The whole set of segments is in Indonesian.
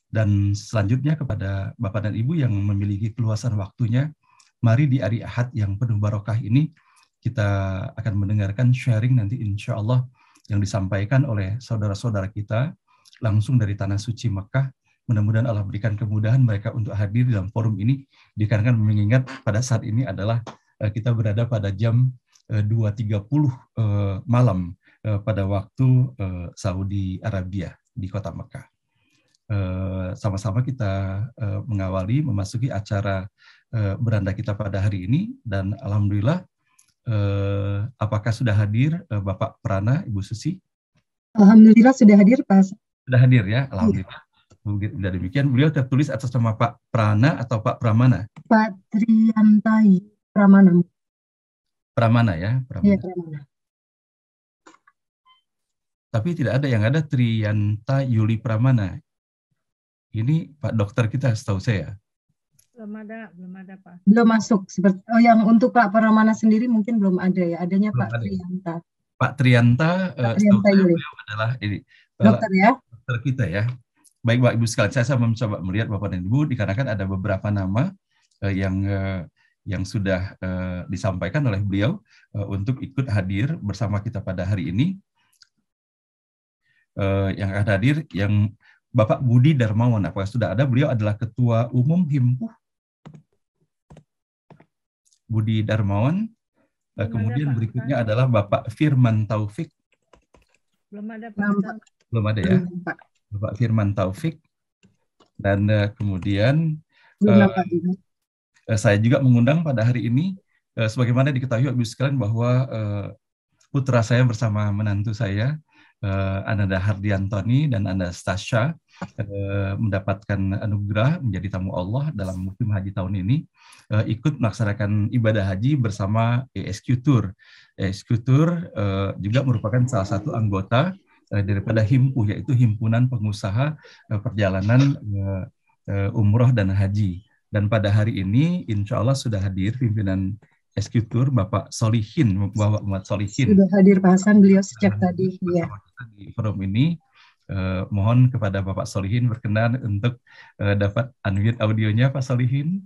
Dan selanjutnya kepada Bapak dan Ibu yang memiliki keluasan waktunya, mari di hari Ahad yang penuh barokah ini kita akan mendengarkan sharing nanti insya Allah yang disampaikan oleh saudara-saudara kita langsung dari Tanah Suci Mekah. Mudah-mudahan Allah berikan kemudahan mereka untuk hadir dalam forum ini, dikarenakan mengingat pada saat ini adalah kita berada pada jam 2.30 malam pada waktu Saudi Arabia di kota Mekah. Sama-sama kita mengawali memasuki acara beranda kita pada hari ini, dan alhamdulillah apakah sudah hadir Bapak Prana, Ibu Susi? Alhamdulillah sudah hadir, Pak. Sudah hadir ya, alhamdulillah. Sudah demikian, beliau tertulis atas nama Pak Prana atau Pak Pramana? Pak Triantai Pramana. Pramana ya, Pramana. Iya, Pramana. Tapi tidak ada, yang ada Trianta Yuli Pramana. Ini Pak dokter kita setahu saya. Belum ada Pak. Belum masuk. Yang untuk Pak Pramana sendiri mungkin belum ada ya. Adanya belum Pak ada. Trianta. Pak Trianta, setahu saya beliau adalah ini dokter ya. Dokter kita ya. Baik Bapak Ibu sekalian, saya mencoba melihat Bapak dan Ibu dikarenakan ada beberapa nama yang sudah disampaikan oleh beliau untuk ikut hadir bersama kita pada hari ini. Yang akan hadir yang Bapak Budi Darmawan, apakah sudah ada? Beliau adalah Ketua Umum Himpuh Budi Darmawan. Kemudian berikutnya adalah Bapak Firman Taufik. Belum ada Pak. Belum ada ya, Bapak Firman Taufik. Dan kemudian saya juga mengundang pada hari ini, sebagaimana diketahui Ibu sekalian bahwa putra saya bersama menantu saya, Ananda Hardiantoni dan Anastasia, mendapatkan anugerah menjadi tamu Allah dalam musim haji tahun ini, ikut melaksanakan ibadah haji bersama ESQ Tour. ESQ Tour juga merupakan salah satu anggota daripada HIMPU, yaitu Himpunan Pengusaha Perjalanan Umroh dan Haji. Dan pada hari ini insya Allah sudah hadir pimpinan Eksekutur Bapak Solihin, Bapak Muhammad Solihin. Sudah hadir Pak Hasan, beliau sejak tadi ya. Di forum ini, mohon kepada Bapak Solihin berkenan untuk dapat unmute audionya Pak Solihin.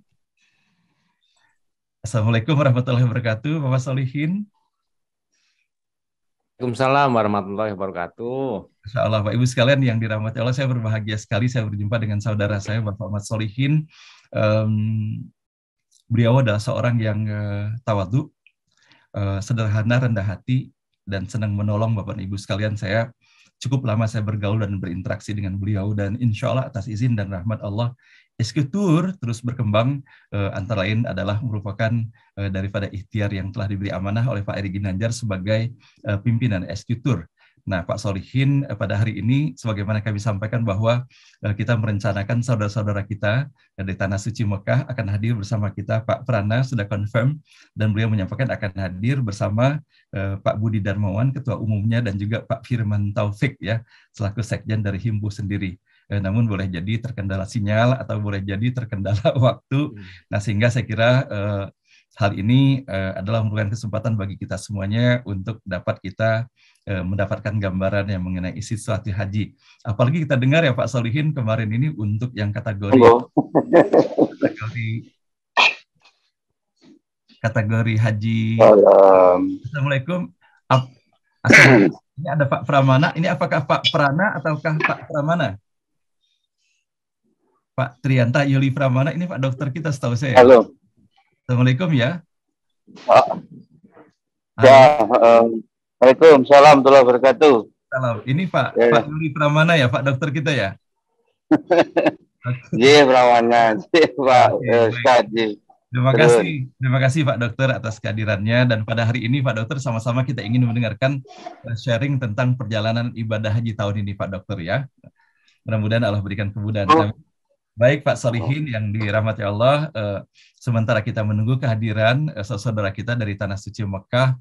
Assalamualaikum warahmatullahi wabarakatuh, Bapak Solihin. Waalaikumsalam warahmatullahi wabarakatuh. Insya Allah, Pak Ibu sekalian yang dirahmati Allah, saya berbahagia sekali saya berjumpa dengan saudara saya Bapak Muhammad Solihin. Beliau adalah seorang yang tawadhu, sederhana, rendah hati, dan senang menolong Bapak dan Ibu sekalian. Saya cukup lama saya bergaul dan berinteraksi dengan beliau, dan insya Allah atas izin dan rahmat Allah, Eksekutur terus berkembang, antara lain adalah merupakan daripada ikhtiar yang telah diberi amanah oleh Pak Eri Ginanjar sebagai pimpinan Eksekutur. Nah, Pak Solihin pada hari ini, sebagaimana kami sampaikan bahwa kita merencanakan saudara-saudara kita dari Tanah Suci Mekah akan hadir bersama kita. Pak Prana sudah confirm dan beliau menyampaikan akan hadir bersama Pak Budi Darmawan, Ketua Umumnya, dan juga Pak Firman Taufik ya, selaku Sekjen dari Himpuh sendiri. Namun boleh jadi terkendala sinyal atau boleh jadi terkendala waktu. Nah, sehingga saya kira hal ini adalah merupakan kesempatan bagi kita semuanya untuk dapat kita mendapatkan gambaran yang mengenai isi suatu haji. Apalagi kita dengar ya Pak Solihin kemarin ini untuk yang kategori haji. Assalamualaikum. Ini ada Pak Pramana. Ini apakah Pak Prana ataukah Pak Pramana? Pak Trianta Yuli Pramana, ini Pak dokter kita setahu saya. Halo. Assalamualaikum ya. Waalaikumsalam warahmatullahi wabarakatuh. Salam. Ini Pak Yuli Pramana ya, Pak dokter kita ya. Iya, Pramana. Pak Ustadz. Terima kasih Pak dokter atas kehadirannya, dan pada hari ini Pak dokter sama-sama kita ingin mendengarkan sharing tentang perjalanan ibadah haji tahun ini Pak dokter ya. Mudah-mudahan Allah berikan kemudahan. Baik Pak Solihin yang dirahmati Allah, sementara kita menunggu kehadiran saudara kita dari Tanah Suci Mekah,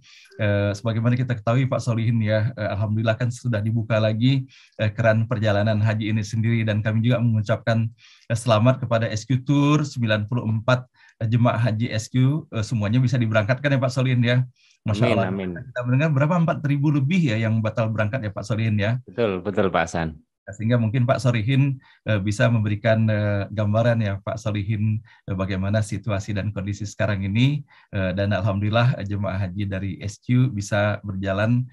sebagaimana kita ketahui Pak Solihin ya, alhamdulillah kan sudah dibuka lagi keran perjalanan haji ini sendiri, dan kami juga mengucapkan selamat kepada Eksekutur 94 jemaah haji SQ, semuanya bisa diberangkatkan ya Pak Solihin ya. Masya Allah. Amin. Kita mendengar berapa 4.000 lebih ya yang batal berangkat ya Pak Solihin ya. Betul Pak Hasan. Sehingga mungkin Pak Solihin bisa memberikan gambaran ya Pak Solihin bagaimana situasi dan kondisi sekarang ini, dan alhamdulillah jemaah haji dari SQ bisa berjalan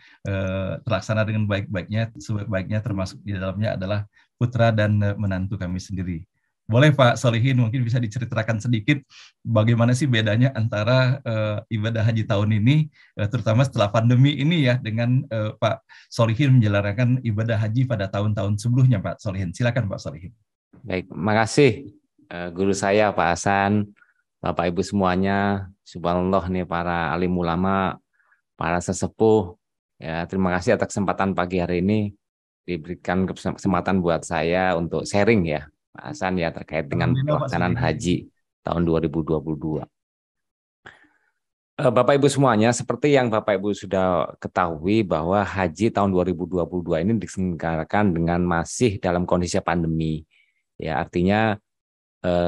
terlaksana dengan baik-baiknya, sebaik-baiknya, termasuk di dalamnya adalah putra dan menantu kami sendiri. Boleh Pak Solihin mungkin bisa diceritakan sedikit bagaimana sih bedanya antara ibadah haji tahun ini, terutama setelah pandemi ini ya, dengan Pak Solihin menjalankan ibadah haji pada tahun-tahun sebelumnya, Pak Solihin. Silakan Pak Solihin. Baik, makasih guru saya Pak Hasan, Bapak Ibu semuanya, subhanallah nih para alim ulama, para sesepuh. Ya, terima kasih atas kesempatan pagi hari ini diberikan kesempatan buat saya untuk sharing ya, Pak Hasan ya, terkait dengan pelaksanaan haji tahun 2022. Bapak Ibu semuanya, seperti yang Bapak Ibu sudah ketahui bahwa haji tahun 2022 ini diselenggarakan dengan masih dalam kondisi pandemi. Ya, artinya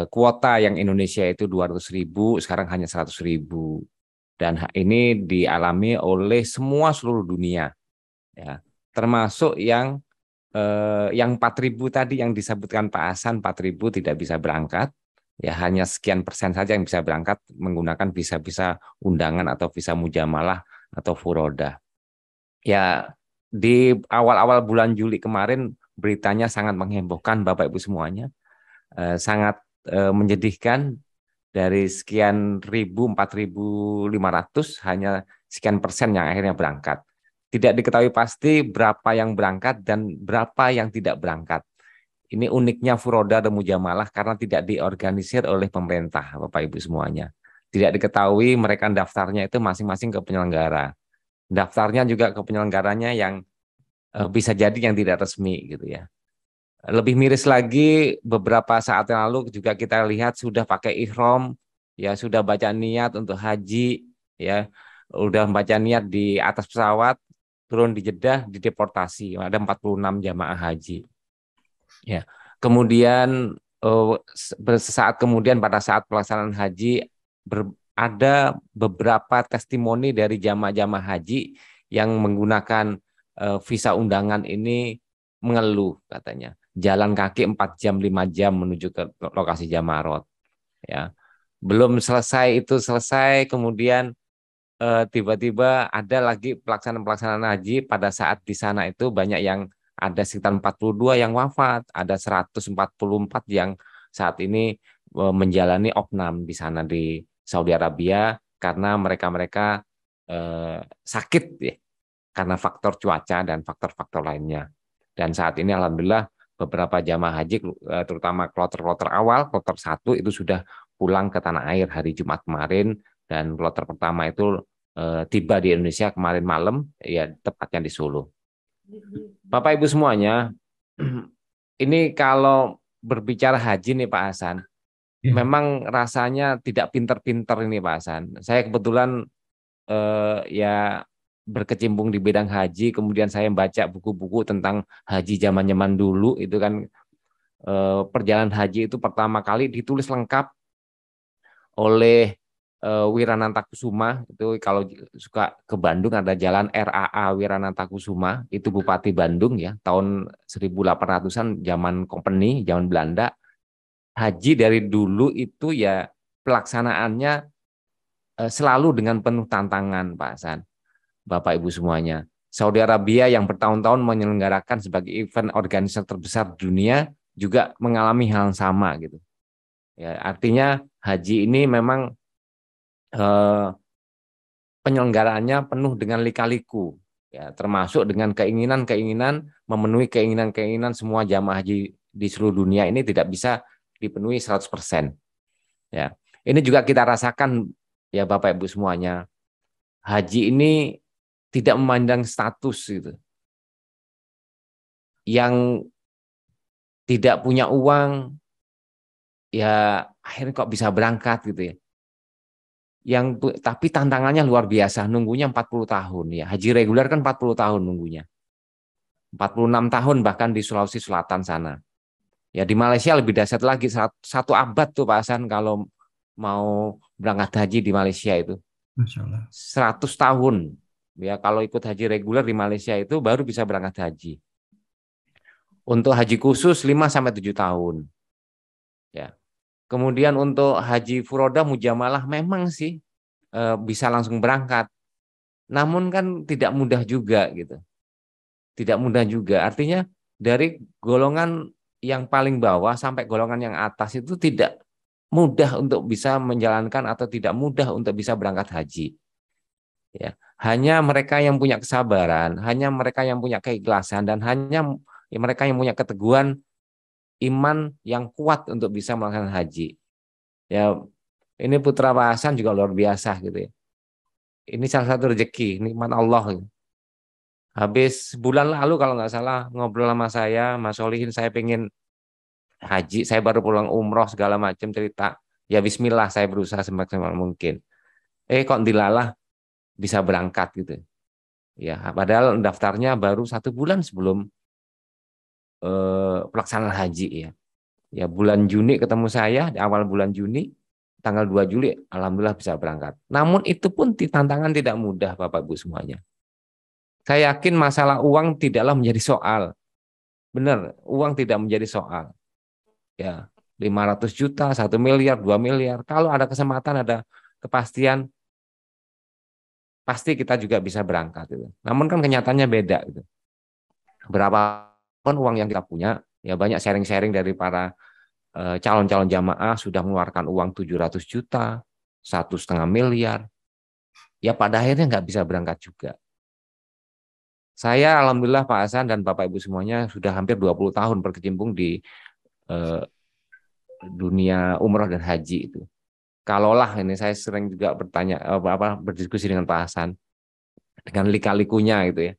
kuota yang Indonesia itu 200.000, sekarang hanya 100.000. Dan ini dialami oleh seluruh dunia. Ya, termasuk yang 4.000 tadi yang disebutkan Pak Hasan, 4.000 tidak bisa berangkat. Ya, hanya sekian persen saja yang bisa berangkat menggunakan visa-visa undangan atau visa mujamalah atau furoda. Ya, di awal-awal bulan Juli kemarin beritanya sangat menghebohkan Bapak Ibu semuanya, sangat menyedihkan. Dari sekian 4.500 hanya sekian persen yang akhirnya berangkat. Tidak diketahui pasti berapa yang berangkat dan berapa yang tidak berangkat. Ini uniknya furoda dan mujamalah karena tidak diorganisir oleh pemerintah, Bapak Ibu semuanya. Tidak diketahui mereka daftarnya itu masing-masing ke penyelenggara. Daftarnya juga ke penyelenggaranya yang bisa jadi yang tidak resmi gitu ya. Lebih miris lagi, beberapa saat yang lalu juga kita lihat sudah pakai ihram, ya sudah baca niat untuk haji, ya sudah baca niat di atas pesawat, turun di Jeddah, dideportasi. Ada 46 jamaah haji. Ya, kemudian sesaat kemudian pada saat pelaksanaan haji ada beberapa testimoni dari jamaah-jamaah haji yang menggunakan visa undangan ini mengeluh katanya. Jalan kaki 4 jam 5 jam menuju ke lokasi Jamarot. Ya. Belum selesai kemudian tiba-tiba ada lagi pelaksanaan haji. Pada saat di sana itu banyak yang ada sekitar 42 yang wafat, ada 144 yang saat ini menjalani opnam di sana di Saudi Arabia karena mereka sakit ya, karena faktor cuaca dan faktor-faktor lainnya. Dan saat ini alhamdulillah beberapa jamaah haji terutama kloter awal, kloter 1 itu sudah pulang ke tanah air hari Jumat kemarin, dan kloter pertama itu tiba di Indonesia kemarin malam, ya tepatnya di Solo. Bapak Ibu semuanya, ini kalau berbicara haji nih Pak Hasan, memang rasanya tidak pinter-pinter ini Pak Hasan. Saya kebetulan ya berkecimpung di bidang haji, kemudian saya baca buku-buku tentang haji zaman-zaman dulu, itu kan perjalanan haji itu pertama kali ditulis lengkap oleh Wirananta Kusuma. Itu kalau suka ke Bandung ada jalan RAA Wirananta Kusuma, itu Bupati Bandung ya, tahun 1800-an, zaman company, zaman Belanda. Haji dari dulu itu ya pelaksanaannya selalu dengan penuh tantangan Pak Hasan, Bapak Ibu semuanya. Saudi Arabia yang bertahun-tahun menyelenggarakan sebagai event organizer terbesar di dunia juga mengalami hal yang sama gitu. Ya, artinya haji ini memang penyelenggaraannya penuh dengan lika-liku, ya, termasuk dengan keinginan-keinginan, memenuhi keinginan-keinginan semua jamaah haji di seluruh dunia ini tidak bisa dipenuhi 100%. Ya, ini juga kita rasakan ya Bapak Ibu semuanya. Haji ini tidak memandang status gitu. Yang tidak punya uang ya akhirnya kok bisa berangkat gitu ya. Tapi tantangannya luar biasa, nunggunya 40 tahun ya. Haji reguler kan 40 tahun nunggunya. 46 tahun bahkan di Sulawesi Selatan sana. Ya di Malaysia lebih dahsyat lagi, 1 abad tuh Pak Hasan kalau mau berangkat haji di Malaysia itu. 100 tahun. Ya kalau ikut haji reguler di Malaysia itu baru bisa berangkat haji. Untuk haji khusus 5-7 tahun. Ya. Kemudian untuk haji furoda mujamalah memang sih bisa langsung berangkat. Namun kan tidak mudah juga gitu. Tidak mudah juga. Artinya dari golongan yang paling bawah sampai golongan yang atas itu tidak mudah untuk bisa menjalankan atau tidak mudah untuk bisa berangkat haji. Ya, hanya mereka yang punya kesabaran, hanya mereka yang punya keikhlasan, dan hanya mereka yang punya keteguhan iman yang kuat untuk bisa melakukan haji. Ya, ini putra Pak Hasan juga luar biasa gitu ya. Ini salah satu rezeki, nikmat Allah. Habis bulan lalu kalau nggak salah ngobrol sama saya, Mas Solihin, saya pengen haji, saya baru pulang umroh segala macam cerita. Ya Bismillah, saya berusaha semaksimal mungkin. Kok dilalah bisa berangkat gitu. Ya, padahal daftarnya baru 1 bulan sebelum pelaksanaan haji ya. Ya bulan Juni ketemu saya, di awal bulan Juni, tanggal 2 Juli, alhamdulillah bisa berangkat. Namun itu pun tantangan tidak mudah Bapak Ibu semuanya. Saya yakin masalah uang tidaklah menjadi soal. Benar, uang tidak menjadi soal. Ya, 500 juta, 1 miliar, 2 miliar. Kalau ada kesempatan, ada kepastian, pasti kita juga bisa berangkat. Gitu. Namun kan kenyataannya beda. Gitu. Berapapun uang yang kita punya, ya banyak sharing-sharing dari para calon-calon jamaah sudah mengeluarkan uang 700 juta, 1,5 miliar. Ya pada akhirnya nggak bisa berangkat juga. Saya alhamdulillah Pak Hasan dan Bapak Ibu semuanya sudah hampir 20 tahun berkecimpung di dunia umroh dan haji itu. Kalaulah ini saya sering juga berdiskusi dengan Pak Hasan dengan lika-likunya gitu ya.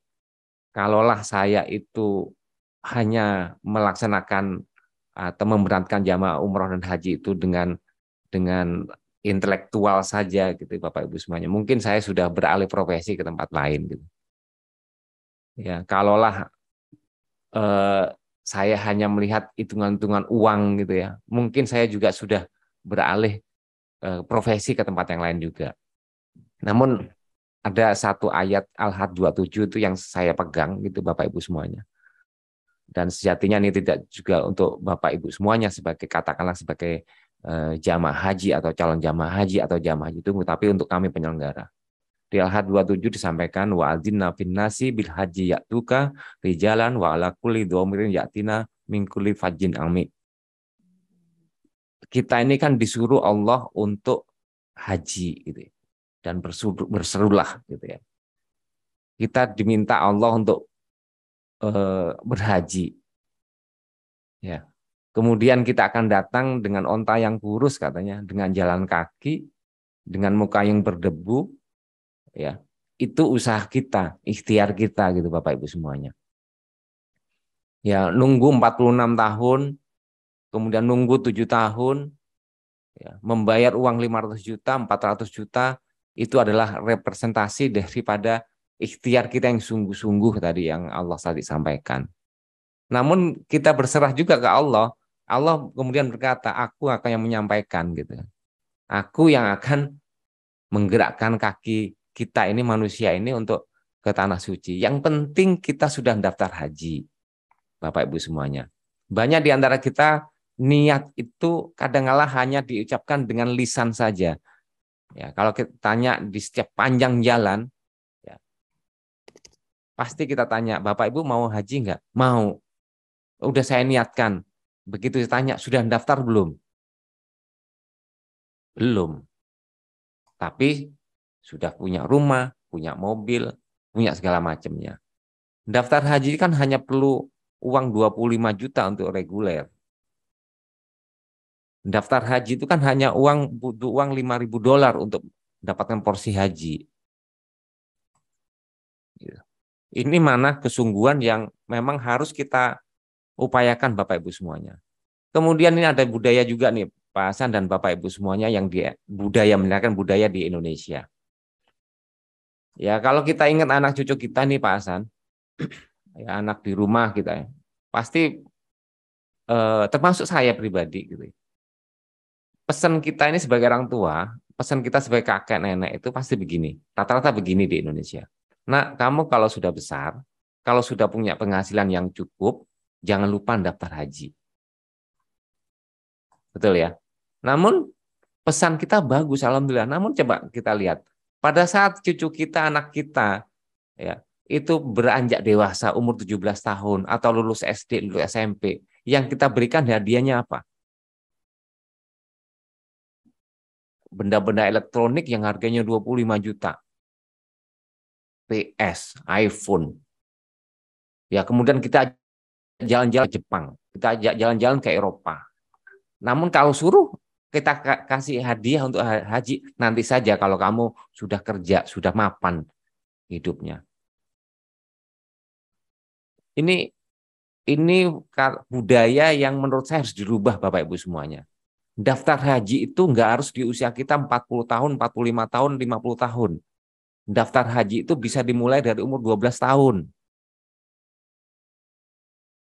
Kalaulah saya itu hanya melaksanakan atau memberatkan jamaah umroh dan haji itu dengan intelektual saja gitu Bapak Ibu semuanya. Mungkin saya sudah beralih profesi ke tempat lain gitu. Ya, kalaulah saya hanya melihat hitungan-hitungan uang gitu ya. Mungkin saya juga sudah beralih profesi ke tempat yang lain juga. Namun ada satu ayat Al-Had 27 itu yang saya pegang gitu Bapak Ibu semuanya. Dan sejatinya ini tidak juga untuk Bapak Ibu semuanya sebagai katakanlah sebagai jamaah haji atau calon jamaah haji atau jamaah haji tunggu, tapi untuk kami penyelenggara. Di Al-Had 27 disampaikan wa adzina fin nasi bil haji ya'tuka rijalan wa ala kulli dhamirin ya'tina min kulli fajjin amik. Kita ini kan disuruh Allah untuk haji gitu ya. Dan berserulah gitu ya. Kita diminta Allah untuk berhaji. Ya. Kemudian kita akan datang dengan onta yang kurus katanya, dengan jalan kaki, dengan muka yang berdebu, ya. Itu usaha kita, ikhtiar kita gitu Bapak Ibu semuanya. Ya, nunggu 46 tahun, kemudian nunggu 7 tahun, ya, membayar uang 500 juta, 400 juta, itu adalah representasi daripada ikhtiar kita yang sungguh-sungguh tadi yang Allah tadi sampaikan. Namun kita berserah juga ke Allah. Allah kemudian berkata, aku akan yang menyampaikan gitu. Aku yang akan menggerakkan kaki kita ini manusia ini untuk ke tanah suci. Yang penting kita sudah daftar haji. Bapak Ibu semuanya. Banyak di antara kita niat itu kadang-kala hanya diucapkan dengan lisan saja. Ya, kalau kita tanya di setiap panjang jalan, ya, pasti kita tanya, Bapak Ibu mau haji enggak? Mau. Udah saya niatkan. Begitu ditanya, sudah daftar belum? Belum. Tapi sudah punya rumah, punya mobil, punya segala macamnya. Daftar haji kan hanya perlu uang 25 juta untuk reguler. Daftar haji itu kan hanya butuh uang $5.000 untuk mendapatkan porsi haji. Ini mana kesungguhan yang memang harus kita upayakan Bapak Ibu semuanya. Kemudian ini ada budaya juga nih Pak Hasan dan Bapak Ibu semuanya yang meninggalkan budaya di Indonesia. Ya kalau kita ingat anak cucu kita nih Pak Hasan, ya, anak di rumah kita ya, pasti termasuk saya pribadi gitu. Pesan kita ini sebagai orang tua, pesan kita sebagai kakek nenek itu pasti begini, rata-rata begini di Indonesia. Nah kamu kalau sudah besar, kalau sudah punya penghasilan yang cukup, jangan lupa daftar haji. Betul ya? Namun pesan kita bagus, alhamdulillah. Namun coba kita lihat, pada saat cucu kita, anak kita, ya, itu beranjak dewasa, umur 17 tahun, atau lulus SD, lulus SMP, yang kita berikan hadiahnya apa? Benda-benda elektronik yang harganya 25 juta. PS, iPhone. Ya, kemudian kita jalan-jalan ke Jepang, kita jalan-jalan ke Eropa. Namun kalau suruh kita kasih hadiah untuk haji, nanti saja kalau kamu sudah kerja, sudah mapan hidupnya. Ini budaya yang menurut saya harus dirubah, Bapak Ibu semuanya. Daftar haji itu nggak harus di usia kita 40 tahun, 45 tahun, 50 tahun. Daftar haji itu bisa dimulai dari umur 12 tahun.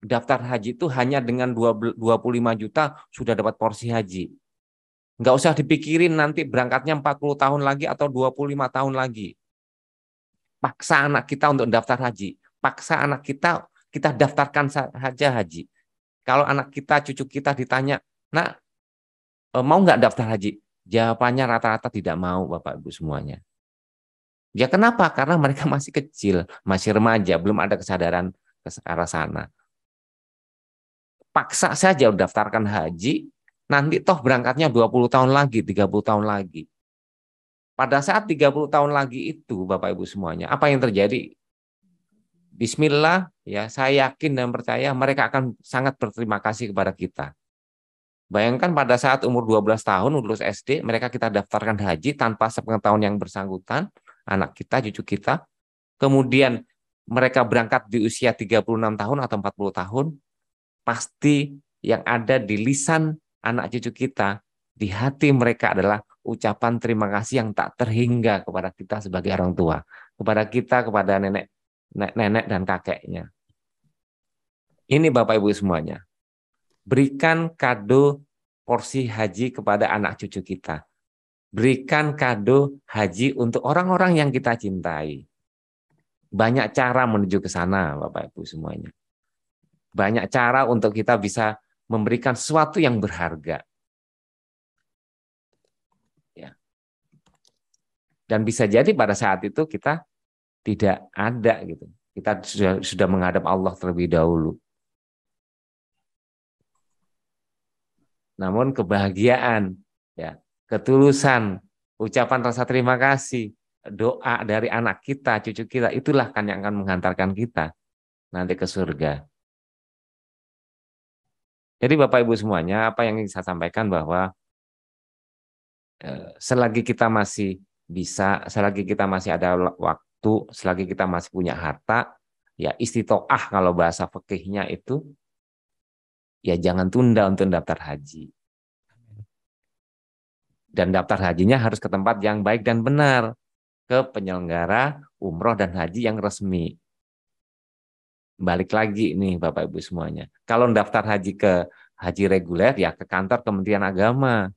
Daftar haji itu hanya dengan 25 juta sudah dapat porsi haji. Nggak usah dipikirin nanti berangkatnya 40 tahun lagi atau 25 tahun lagi. Paksa anak kita untuk daftar haji. Paksa anak kita daftarkan saja haji. Kalau anak kita, cucu kita ditanya, "Nak, mau nggak daftar haji?" Jawabannya rata-rata tidak mau, Bapak Ibu semuanya. Ya kenapa? Karena mereka masih kecil, masih remaja, belum ada kesadaran ke arah sana. Paksa saja daftarkan haji, nanti toh berangkatnya 20 tahun lagi, 30 tahun lagi. Pada saat 30 tahun lagi itu, Bapak Ibu semuanya, apa yang terjadi? Bismillah, ya saya yakin dan percaya mereka akan sangat berterima kasih kepada kita. Bayangkan pada saat umur 12 tahun, lulus SD, mereka kita daftarkan haji tanpa sepengetahuan yang bersangkutan, anak kita, cucu kita. Kemudian mereka berangkat di usia 36 tahun atau 40 tahun, pasti yang ada di lisan anak cucu kita, di hati mereka adalah ucapan terima kasih yang tak terhingga kepada kita sebagai orang tua, kepada kita, kepada nenek dan kakeknya. Ini Bapak Ibu semuanya. Berikan kado porsi haji kepada anak cucu kita. Berikan kado haji untuk orang-orang yang kita cintai. Banyak cara menuju ke sana, Bapak Ibu semuanya. Banyak cara untuk kita bisa memberikan sesuatu yang berharga. Ya. Dan bisa jadi pada saat itu kita tidak ada gitu. Kita sudah menghadap Allah terlebih dahulu. Namun kebahagiaan, ya, ketulusan, ucapan rasa terima kasih, doa dari anak kita, cucu kita, itulah kan yang akan menghantarkan kita nanti ke surga. Jadi Bapak Ibu semuanya, apa yang ingin saya sampaikan bahwa selagi kita masih bisa, selagi kita masih ada waktu, selagi kita masih punya harta, ya istitoah kalau bahasa fikihnya itu, ya jangan tunda untuk daftar haji. Dan daftar hajinya harus ke tempat yang baik dan benar, ke penyelenggara umroh dan haji yang resmi. Balik lagi nih Bapak Ibu semuanya. Kalau daftar haji ke haji reguler ya ke kantor Kementerian Agama.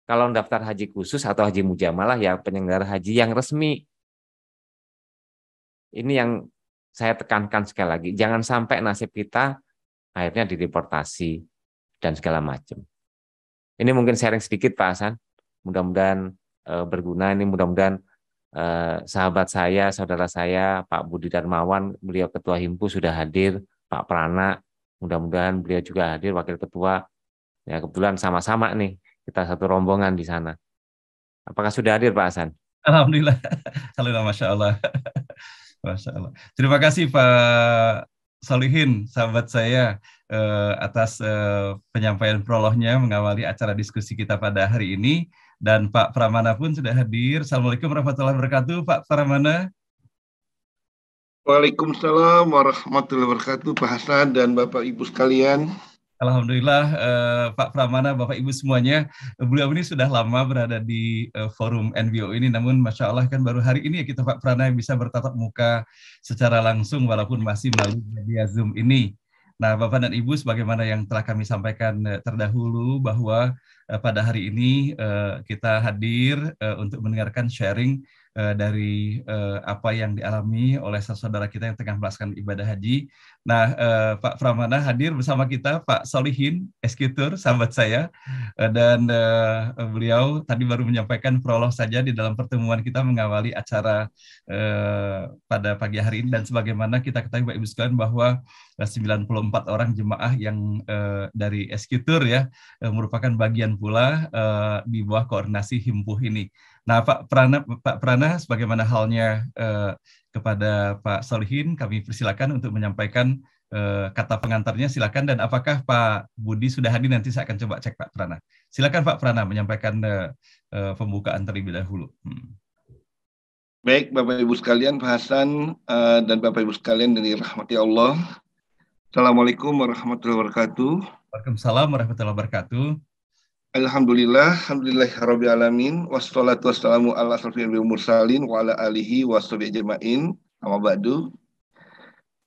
Kalau daftar haji khusus atau haji mujamalah ya penyelenggara haji yang resmi. Ini yang saya tekankan sekali lagi. Jangan sampai nasib kita akhirnya dideportasi dan segala macam. Ini mungkin sharing sedikit Pak Hasan. Mudah-mudahan berguna. Ini mudah-mudahan sahabat saya, saudara saya, Pak Budi Darmawan, beliau Ketua Himpu sudah hadir, Pak Prana, mudah-mudahan beliau juga hadir, Wakil Ketua. Ya kebetulan sama-sama nih, kita satu rombongan di sana. Apakah sudah hadir Pak Hasan? Alhamdulillah, alhamdulillah, Masya Allah. Masya Allah. Terima kasih Pak Solihin, sahabat saya, atas penyampaian prolognya mengawali acara diskusi kita pada hari ini. Dan Pak Pramana pun sudah hadir. Assalamualaikum warahmatullahi wabarakatuh, Pak Pramana. Waalaikumsalam warahmatullahi wabarakatuh, Pak Hasan dan Bapak Ibu sekalian. Alhamdulillah, Pak Pramana, Bapak Ibu semuanya, beliau ini sudah lama berada di forum NBO ini, namun Masya Allah kan baru hari ini ya kita Pak Prana bisa bertatap muka secara langsung walaupun masih melalui media Zoom ini. Nah, Bapak dan Ibu, sebagaimana yang telah kami sampaikan terdahulu bahwa pada hari ini kita hadir untuk mendengarkan sharing dari apa yang dialami oleh saudara kita yang tengah melaksanakan ibadah haji. Nah, Pak Pramana hadir bersama kita, Pak Solihin, eksekutor, sahabat saya, dan beliau tadi baru menyampaikan prolog saja di dalam pertemuan kita mengawali acara pada pagi hari ini, dan sebagaimana kita ketahui Bapak Ibu sekalian bahwa 94 orang jemaah yang dari eksekutor ya merupakan bagian pula di bawah koordinasi himpuh ini. Nah, Pak Prana, sebagaimana halnya kepada Pak Solihin, kami persilakan untuk menyampaikan kata pengantarnya, silakan. Dan apakah Pak Budi sudah hadir? Nanti saya akan coba cek Pak Prana. Silakan Pak Prana menyampaikan pembukaan terlebih dahulu. Baik, Bapak Ibu sekalian, Pak Hasan dan Bapak Ibu sekalian yang dirahmati Allah. Assalamualaikum warahmatullahi wabarakatuh. Waalaikumsalam warahmatullahi wabarakatuh. Alhamdulillahirabbil alamin, wassalatu wassalamu ala asrofil mursalin wa ala alihi washabihi ajmain. Amma ba'du.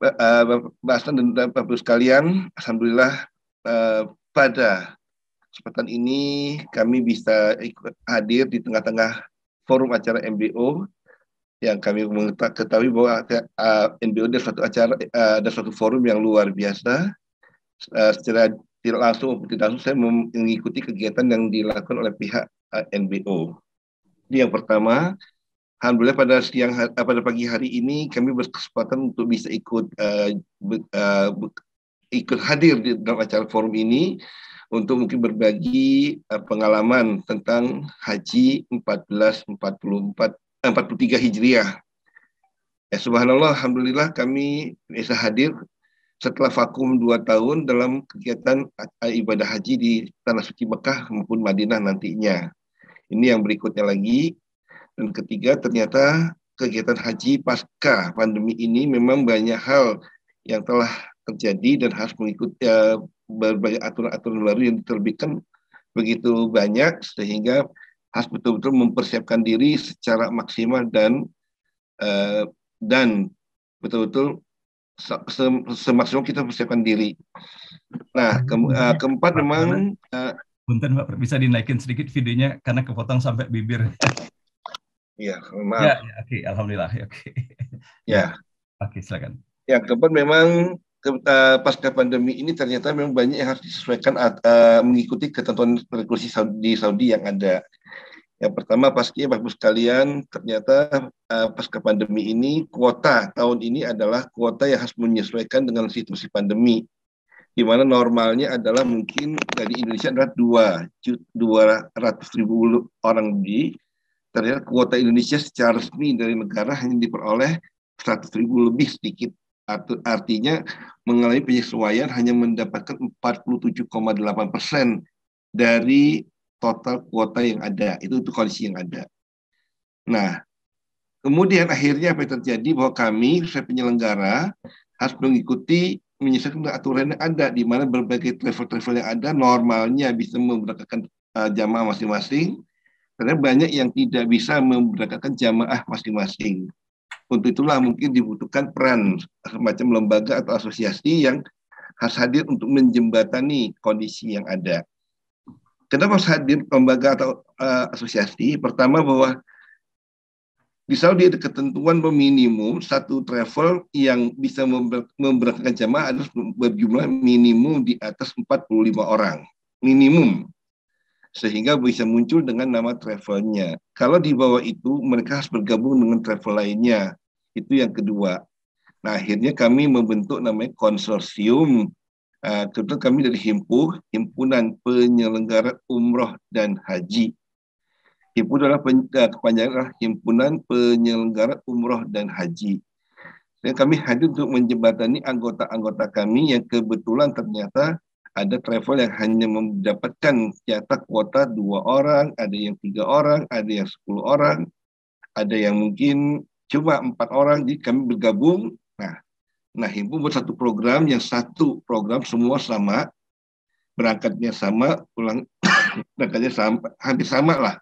Bapak Hasan dan Bapak Ibu sekalian, alhamdulillah pada kesempatan ini kami bisa hadir di tengah-tengah forum acara MBO yang kami mengetahui bahwa MBO ada suatu forum yang luar biasa. Secara tidak langsung maupun tidak langsung saya mengikuti kegiatan yang dilakukan oleh pihak NBO. Yang pertama, alhamdulillah pada pagi hari ini kami berkesempatan untuk bisa ikut hadir di dalam acara forum ini untuk mungkin berbagi pengalaman tentang Haji 43 Hijriah. Subhanallah, alhamdulillah kami bisa hadir setelah vakum 2 tahun dalam kegiatan ibadah haji di Tanah Suci Mekah maupun Madinah nantinya. Ini yang berikutnya lagi. Dan ketiga, ternyata kegiatan haji pasca pandemi ini memang banyak hal yang telah terjadi dan harus mengikuti berbagai aturan-aturan baru yang diterbitkan begitu banyak, sehingga harus betul-betul mempersiapkan diri secara maksimal dan betul-betul semaksimal kita persiapkan diri. Nah, keempat memang Punten Pak, bisa dinaikin sedikit videonya karena kepotong sampai bibir. Ya, maaf. Ya, oke, alhamdulillah. Oke. Ya. Oke, silakan. Yang keempat memang pasca pandemi ini ternyata memang banyak yang harus disesuaikan mengikuti ketentuan regulasi di Saudi yang ada. Yang pertama pastinya Bapak sekalian, ternyata pasca pandemi ini kuota tahun ini adalah kuota yang harus menyesuaikan dengan situasi pandemi, di mana normalnya adalah mungkin dari Indonesia adalah 200.000 orang lebih. Ternyata kuota Indonesia secara resmi dari negara hanya diperoleh 100.000 lebih sedikit. Artinya mengalami penyesuaian hanya mendapatkan 47,8% dari total kuota yang ada. Itu kondisi yang ada. Nah, kemudian akhirnya apa yang terjadi bahwa kami, saya penyelenggara, harus mengikuti menyesuaikan aturan yang ada, di mana berbagai travel-travel yang ada normalnya bisa memberangkatkan jamaah masing-masing, karena banyak yang tidak bisa memberangkatkan jamaah masing-masing. Untuk itulah mungkin dibutuhkan peran semacam lembaga atau asosiasi yang harus hadir untuk menjembatani kondisi yang ada. Kenapa harus hadir lembaga atau asosiasi? Pertama bahwa di Saudi ada ketentuan minimum satu travel yang bisa memberangkatkan jamaah harus berjumlah minimum di atas 45 orang. Minimum. Sehingga bisa muncul dengan nama travelnya. Kalau di bawah itu mereka harus bergabung dengan travel lainnya. Itu yang kedua. Nah, akhirnya kami membentuk namanya konsorsium. Kebetulan kami dari Himpunan Penyelenggara Umroh dan Haji. Himpunan kepanjangan adalah Himpunan Penyelenggara Umroh dan Haji. Dan kami hadir untuk menjembatani anggota-anggota kami yang kebetulan ternyata ada travel yang hanya mendapatkan jatah kuota 2 orang, ada yang 3 orang, ada yang 10 orang, ada yang mungkin cuma 4 orang. Jadi kami bergabung. Nah, Himpunan buat satu program yang satu program semua sama, berangkatnya sama, pulang berangkatnya sama, hampir sama lah.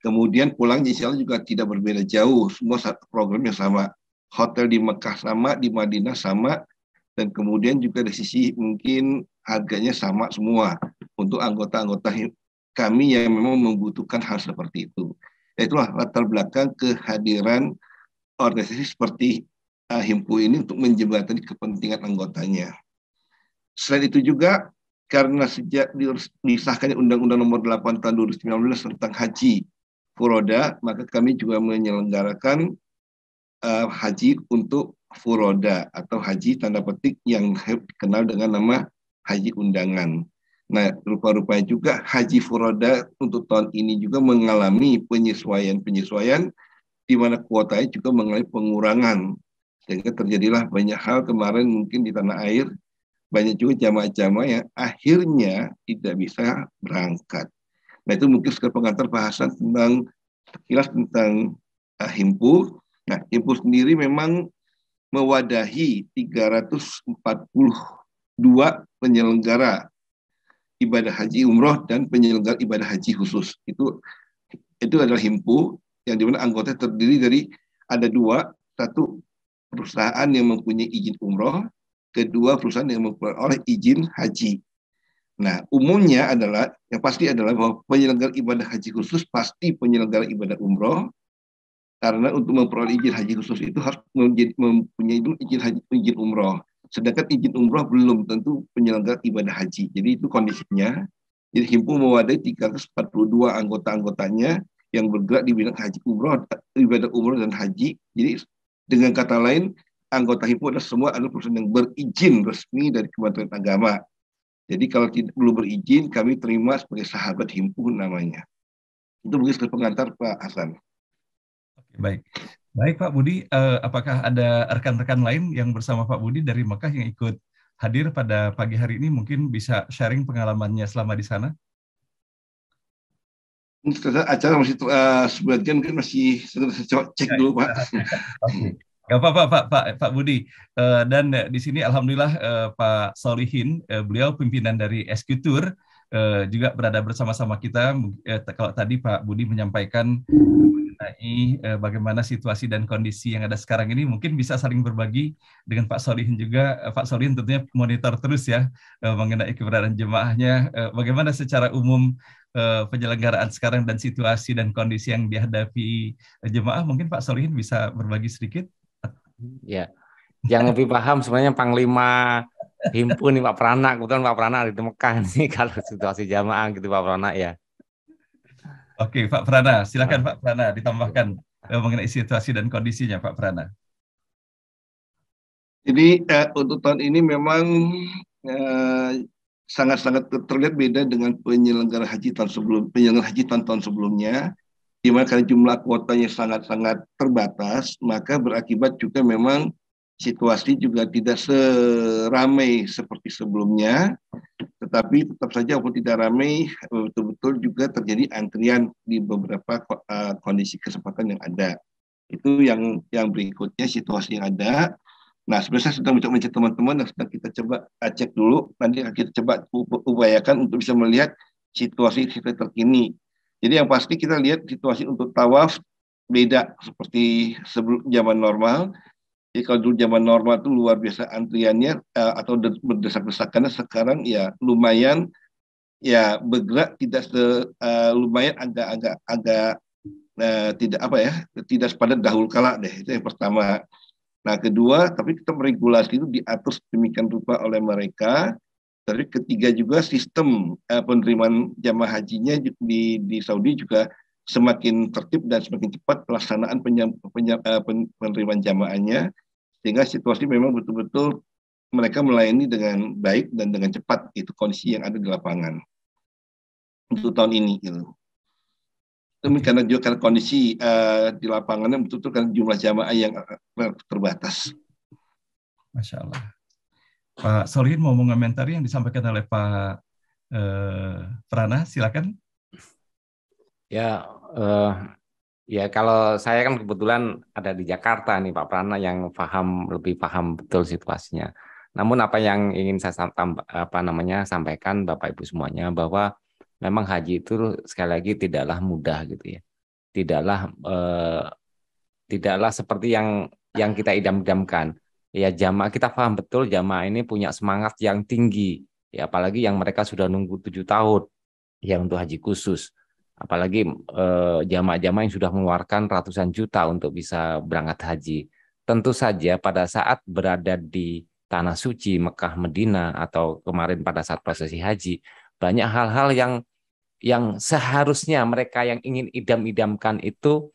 Kemudian pulangnya insya Allah juga tidak berbeda jauh, semua satu program yang sama. Hotel di Mekah sama, di Madinah sama, dan kemudian juga dari sisi mungkin harganya sama semua. untuk anggota-anggota kami yang memang membutuhkan hal seperti itu. Itulah latar belakang kehadiran organisasi seperti Himpu ini untuk menjembatani kepentingan anggotanya. Selain itu juga, karena sejak disahkannya Undang-Undang Nomor 8 Tahun 2019 tentang haji furoda, maka kami juga menyelenggarakan haji untuk furoda atau haji tanda petik yang dikenal dengan nama haji undangan. Nah, rupa-rupanya juga haji furoda untuk tahun ini juga mengalami penyesuaian di mana kuotanya juga mengalami pengurangan. Sehingga terjadilah banyak hal kemarin mungkin di tanah air, banyak juga jamaah-jamaah yang akhirnya tidak bisa berangkat. Nah, itu mungkin sekedar pengantar bahasan tentang sekilas tentang Himpu. Nah, Himpu sendiri memang mewadahi 342 penyelenggara ibadah haji umroh dan penyelenggara ibadah haji khusus. Itu adalah Himpu yang dimana anggota terdiri dari ada dua, satu perusahaan yang mempunyai izin umroh, kedua perusahaan yang memperoleh izin haji. Nah, umumnya adalah yang pasti adalah bahwa penyelenggara ibadah haji khusus pasti penyelenggara ibadah umroh, karena untuk memperoleh izin haji khusus itu harus mempunyai izin umroh. Sedangkan izin umroh belum tentu penyelenggara ibadah haji. Jadi itu kondisinya. Jadi Himpu mewadahi 342 anggota-anggotanya yang bergerak di bidang haji umroh, ibadah umroh dan haji. Jadi dengan kata lain, anggota Himpu adalah semua perusahaan yang berizin resmi dari Kementerian Agama. Jadi kalau belum berizin, kami terima sebagai sahabat Himpu namanya. Itu mungkin sebagai pengantar Pak Hasan. Oke, baik. Baik Pak Budi, apakah ada rekan-rekan lain yang bersama Pak Budi dari Mekah yang ikut hadir pada pagi hari ini, mungkin bisa sharing pengalamannya selama di sana? Acara masih sebagian mungkin masih cek dulu Pak. Oke. Gak apa-apa Pak Budi. Dan di sini alhamdulillah Pak Solihin, beliau pimpinan dari Eskutur, juga berada bersama-sama kita. Kalau tadi Pak Budi menyampaikan mengenai bagaimana situasi dan kondisi yang ada sekarang ini, mungkin bisa saling berbagi dengan Pak Solihin juga. Pak Solihin tentunya monitor terus ya mengenai keberadaan jemaahnya, bagaimana secara umum penyelenggaraan sekarang dan situasi dan kondisi yang dihadapi jemaah. Mungkin Pak Solihin bisa berbagi sedikit. Ya, yang lebih paham sebenarnya Panglima Himpu nih Pak Prana. Kebetulan Pak Prana di Mekah nih kalau situasi jamaah gitu Pak Prana ya. Oke, Pak Prana, silakan Pak Prana ditambahkan mengenai situasi dan kondisinya, Pak Prana. Jadi untuk tahun ini memang sangat-sangat terlihat beda dengan penyelenggara haji tahun sebelumnya, di mana karena jumlah kuotanya sangat-sangat terbatas, maka berakibat juga memang situasi juga tidak seramai seperti sebelumnya. Tetapi tetap saja walaupun tidak ramai, betul-betul juga terjadi antrian di beberapa kondisi kesempatan yang ada. Itu yang berikutnya situasi yang ada. Nah, sebenarnya saya sedang mencari teman-teman yang sedang kita coba cek dulu. Nanti kita coba upayakan untuk bisa melihat situasi terkini. Jadi yang pasti kita lihat situasi untuk tawaf beda seperti sebelum zaman normal. Jadi kalau dulu zaman normal itu luar biasa antriannya atau berdesak-desakannya, sekarang ya lumayan ya bergerak tidak lumayan agak tidak tidak sepadat dahulu kala deh, itu yang pertama. Nah kedua, tapi kita meregulasi itu diatur sedemikian rupa oleh mereka. Tapi ketiga juga sistem penerimaan jamaah hajinya di Saudi juga semakin tertib dan semakin cepat pelaksanaan penerimaan jamaahnya, sehingga situasi memang betul-betul mereka melayani dengan baik dan dengan cepat. Itu kondisi yang ada di lapangan untuk tahun ini gitu. Karena juga karena kondisi di lapangannya betul-betul karena jumlah jamaah yang terbatas. Masya Allah. Pak Solihin mau mengomentari yang disampaikan oleh Pak Prana, silakan. Ya, ya kalau saya kan kebetulan ada di Jakarta nih Pak Prana yang lebih paham betul situasinya. Namun apa yang ingin saya sampaikan Bapak Ibu semuanya, bahwa memang haji itu sekali lagi tidaklah mudah gitu ya. Tidaklah seperti yang kita idam-idamkan. Ya jamaah kita paham betul jamaah ini punya semangat yang tinggi Ya, apalagi yang mereka sudah nunggu 7 tahun yang untuk haji khusus. Apalagi jamaah-jamaah yang sudah mengeluarkan ratusan juta untuk bisa berangkat haji. Tentu saja pada saat berada di tanah suci Mekah, Medina, atau kemarin pada saat prosesi haji, banyak hal-hal yang seharusnya mereka yang ingin idam-idamkan itu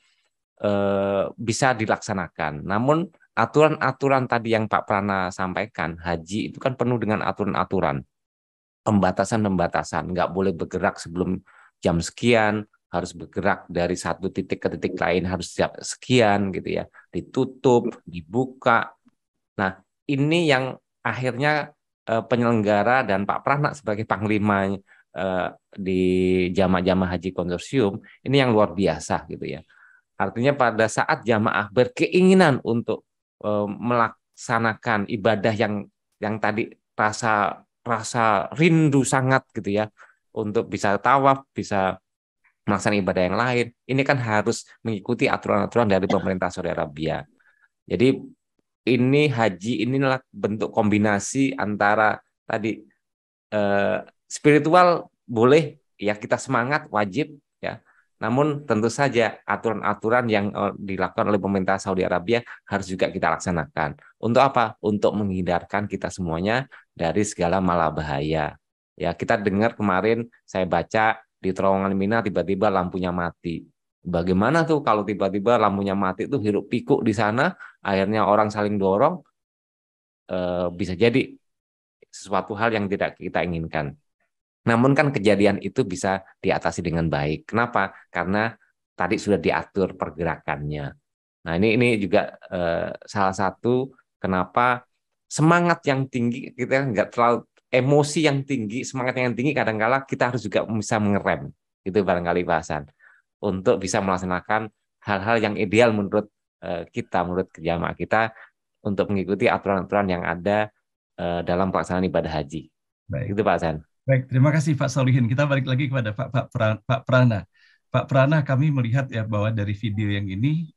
bisa dilaksanakan. Namun aturan-aturan tadi yang Pak Prana sampaikan, haji itu kan penuh dengan aturan-aturan, pembatasan-pembatasan, nggak boleh bergerak sebelum jam sekian, harus bergerak dari satu titik ke titik lain harus siap sekian gitu ya, ditutup, dibuka. Nah, ini yang akhirnya penyelenggara dan Pak Prana sebagai panglima di jamaah-jamaah haji konsorsium ini yang luar biasa gitu ya. Artinya pada saat jamaah berkeinginan untuk melaksanakan ibadah yang tadi rasa rindu sangat gitu ya, untuk bisa tawaf, bisa melaksanakan ibadah yang lain, ini kan harus mengikuti aturan-aturan dari pemerintah Saudi Arabia. Jadi ini haji inilah bentuk kombinasi antara tadi spiritual boleh ya, kita semangat wajib ya. Namun tentu saja aturan-aturan yang dilakukan oleh pemerintah Saudi Arabia harus juga kita laksanakan. Untuk apa? Untuk menghindarkan kita semuanya dari segala malabahaya. Ya, kita dengar kemarin saya baca di terowongan Mina tiba-tiba lampunya mati. Bagaimana tuh kalau tiba-tiba lampunya mati itu hiruk pikuk di sana, akhirnya orang saling dorong, bisa jadi sesuatu hal yang tidak kita inginkan. Namun kan kejadian itu bisa diatasi dengan baik. Kenapa? Karena tadi sudah diatur pergerakannya. Nah, ini juga salah satu kenapa semangat yang tinggi, kita nggak terlalu emosi yang tinggi, semangat yang tinggi, kadang-kala kita harus juga bisa mengerem. Itu barangkali bahasan. Untuk bisa melaksanakan hal-hal yang ideal menurut kita, menurut jamaah kita, untuk mengikuti aturan-aturan yang ada dalam pelaksanaan ibadah haji. Baik. Itu Pak Hasan. Baik, terima kasih Pak Solihin. Kita balik lagi kepada Pak Prana. Pak Prana, kami melihat ya bahwa dari video yang ini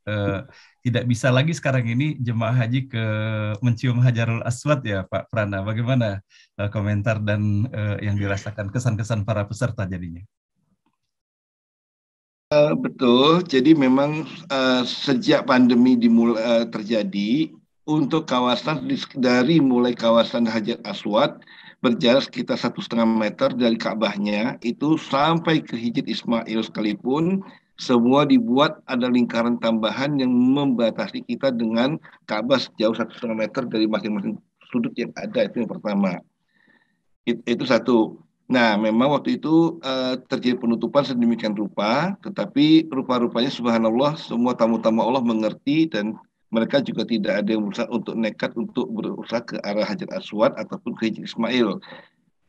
tidak bisa lagi sekarang ini jemaah haji mencium Hajarul Aswad ya Pak Prana. Bagaimana komentar dan yang dirasakan kesan-kesan para peserta jadinya? Betul, jadi memang sejak pandemi terjadi, untuk kawasan dari mulai kawasan Hajar Aswad berjarak sekitar 1,5 meter dari Ka'bahnya itu sampai ke Hijr Ismail sekalipun, semua dibuat ada lingkaran tambahan yang membatasi kita dengan Ka'bah sejauh 1,5 meter dari masing-masing sudut yang ada. Itu yang pertama. Itu satu. Nah, memang waktu itu terjadi penutupan sedemikian rupa, tetapi rupa-rupanya subhanallah semua tamu-tamu Allah mengerti dan mereka juga tidak ada yang berusaha untuk nekat untuk berusaha ke arah Hajar Aswad ataupun ke Hijr Ismail.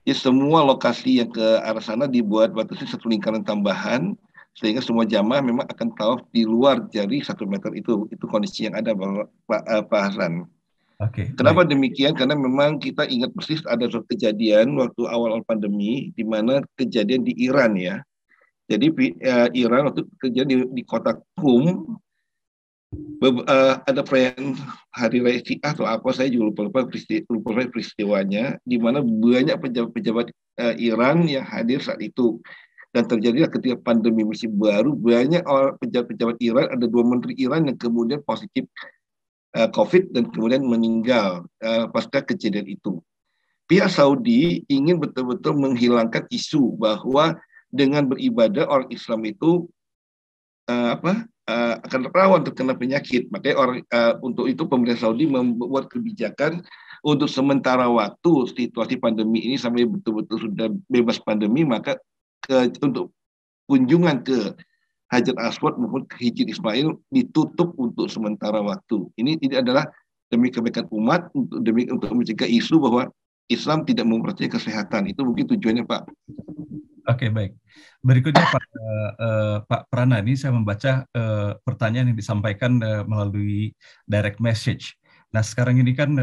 Jadi semua lokasi yang ke arah sana dibuat batasi satu lingkaran tambahan sehingga semua jamaah memang akan tawaf di luar dari 1 meter itu. Itu kondisi yang ada Pak Hasan. Oke. Kenapa demikian? Karena memang kita ingat persis ada suatu kejadian waktu awal pandemi di mana kejadian di Iran ya. Jadi Iran waktu kejadian di kota Qum, ada perayaan hari raya Syiah atau apa, saya juga lupa peristiwanya, di mana banyak pejabat-pejabat Iran yang hadir saat itu. Dan terjadilah ketika pandemi masih baru, banyak pejabat-pejabat Iran, ada 2 menteri Iran yang kemudian positif COVID dan kemudian meninggal pasca kejadian itu. Pihak Saudi ingin betul-betul menghilangkan isu bahwa dengan beribadah orang Islam itu akan rawan terkena penyakit. Makanya untuk itu pemerintah Saudi membuat kebijakan untuk sementara waktu situasi pandemi ini sampai betul-betul sudah bebas pandemi, maka untuk kunjungan ke Hajar Aswad maupun ke Hijr Ismail ditutup untuk sementara waktu. Ini adalah demi kebaikan umat, untuk mencegah isu bahwa Islam tidak mempercayai kesehatan. Itu mungkin tujuannya, Pak. Oke, baik. Berikutnya Pak Prana, ini saya membaca pertanyaan yang disampaikan melalui direct message. Nah, sekarang ini kan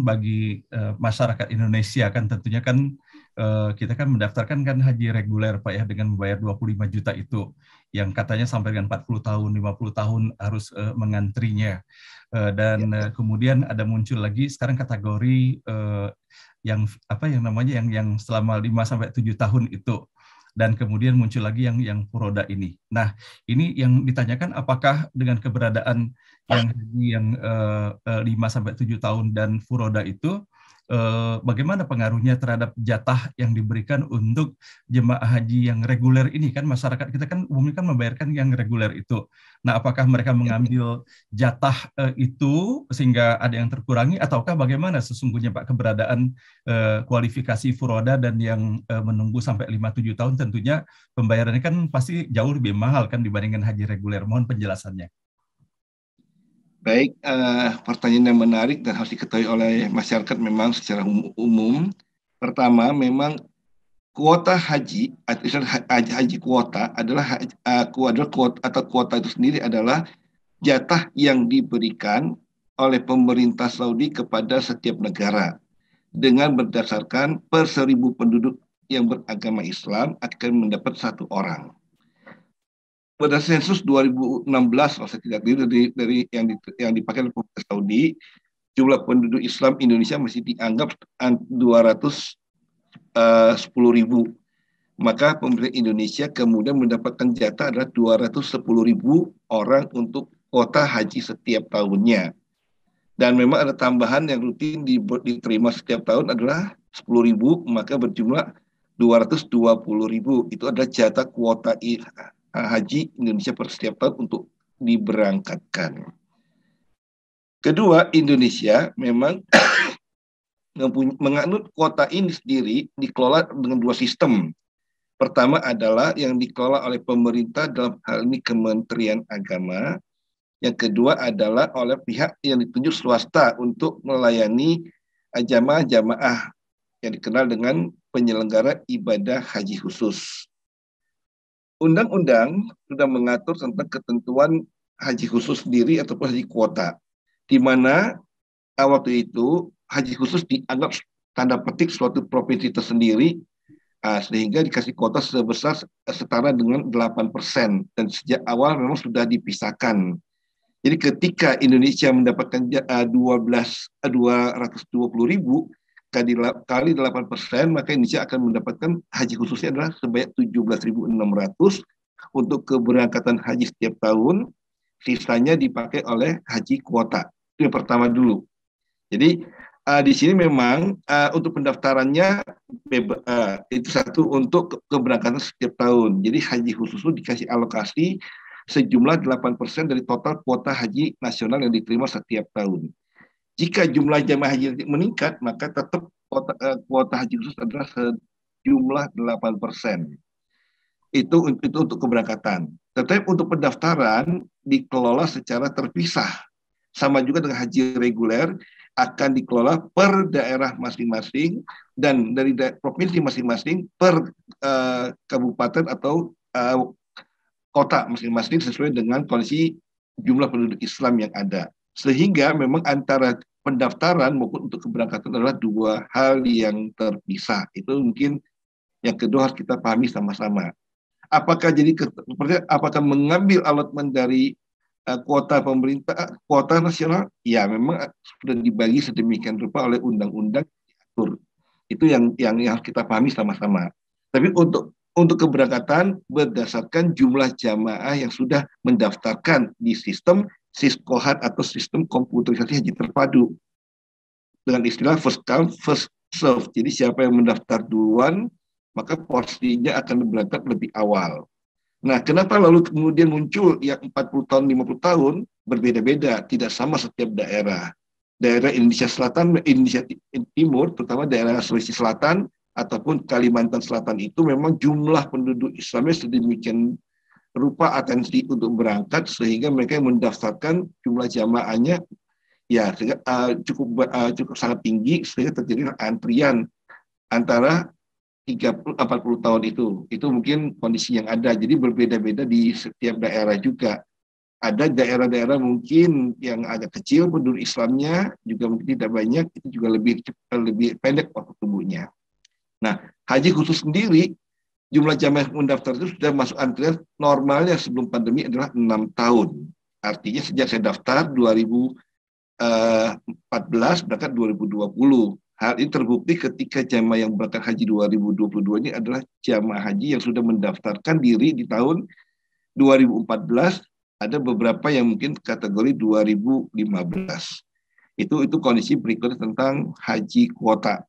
bagi masyarakat Indonesia kan tentunya kan kita kan mendaftarkan kan haji reguler Pak ya, dengan membayar 25 juta itu. yang katanya sampai dengan 40 tahun, 50 tahun harus mengantrinya. Kemudian ada muncul lagi sekarang kategori yang apa yang namanya yang selama 5 sampai 7 tahun itu. Dan kemudian muncul lagi yang furoda ini. Nah, ini yang ditanyakan apakah dengan keberadaan yang 5 sampai 7 tahun dan furoda itu bagaimana pengaruhnya terhadap jatah yang diberikan untuk jemaah haji yang reguler ini, kan masyarakat kita kan umumnya kan membayarkan yang reguler itu. Nah, apakah mereka mengambil jatah itu sehingga ada yang terkurangi, ataukah bagaimana sesungguhnya Pak keberadaan kualifikasi furoda dan yang menunggu sampai 5-7 tahun, tentunya pembayarannya kan pasti jauh lebih mahal kan dibandingkan haji reguler. Mohon penjelasannya. Baik, pertanyaan yang menarik dan harus diketahui oleh masyarakat memang secara umum. Pertama, memang kuota haji, haji kuota adalah kuota itu sendiri adalah jatah yang diberikan oleh pemerintah Saudi kepada setiap negara dengan berdasarkan per 1.000 penduduk yang beragama Islam akan mendapat 1 orang. Pada sensus 2016, kalau saya tidak keliru dari yang dipakai oleh pemerintah Saudi, jumlah penduduk Islam Indonesia masih dianggap 210.000. Maka pemerintah Indonesia kemudian mendapatkan jatah adalah 210.000 orang untuk kuota haji setiap tahunnya. Dan memang ada tambahan yang rutin diterima setiap tahun adalah 10.000, maka berjumlah 220.000. Itu adalah jatah kuota haji Indonesia per setiap tahun untuk diberangkatkan. Kedua, Indonesia memang menganut kuota ini sendiri dikelola dengan 2 sistem. Pertama adalah yang dikelola oleh pemerintah, dalam hal ini Kementerian Agama. Yang kedua adalah oleh pihak yang ditunjuk swasta untuk melayani jamaah-jamaah yang dikenal dengan penyelenggara ibadah haji khusus. Undang-undang sudah mengatur tentang ketentuan haji khusus sendiri ataupun haji kuota, di mana waktu itu haji khusus dianggap tanda petik suatu provinsi tersendiri, sehingga dikasih kuota sebesar setara dengan 8%, dan sejak awal memang sudah dipisahkan. Jadi ketika Indonesia mendapatkan 220.000 kali 8%, maka Indonesia akan mendapatkan haji khususnya adalah sebanyak 17.600 untuk keberangkatan haji setiap tahun. Sisanya dipakai oleh haji kuota. Itu yang pertama dulu. Jadi di sini memang untuk pendaftarannya itu satu untuk keberangkatan setiap tahun. Jadi haji khusus itu dikasih alokasi sejumlah 8% dari total kuota haji nasional yang diterima setiap tahun. Jika jumlah jamaah haji meningkat, maka tetap kuota haji khusus adalah sejumlah 8%. Itu untuk keberangkatan. Tetapi untuk pendaftaran dikelola secara terpisah. Sama juga dengan haji reguler, akan dikelola per daerah masing-masing dan dari provinsi masing-masing per kabupaten atau kota masing-masing sesuai dengan kondisi jumlah penduduk Islam yang ada. Sehingga memang antara pendaftaran maupun untuk keberangkatan adalah 2 hal yang terpisah. Itu mungkin yang kedua harus kita pahami sama-sama. Apakah mengambil allotment dari kuota pemerintah, kuota nasional? Ya, memang sudah dibagi sedemikian rupa oleh undang-undang diatur. Itu yang harus kita pahami sama-sama. Tapi untuk keberangkatan berdasarkan jumlah jamaah yang sudah mendaftarkan di sistem Siskohat atau sistem komputerisasi haji terpadu dengan istilah first come first serve. Jadi siapa yang mendaftar duluan maka porsinya akan berangkat lebih awal. Nah, kenapa lalu kemudian muncul yang 40 tahun, 50 tahun berbeda-beda, tidak sama setiap daerah. Daerah Indonesia Selatan, Indonesia Timur, terutama daerah Sulawesi Selatan ataupun Kalimantan Selatan itu memang jumlah penduduk Islamnya sedemikian rupa atensi untuk berangkat sehingga mereka yang mendaftarkan jumlah jamaahnya ya cukup sangat tinggi sehingga terjadi antrian antara 30-40 tahun itu. Itu mungkin kondisi yang ada. Jadi berbeda-beda di setiap daerah juga. Ada daerah-daerah mungkin yang agak kecil penduduk Islamnya juga mungkin tidak banyak, itu juga lebih pendek waktu tunggunya. Nah, haji khusus sendiri jumlah jamaah yang mendaftar itu sudah masuk antrian normalnya sebelum pandemi adalah 6 tahun. Artinya sejak saya daftar 2014 berangkat 2020. Hal ini terbukti ketika jamaah yang berangkat haji 2022 ini adalah jamaah haji yang sudah mendaftarkan diri di tahun 2014, ada beberapa yang mungkin kategori 2015. Itu kondisi berikutnya tentang haji kuota.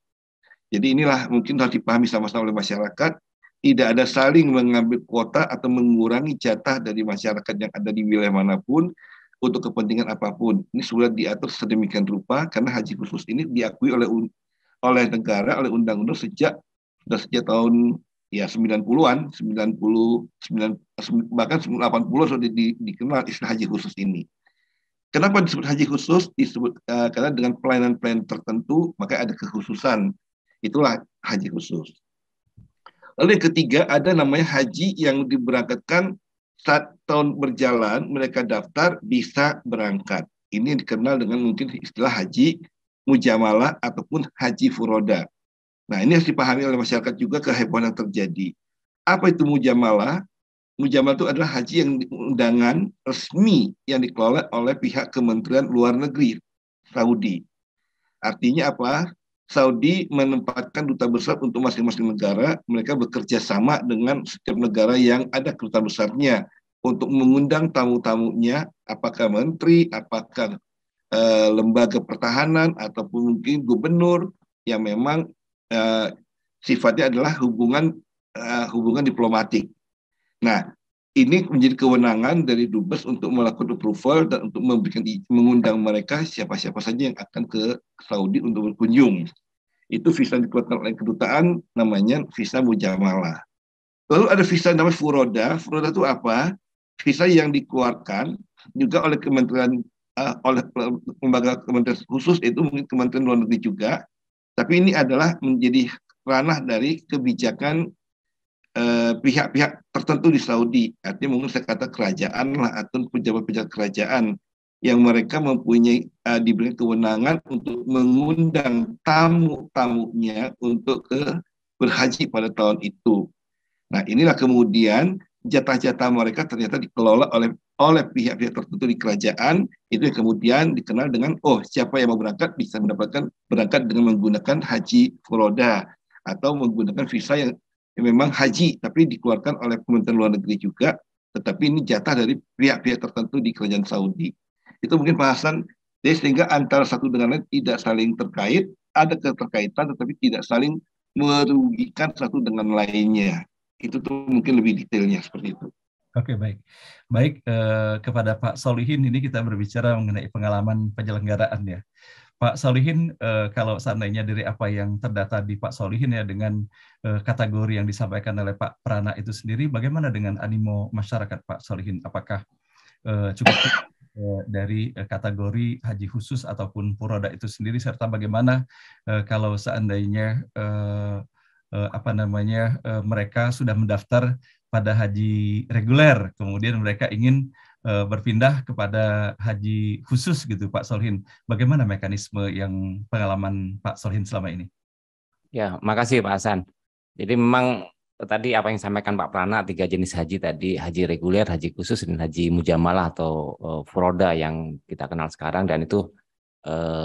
Jadi inilah mungkin harus dipahami sama-sama oleh masyarakat. Tidak ada saling mengambil kuota atau mengurangi jatah dari masyarakat yang ada di wilayah manapun untuk kepentingan apapun. Ini sudah diatur sedemikian rupa karena haji khusus ini diakui oleh negara, oleh undang-undang sejak tahun ya 90-an, bahkan 80 sudah dikenal istilah haji khusus ini. Kenapa disebut haji khusus? Karena dengan pelayanan-pelayanan tertentu maka ada kekhususan. Itulah haji khusus. Lalu yang ketiga ada namanya haji yang diberangkatkan saat tahun berjalan, mereka daftar bisa berangkat. Ini dikenal dengan mungkin istilah haji mujamalah ataupun haji furoda. Nah, ini harus dipahami oleh masyarakat juga kehebohan yang terjadi. Apa itu mujamalah? Mujamalah itu adalah haji yang undangan resmi yang dikelola oleh pihak Kementerian Luar Negeri Saudi. Artinya apa? Saudi menempatkan duta besar untuk masing-masing negara. Mereka bekerja sama dengan setiap negara yang ada kedutaan besarnya untuk mengundang tamu-tamunya, apakah menteri, apakah lembaga pertahanan, ataupun mungkin gubernur yang memang sifatnya adalah hubungan diplomatik. Nah, ini menjadi kewenangan dari Dubes untuk melakukan approval dan untuk mengundang mereka siapa-siapa saja yang akan ke Saudi untuk berkunjung. Itu visa yang dikeluarkan oleh kedutaan, namanya visa mujamalah. Lalu ada visa namanya furoda. Furoda itu apa? Visa yang dikeluarkan juga oleh oleh lembaga kementerian khusus, itu mungkin Kementerian Luar Negeri juga. Tapi ini adalah menjadi ranah dari kebijakan pihak-pihak tertentu di Saudi. Artinya mungkin saya kata kerajaan lah, atau pejabat-pejabat kerajaan yang mereka mempunyai diberi kewenangan untuk mengundang tamu-tamunya untuk berhaji pada tahun itu. Nah, inilah kemudian jatah-jatah mereka ternyata dikelola oleh pihak-pihak tertentu di kerajaan, itu yang kemudian dikenal dengan siapa yang mau berangkat bisa mendapatkan berangkat dengan menggunakan haji furoda atau menggunakan visa yang memang haji tapi dikeluarkan oleh Kementerian Luar Negeri juga, tetapi ini jatah dari pihak-pihak tertentu di kerajaan Saudi. Itu mungkin bahasan, jadi sehingga antara satu dengan lain tidak saling terkait, ada keterkaitan tetapi tidak saling merugikan satu dengan lainnya. Itu tuh mungkin lebih detailnya seperti itu. Oke, baik. Baik, kepada Pak Solihin ini kita berbicara mengenai pengalaman penyelenggaraan ya. Pak Solihin, kalau seandainya dari apa yang terdata di Pak Solihin ya dengan kategori yang disampaikan oleh Pak Prana itu sendiri, bagaimana dengan animo masyarakat Pak Solihin? Apakah cukup dari kategori haji khusus ataupun furoda itu sendiri, serta bagaimana kalau seandainya mereka sudah mendaftar pada haji reguler, kemudian mereka ingin berpindah kepada haji khusus gitu, Pak Solihin. Bagaimana mekanisme yang pengalaman Pak Solihin selama ini? Ya, makasih Pak Hasan. Jadi memang tadi apa yang disampaikan Pak Prana, 3 jenis haji tadi, haji reguler, haji khusus, dan haji mujamalah atau furoda yang kita kenal sekarang, dan itu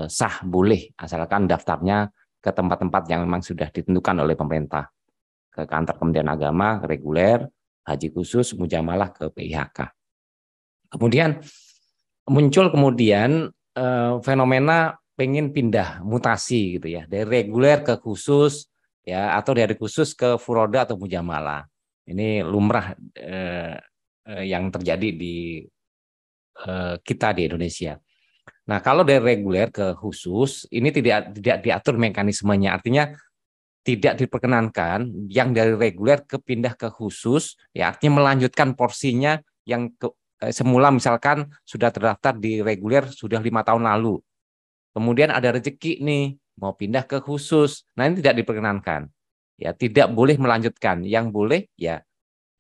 sah, boleh, asalkan daftarnya ke tempat-tempat yang memang sudah ditentukan oleh pemerintah, ke kantor Kementerian Agama, reguler, haji khusus, mujamalah, ke PIHK. Kemudian muncul fenomena pengen pindah, mutasi gitu ya, dari reguler ke khusus ya, atau dari khusus ke furoda atau mujamalah. Ini lumrah yang terjadi di kita di Indonesia. Nah, kalau dari reguler ke khusus ini tidak diatur mekanismenya, artinya tidak diperkenankan yang dari reguler pindah ke khusus, ya artinya melanjutkan porsinya yang semula misalkan sudah terdaftar di reguler sudah 5 tahun lalu. Kemudian ada rezeki nih, mau pindah ke khusus. Nah, ini tidak diperkenankan. Ya, tidak boleh melanjutkan. Yang boleh ya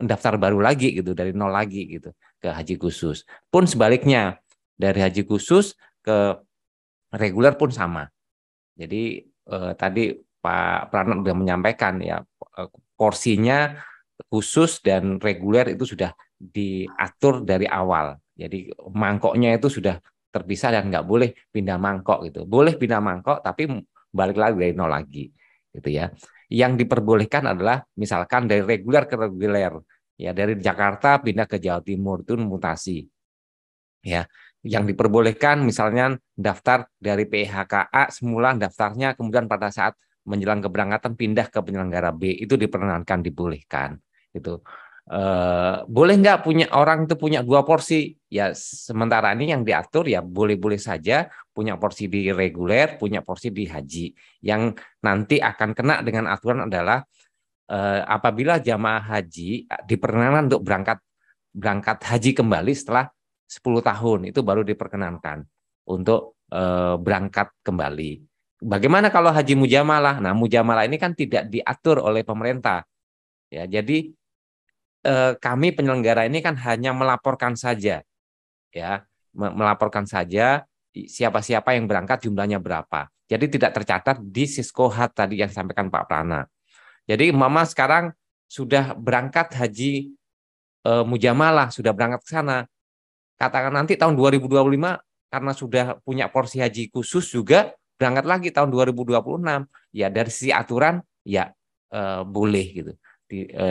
mendaftar baru lagi gitu, dari nol lagi gitu ke haji khusus. Pun sebaliknya, dari haji khusus ke reguler pun sama. Jadi tadi Pak Prana sudah menyampaikan ya, porsinya khusus dan reguler itu sudah diatur dari awal. Jadi mangkoknya itu sudah terpisah dan nggak boleh pindah mangkok gitu. Boleh pindah mangkok tapi balik lagi dari nol lagi gitu ya. Yang diperbolehkan adalah misalkan dari reguler ke reguler, ya dari Jakarta pindah ke Jawa Timur itu mutasi. Ya, yang diperbolehkan misalnya daftar dari PHKA semula daftarnya, kemudian pada saat menjelang keberangkatan pindah ke penyelenggara B, itu diperkenankan, dibolehkan. Itu boleh nggak punya orang itu punya 2 porsi? Ya sementara ini yang diatur ya boleh-boleh saja punya porsi di reguler, punya porsi di haji. Yang nanti akan kena dengan aturan adalah apabila jamaah haji diperkenankan untuk berangkat haji kembali setelah 10 tahun, itu baru diperkenankan untuk berangkat kembali. Bagaimana kalau haji mujamalah? Nah, mujamalah ini kan tidak diatur oleh pemerintah. Ya, jadi kami penyelenggara ini kan hanya melaporkan saja, ya, melaporkan saja siapa-siapa yang berangkat, jumlahnya berapa. Jadi tidak tercatat di Siskohat tadi yang disampaikan Pak Prana. Jadi Mama sekarang sudah berangkat haji mujamalah, sudah berangkat ke sana. Katakan nanti tahun 2025 karena sudah punya porsi haji khusus juga berangkat lagi tahun 2026. Ya dari sisi aturan ya boleh gitu.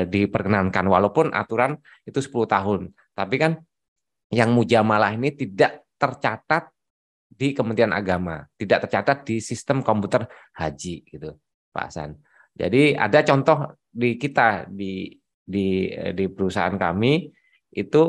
Diperkenankan walaupun aturan itu 10 tahun. Tapi kan yang mujamalah ini tidak tercatat di Kementerian Agama, tidak tercatat di sistem komputer haji gitu, Pak Hasan. Jadi ada contoh di kita di perusahaan kami itu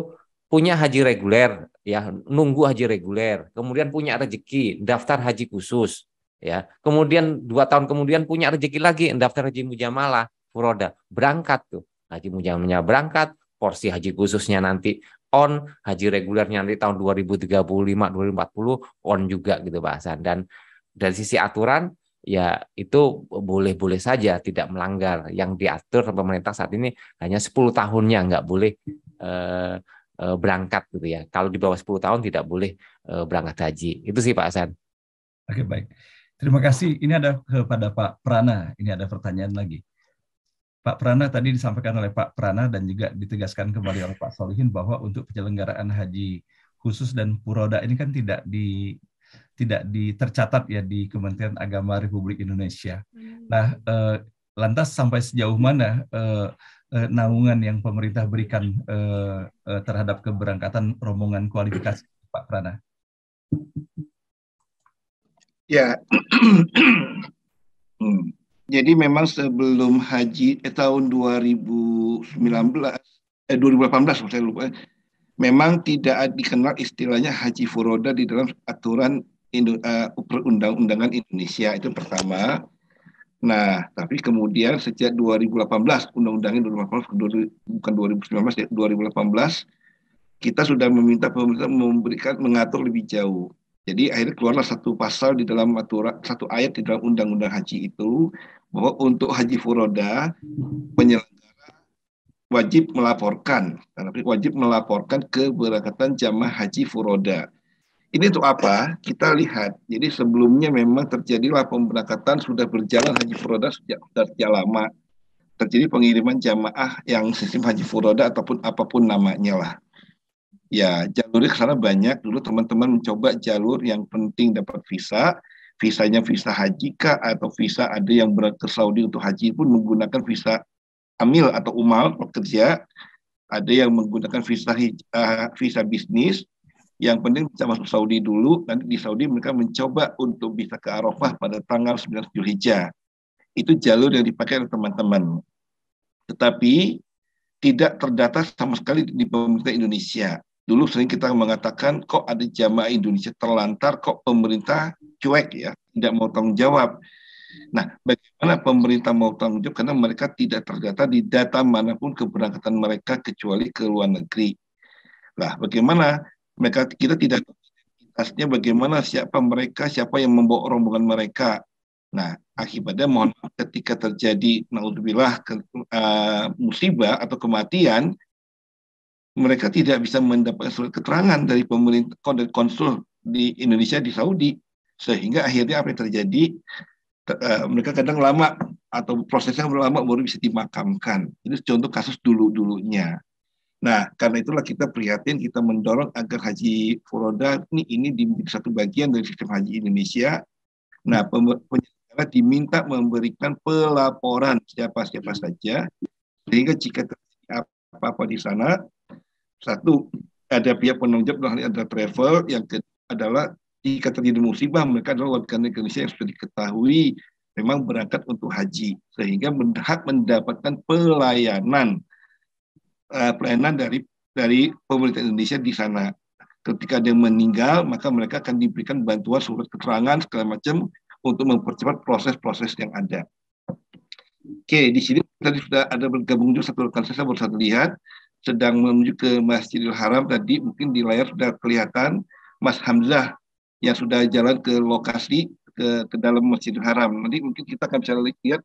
punya haji reguler, ya nunggu haji reguler, kemudian punya rezeki daftar haji khusus, ya kemudian 2 tahun kemudian punya rezeki lagi daftar haji mujamalah. Furoda berangkat tuh haji mujamalah berangkat, porsi haji khususnya nanti on, haji regulernya nanti tahun 2035 2040 on juga gitu Pak Hasan. Dan dari sisi aturan ya itu boleh-boleh saja, tidak melanggar. Yang diatur pemerintah saat ini hanya 10 tahunnya nggak boleh berangkat gitu ya. Kalau di bawah 10 tahun tidak boleh berangkat haji. Itu sih Pak Hasan. Oke, baik. Terima kasih. Ini ada kepada Pak Prana. Ini ada pertanyaan lagi. Pak Prana, tadi disampaikan oleh Pak Prana dan juga ditegaskan kembali oleh Pak Solihin bahwa untuk penyelenggaraan haji khusus dan furoda ini kan tidak tercatat ya di Kementerian Agama Republik Indonesia. Nah, lantas sampai sejauh mana naungan yang pemerintah berikan terhadap keberangkatan rombongan kualifikasi, Pak Prana? Ya, jadi memang sebelum haji tahun 2018 saya lupa, memang tidak dikenal istilahnya haji furoda di dalam aturan perundang-undangan Indonesia, itu pertama. Nah, tapi kemudian sejak 2018, undang-undangnya 2018, bukan 2019, 2018, kita sudah meminta pemerintah mengatur lebih jauh. Jadi akhirnya keluarlah satu pasal di dalam aturan, satu ayat di dalam undang-undang haji itu, bahwa untuk haji furoda, penyelenggara wajib melaporkan keberangkatan jamaah haji furoda. Ini untuk apa? Kita lihat. Jadi sebelumnya memang terjadilah pemberangkatan sudah berjalan haji furoda sejak lama. Terjadi pengiriman jamaah yang sistem haji furoda ataupun apapun namanya lah. Ya, jalurnya ke sana banyak. Dulu teman-teman mencoba jalur yang penting dapat visa. Visanya visa haji kah atau visa ada yang berangkat ke Saudi untuk haji pun menggunakan visa amil atau umal pekerja. Ada yang menggunakan visa bisnis. Yang penting bisa masuk Saudi dulu. Nanti di Saudi mereka mencoba untuk bisa ke Arafah pada tanggal 9 Zulhijjah. Itu jalur yang dipakai oleh teman-teman. Tetapi tidak terdata sama sekali di pemerintah Indonesia. Dulu sering kita mengatakan kok ada jamaah Indonesia terlantar, kok pemerintah cuek ya, tidak mau tanggung jawab. Nah, bagaimana pemerintah mau tanggung jawab karena mereka tidak terdata di data manapun keberangkatan mereka kecuali ke luar negeri. Nah, bagaimana kita tidak tahu identitasnya, bagaimana siapa yang membawa rombongan mereka. Nah, akibatnya mohon maaf ketika terjadi naudzubillah musibah atau kematian, mereka tidak bisa mendapatkan surat keterangan dari pemerintah konsul di Indonesia di Saudi, sehingga akhirnya apa yang terjadi, mereka kadang lama atau prosesnya lama baru bisa dimakamkan. Itu contoh kasus dulu-dulunya. Nah, karena itulah kita prihatin, kita mendorong agar haji furoda ini menjadi satu bagian dari sistem haji Indonesia. Nah, penyelenggara diminta memberikan pelaporan siapa-siapa saja, sehingga jika terjadi apa-apa di sana, satu, ada pihak penanggung jawab, ada travel, yang kedua adalah jika terjadi musibah, mereka adalah warga negara Indonesia yang sudah diketahui memang berangkat untuk haji, sehingga berhak mendapatkan pelayanan dari pemerintah Indonesia di sana. Ketika ada yang meninggal, maka mereka akan diberikan bantuan surat keterangan segala macam untuk mempercepat proses-proses yang ada. Oke, di sini tadi sudah ada bergabung juga satu rekan saya baru saja lihat sedang menuju ke Masjidil Haram. Tadi mungkin di layar sudah kelihatan Mas Hamzah yang sudah jalan ke lokasi ke dalam Masjidil Haram. Nanti mungkin kita akan bisa lihat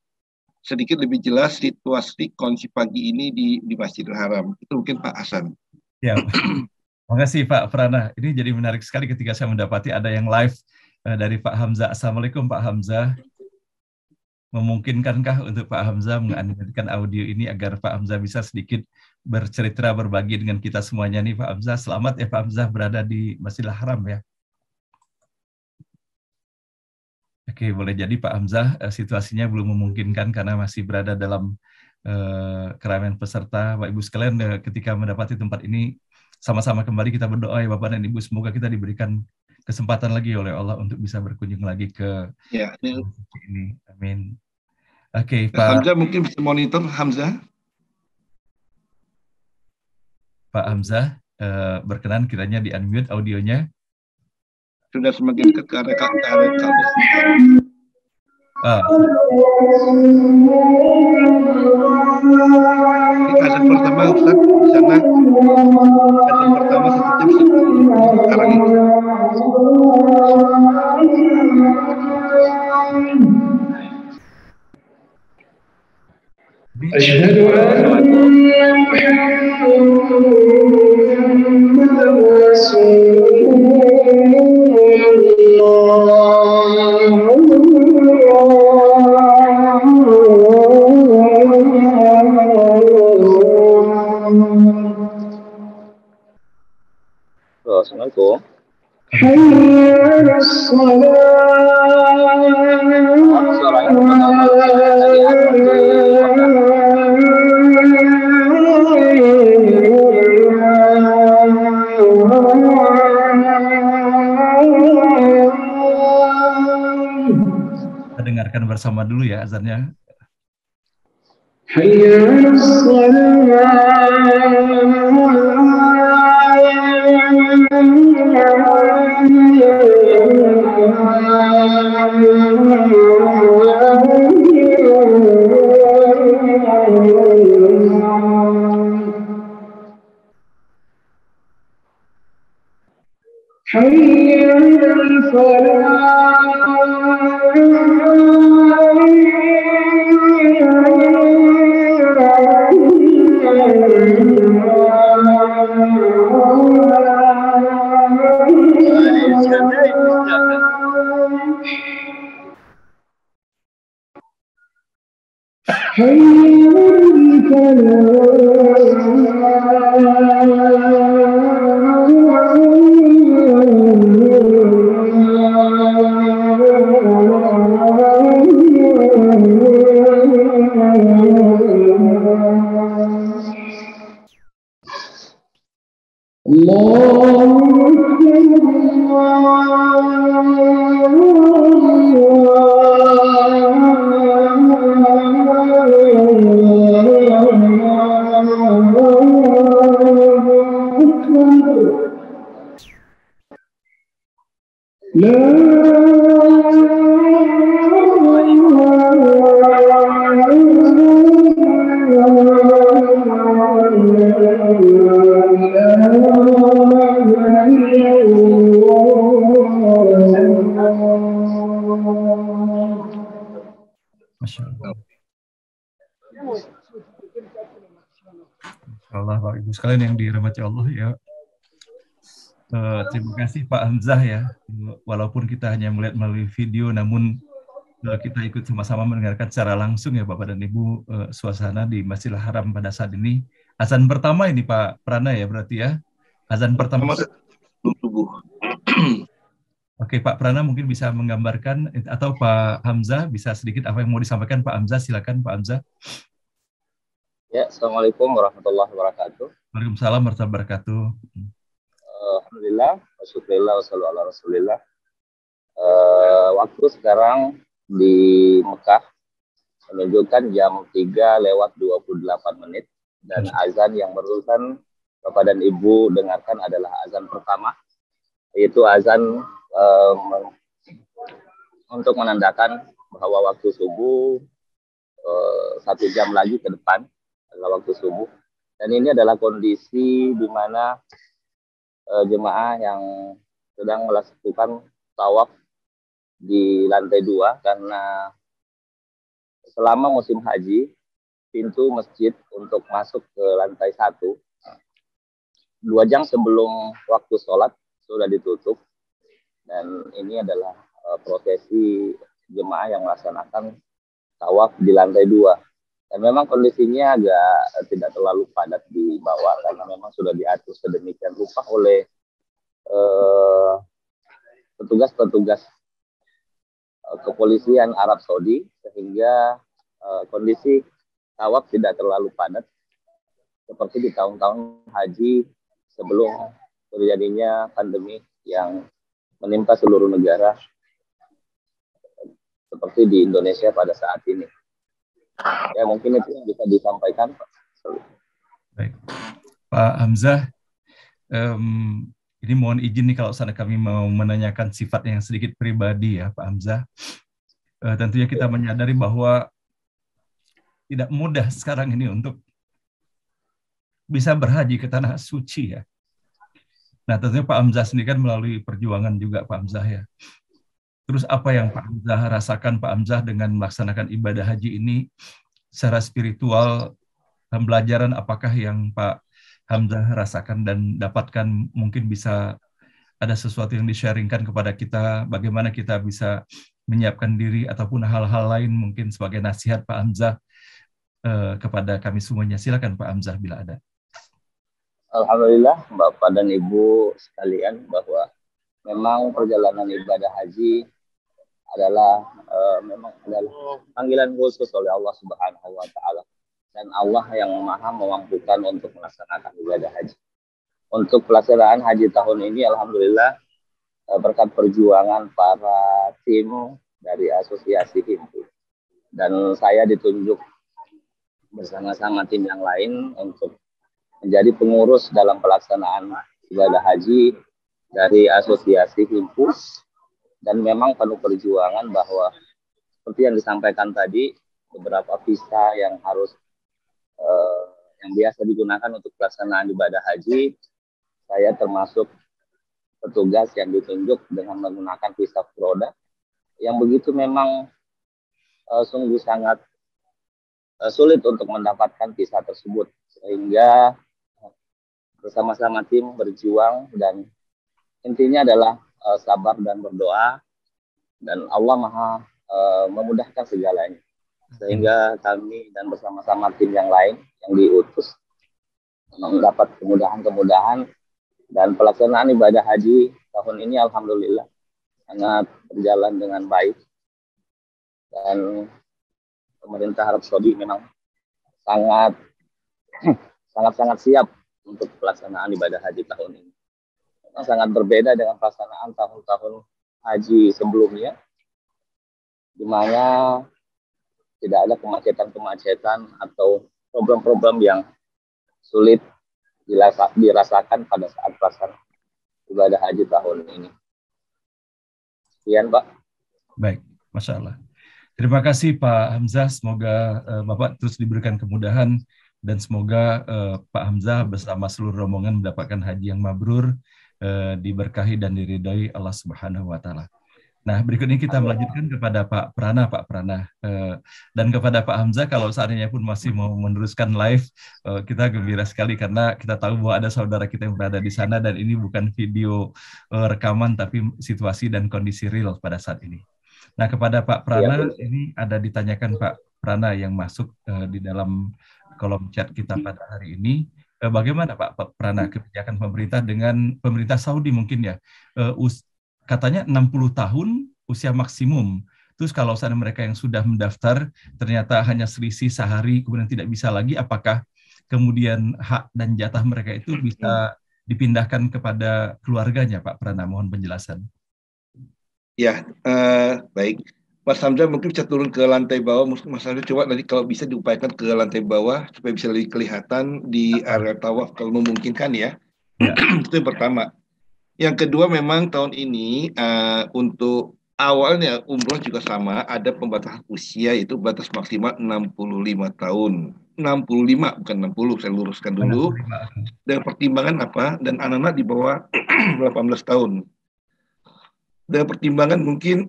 sedikit lebih jelas situasi kondisi pagi ini di Masjidil Haram. Itu mungkin Pak Hasan. Ya, terima kasih Pak Prana. Ini jadi menarik sekali ketika saya mendapati ada yang live dari Pak Hamzah. Assalamualaikum Pak Hamzah. Memungkinkankah untuk Pak Hamzah menganimasikan audio ini agar Pak Hamzah bisa sedikit bercerita, berbagi dengan kita semuanya nih Pak Hamzah. Selamat ya Pak Hamzah berada di Masjidil Haram ya. Oke, boleh jadi Pak Hamzah situasinya belum memungkinkan karena masih berada dalam keramaian peserta. Bapak Ibu sekalian, ketika mendapati tempat ini, sama-sama kembali kita berdoa ya Bapak dan Ibu, semoga kita diberikan kesempatan lagi oleh Allah untuk bisa berkunjung lagi ke ini. Amin. Oke, Pak Hamzah mungkin bisa monitor Hamzah. Pak Hamzah, berkenan kiranya di-unmute audionya. Sudah semakin dekat ke arah kabel. Azan pertama Ustaz di sana. Azan pertama 1 jam sekarang ini. Asyhadu anna Assalamualaikum. Kita dengarkan bersama dulu ya azannya. Allah, Bapak Ibu sekalian yang dirahmati Allah ya. Terima kasih Pak Hamzah ya. Walaupun kita hanya melihat melalui video, namun kita ikut sama-sama mendengarkan secara langsung ya Bapak dan Ibu suasana di Masjidil Haram pada saat ini. Azan pertama ini Pak Prana ya berarti ya. Azan pertama. Belum subuh. Oke Pak Prana mungkin bisa menggambarkan atau Pak Hamzah bisa sedikit apa yang mau disampaikan Pak Hamzah, silakan Pak Hamzah. Ya, Assalamualaikum warahmatullahi wabarakatuh. Waalaikumsalam warahmatullahi wabarakatuh. Alhamdulillah, wasyukurillah, wassalamualaikum rasulillah. Waktu sekarang di Mekah menunjukkan jam 3:28 dan azan yang barusan Bapak dan Ibu dengarkan adalah azan pertama, yaitu azan untuk menandakan bahwa waktu subuh 1 jam lagi ke depan adalah waktu subuh. Dan ini adalah kondisi di mana jemaah yang sedang melakukan tawaf di lantai 2 karena selama musim haji pintu masjid untuk masuk ke lantai 1 2 jam sebelum waktu sholat sudah ditutup, dan ini adalah prosesi jemaah yang melaksanakan tawaf di lantai 2. Dan memang kondisinya agak tidak terlalu padat di bawah karena memang sudah diatur sedemikian rupa oleh petugas-petugas kepolisian Arab Saudi, sehingga kondisi tawaf tidak terlalu padat seperti di tahun-tahun haji sebelum terjadinya pandemi yang menimpa seluruh negara seperti di Indonesia pada saat ini. Ya, mungkin itu yang bisa disampaikan, Pak. Baik. Pak Hamzah, ini mohon izin nih kalau sana kami mau menanyakan sifat yang sedikit pribadi ya Pak Hamzah. Tentunya kita menyadari bahwa tidak mudah sekarang ini untuk bisa berhaji ke tanah suci ya. Nah tentunya Pak Hamzah sendiri kan melalui perjuangan juga Pak Hamzah ya. Terus apa yang Pak Hamzah rasakan Pak Hamzah dengan melaksanakan ibadah haji ini secara spiritual, pembelajaran apakah yang Pak Hamzah rasakan dan dapatkan, mungkin bisa ada sesuatu yang di-sharingkan kepada kita, bagaimana kita bisa menyiapkan diri ataupun hal-hal lain mungkin sebagai nasihat Pak Hamzah kepada kami semuanya. Silakan Pak Hamzah bila ada. Alhamdulillah Bapak dan Ibu sekalian, bahwa memang perjalanan ibadah haji adalah memang adalah panggilan khusus oleh Allah Subhanahu wa taala, dan Allah yang Maha memampukan untuk melaksanakan ibadah haji. Untuk pelaksanaan haji tahun ini alhamdulillah berkat perjuangan para tim dari asosiasi HIMPU, dan saya ditunjuk bersama-sama tim yang lain untuk menjadi pengurus dalam pelaksanaan ibadah haji dari asosiasi HIMPU. Dan memang penuh perjuangan bahwa seperti yang disampaikan tadi, beberapa visa yang harus yang biasa digunakan untuk pelaksanaan ibadah haji, saya termasuk petugas yang ditunjuk dengan menggunakan visa Furoda yang begitu memang sungguh sangat sulit untuk mendapatkan visa tersebut, sehingga bersama-sama tim berjuang, dan intinya adalah sabar dan berdoa, dan Allah Maha memudahkan segalanya, sehingga kami dan bersama-sama tim yang lain yang diutus mendapat kemudahan-kemudahan, dan pelaksanaan ibadah haji tahun ini alhamdulillah sangat berjalan dengan baik, dan pemerintah Arab Saudi memang sangat siap untuk pelaksanaan ibadah haji tahun ini. Sangat berbeda dengan pelaksanaan tahun-tahun haji sebelumnya, di mana tidak ada kemacetan-kemacetan atau problem-problem yang sulit dirasakan pada saat pelaksanaan ibadah haji tahun ini. Sekian, Pak. Baik, Masya Allah. Terima kasih Pak Hamzah, semoga Bapak terus diberikan kemudahan, dan semoga Pak Hamzah bersama seluruh rombongan mendapatkan haji yang mabrur, diberkahi dan diridai Allah Subhanahu wa taala. Nah, berikutnya kita melanjutkan kepada Pak Prana, dan kepada Pak Hamzah, kalau seandainya pun masih mau meneruskan live, kita gembira sekali karena kita tahu bahwa ada saudara kita yang berada di sana, dan ini bukan video rekaman tapi situasi dan kondisi real pada saat ini. Nah, kepada Pak Prana, ini ada ditanyakan Pak Prana yang masuk di dalam kolom chat kita pada hari ini. Bagaimana Pak Prana kebijakan pemerintah dengan pemerintah Saudi mungkin ya? Katanya 60 tahun usia maksimum. Terus kalau misalnya mereka yang sudah mendaftar ternyata hanya selisih sehari kemudian tidak bisa lagi, apakah kemudian hak dan jatah mereka itu bisa dipindahkan kepada keluarganya, Pak Prana? Mohon penjelasan. Ya, baik. Mas Hamzah mungkin bisa turun ke lantai bawah. Mas Hamzah coba nanti kalau bisa diupayakan ke lantai bawah supaya bisa lebih kelihatan di area tawaf kalau memungkinkan ya. Itu yang pertama. Yang kedua memang tahun ini untuk awalnya umroh juga sama, ada pembatasan usia itu batas maksimal 65 tahun. 65 bukan 60, saya luruskan dulu. Dan pertimbangan apa? Dan anak-anak di bawah 18 tahun. Dan pertimbangan mungkin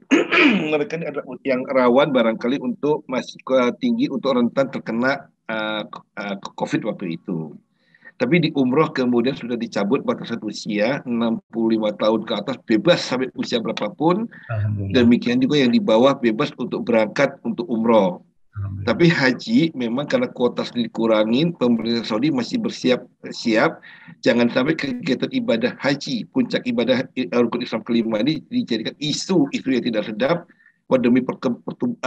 mereka ini adalah yang rawan barangkali untuk masih tinggi untuk rentan terkena COVID waktu itu. Tapi di umroh kemudian sudah dicabut batasan usia 65 tahun ke atas bebas sampai usia berapapun. Demikian juga yang di bawah bebas untuk berangkat untuk umroh. Tapi haji memang karena kuota dikurangin, pemerintah Saudi masih bersiap-siap jangan sampai kegiatan ibadah haji, puncak ibadah rukun Islam kelima ini dijadikan isu yang tidak sedap, demi kebutuhan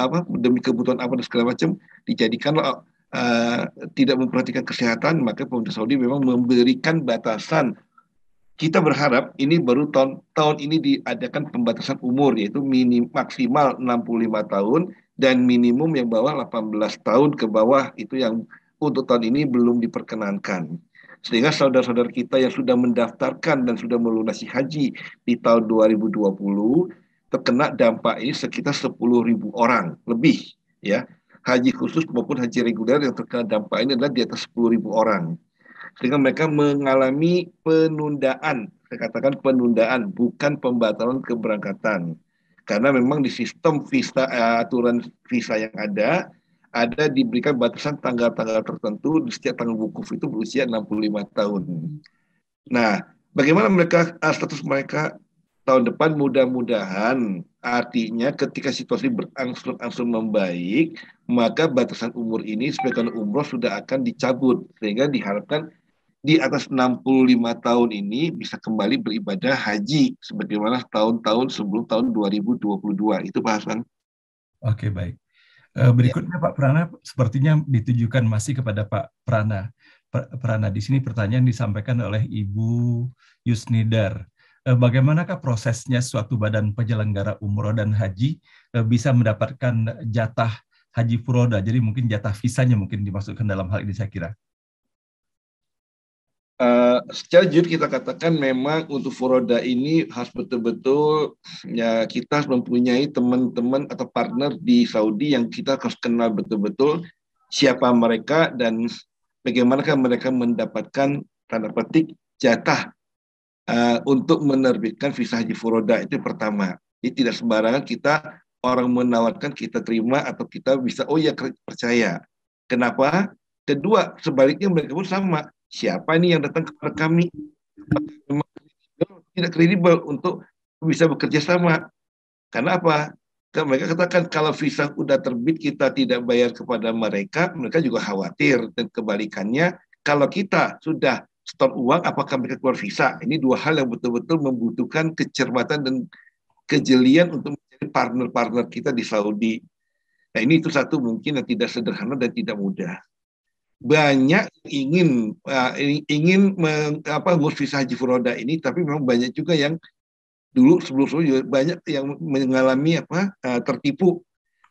apa dan segala macam, dijadikanlah tidak memperhatikan kesehatan, maka pemerintah Saudi memang memberikan batasan. Kita berharap ini baru tahun ini diadakan pembatasan umur, yaitu maksimal 65 tahun dan minimum yang bawah 18 tahun ke bawah, itu yang untuk tahun ini belum diperkenankan. Sehingga saudara-saudara kita yang sudah mendaftarkan dan sudah melunasi haji di tahun 2020 terkena dampak ini sekitar 10.000 orang lebih ya. Haji khusus maupun haji reguler yang terkena dampak ini adalah di atas 10.000 orang. Sehingga mereka mengalami penundaan, saya katakan penundaan, bukan pembatalan keberangkatan. Karena memang di sistem visa, aturan visa yang ada diberikan batasan tanggal-tanggal tertentu, di setiap tanggal wukuf itu berusia 65 tahun. Nah, bagaimana status mereka tahun depan? Mudah-mudahan artinya ketika situasi berangsur-angsur membaik, maka batasan umur ini sebagai umroh sudah akan dicabut, sehingga diharapkan di atas 65 tahun ini bisa kembali beribadah haji sebagaimana tahun-tahun sebelum tahun 2022. Itu Pak Hasan. Oke, baik. Berikutnya Pak Prana sepertinya ditujukan masih kepada Pak Prana. Prana, di sini pertanyaan disampaikan oleh Ibu Yusnidar. Bagaimanakah prosesnya suatu badan penyelenggara umroh dan haji bisa mendapatkan jatah haji furoda? Jadi mungkin jatah visanya mungkin dimasukkan dalam hal ini, saya kira. Secara jujur kita katakan memang untuk furoda ini harus betul-betul ya, kita harus mempunyai teman-teman atau partner di Saudi yang kita harus kenal betul-betul siapa mereka dan bagaimanakah mereka mendapatkan tanda petik jatah untuk menerbitkan visa haji furoda. Itu pertama. Jadi tidak sembarangan kita orang menawarkan kita terima atau kita bisa percaya. Kenapa? Kedua, sebaliknya mereka pun sama. Siapa ini yang datang kepada kami? Memang tidak kredibel untuk bisa bekerja sama. Karena apa? Mereka katakan kalau visa sudah terbit kita tidak bayar kepada mereka, mereka juga khawatir. Dan kebalikannya, kalau kita sudah store uang, apakah mereka keluar visa? Ini dua hal yang betul-betul membutuhkan kecermatan dan kejelian untuk menjadi partner-partner kita di Saudi. Nah ini itu satu mungkin yang tidak sederhana dan tidak mudah. Banyak ingin ngurus visa haji furoda ini, tapi memang banyak juga yang dulu sebelum-sebelumnya banyak yang mengalami tertipu,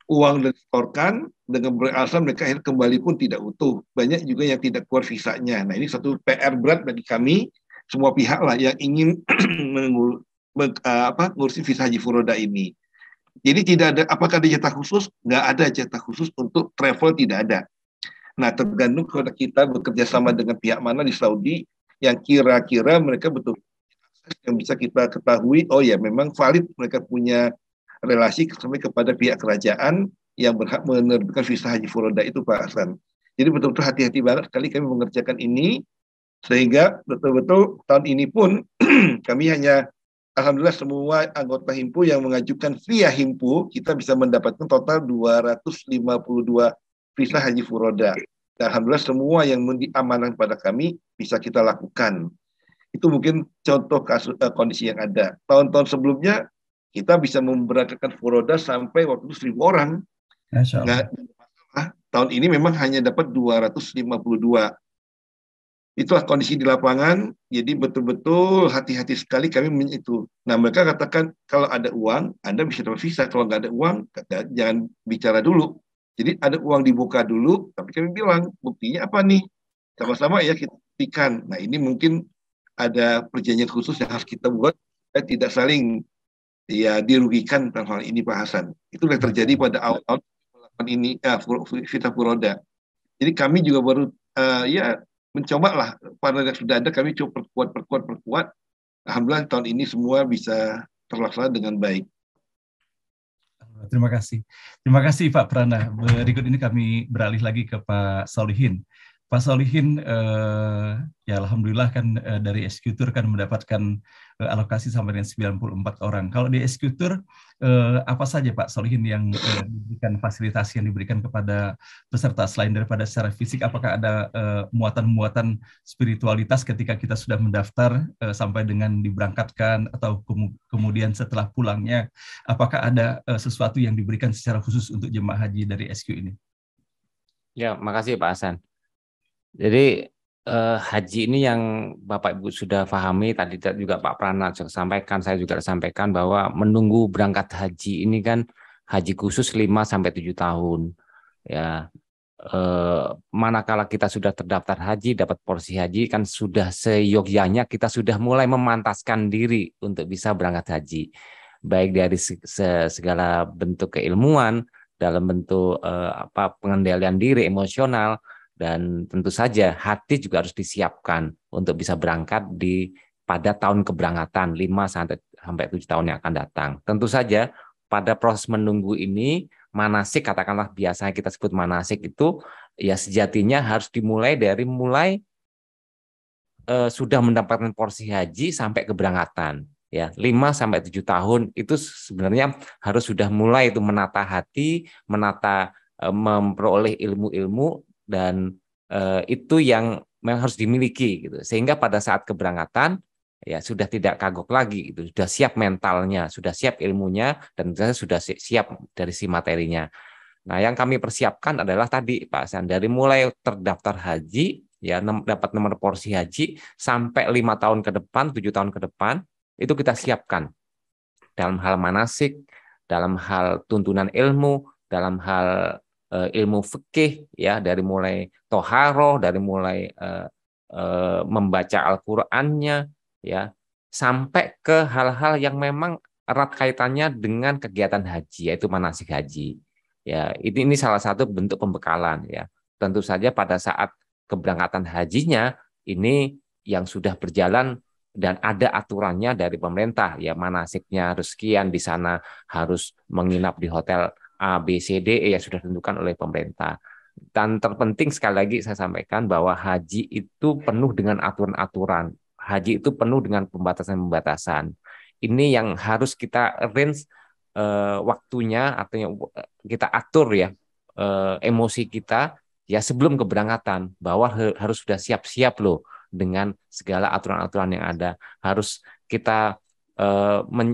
uang dan disetorkan dengan beralasan mereka akhirnya kembali pun tidak utuh. Banyak juga yang tidak keluar visanya. Nah ini satu PR berat bagi kami semua pihak lah yang ingin ngurusin visa haji furoda ini. Jadi tidak ada, apakah ada jatah khusus? Nggak ada jatah khusus untuk travel, tidak ada. Nah, tergantung kalau kita bekerja sama dengan pihak mana di Saudi yang kira-kira mereka betul yang bisa kita ketahui, oh ya memang valid mereka punya relasi sampai kepada pihak kerajaan yang berhak menerbitkan visa haji furoda itu Pak Hasan. Jadi betul-betul hati-hati banget sekali kami mengerjakan ini, sehingga betul-betul tahun ini pun kami hanya alhamdulillah semua anggota Himpu yang mengajukan via Himpu, kita bisa mendapatkan total 252 visa haji furoda. Dan alhamdulillah semua yang diamankan pada kami bisa kita lakukan. Itu mungkin contoh kondisi yang ada. Tahun-tahun sebelumnya kita bisa memberangkatkan furoda sampai waktu itu 1.000 orang. Nggak, tahun ini memang hanya dapat 252. Itulah kondisi di lapangan. Jadi betul-betul hati-hati sekali kami itu. Nah, mereka katakan kalau ada uang, Anda bisa dapat visa. Kalau nggak ada uang, jangan bicara dulu. Jadi ada uang dibuka dulu, tapi kami bilang buktinya apa nih? Sama-sama ya kita buktikan. Nah, ini mungkin ada perjanjian khusus yang harus kita buat, tidak saling ya dirugikan tentang hal ini, Pak Hasan. Itu yang terjadi pada awal ini visa furoda. Jadi kami juga baru ya mencoba lah, pada yang sudah ada kami coba perkuat. Alhamdulillah tahun ini semua bisa terlaksana dengan baik. Terima kasih. Terima kasih Pak Prana. Berikut ini kami beralih lagi ke Pak Solihin. Pak Solihin, ya alhamdulillah kan dari eksekutor kan mendapatkan alokasi sampai dengan 94 orang. Kalau di eksekutor, apa saja Pak Solihin yang diberikan, fasilitas yang diberikan kepada peserta selain daripada secara fisik? Apakah ada muatan-muatan spiritualitas ketika kita sudah mendaftar sampai dengan diberangkatkan, atau kemudian setelah pulangnya, apakah ada sesuatu yang diberikan secara khusus untuk jemaah haji dari SQ ini? Ya, makasih Pak Hasan. Jadi haji ini yang Bapak Ibu sudah pahami, tadi juga Pak Prana sampaikan, saya juga sampaikan bahwa menunggu berangkat haji ini kan haji khusus 5-7 tahun. Ya, manakala kita sudah terdaftar haji, dapat porsi haji, kan sudah seyogyanya kita sudah mulai memantaskan diri untuk bisa berangkat haji. Baik dari segala bentuk keilmuan, dalam bentuk pengendalian diri emosional, dan tentu saja hati juga harus disiapkan untuk bisa berangkat pada tahun keberangkatan 5-7 tahun yang akan datang. Tentu saja pada proses menunggu ini, manasik, katakanlah biasanya kita sebut manasik itu, ya sejatinya harus dimulai dari sudah mendapatkan porsi haji sampai keberangkatan. Ya, 5-7 tahun itu sebenarnya harus sudah mulai itu menata hati, memperoleh ilmu-ilmu, dan itu yang memang harus dimiliki gitu, sehingga pada saat keberangkatan ya sudah tidak kagok lagi, itu sudah siap mentalnya, sudah siap ilmunya, dan sudah siap dari si materinya. Nah, yang kami persiapkan adalah tadi Pak Hasan, dari mulai terdaftar haji ya, dapat nomor porsi haji sampai 5 tahun ke depan, 7 tahun ke depan, itu kita siapkan dalam hal manasik, dalam hal tuntunan ilmu, dalam hal ilmu fikih, ya, dari mulai toharoh, dari mulai membaca Al-Qur'annya, ya, sampai ke hal-hal yang memang erat kaitannya dengan kegiatan haji, yaitu manasik haji. Ya, ini salah satu bentuk pembekalan, ya. Tentu saja pada saat keberangkatan hajinya ini yang sudah berjalan dan ada aturannya dari pemerintah, ya, manasiknya harus sekian, di sana harus menginap di hotel A, B, C, D, E yang sudah ditentukan oleh pemerintah. Dan terpenting sekali lagi saya sampaikan bahwa haji itu penuh dengan aturan-aturan. Haji itu penuh dengan pembatasan-pembatasan. Ini yang harus kita arrange waktunya, artinya kita atur ya emosi kita ya sebelum keberangkatan, bahwa harus sudah siap-siap loh dengan segala aturan-aturan yang ada. Harus kita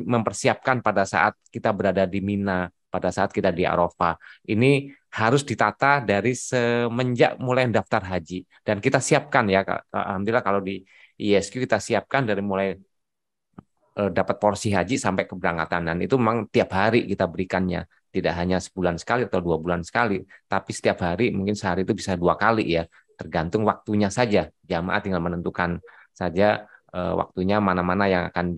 mempersiapkan pada saat kita berada di Mina, pada saat kita di Arafah. Ini harus ditata dari semenjak mulai daftar haji. Dan kita siapkan ya, alhamdulillah kalau di ISQ kita siapkan dari mulai dapat porsi haji sampai keberangkatan. Dan itu memang tiap hari kita berikannya. Tidak hanya sebulan sekali atau 2 bulan sekali, tapi setiap hari, mungkin sehari itu bisa 2 kali ya. Tergantung waktunya saja. Jamaah tinggal menentukan saja waktunya mana-mana yang akan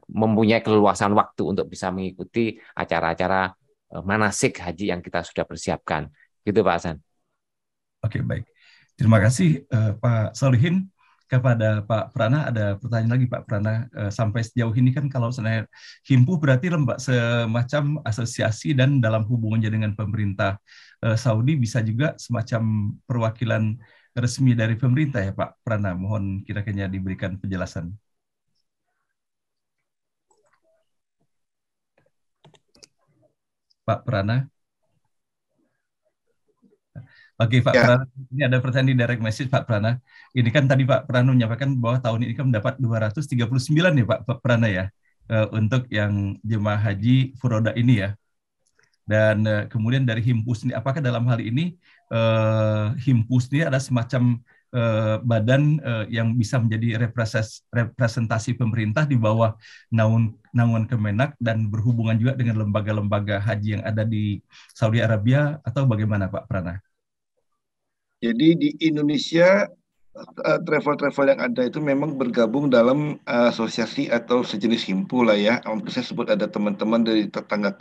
mempunyai keleluasan waktu untuk bisa mengikuti acara-acara manasik haji yang kita sudah persiapkan. Gitu Pak Hasan. Oke, baik. Terima kasih Pak Solihin. Kepada Pak Prana, ada pertanyaan lagi Pak Prana. Sampai sejauh ini kan kalau saya Himpu berarti semacam asosiasi, dan dalam hubungannya dengan pemerintah Saudi bisa juga semacam perwakilan resmi dari pemerintah ya Pak Prana. Mohon kira-kira diberikan penjelasan. Pak Prana. Oke, Pak Ya. Prana, ini ada pertanyaan di direct message Pak Prana. Ini kan tadi Pak Prana menyampaikan bahwa tahun ini kan mendapat 239 ya Pak Prana ya, untuk yang jemaah haji furoda ini ya. Dan kemudian dari Himpus ini, apakah dalam hal ini Himpus ini ada semacam badan yang bisa menjadi representasi pemerintah di bawah naungan Kemenak dan berhubungan juga dengan lembaga-lembaga haji yang ada di Saudi Arabia, atau bagaimana Pak Prana? Jadi di Indonesia travel-travel yang ada itu memang bergabung dalam asosiasi atau sejenis himpul lah ya. Untuk saya sebut ada teman-teman dari tetangga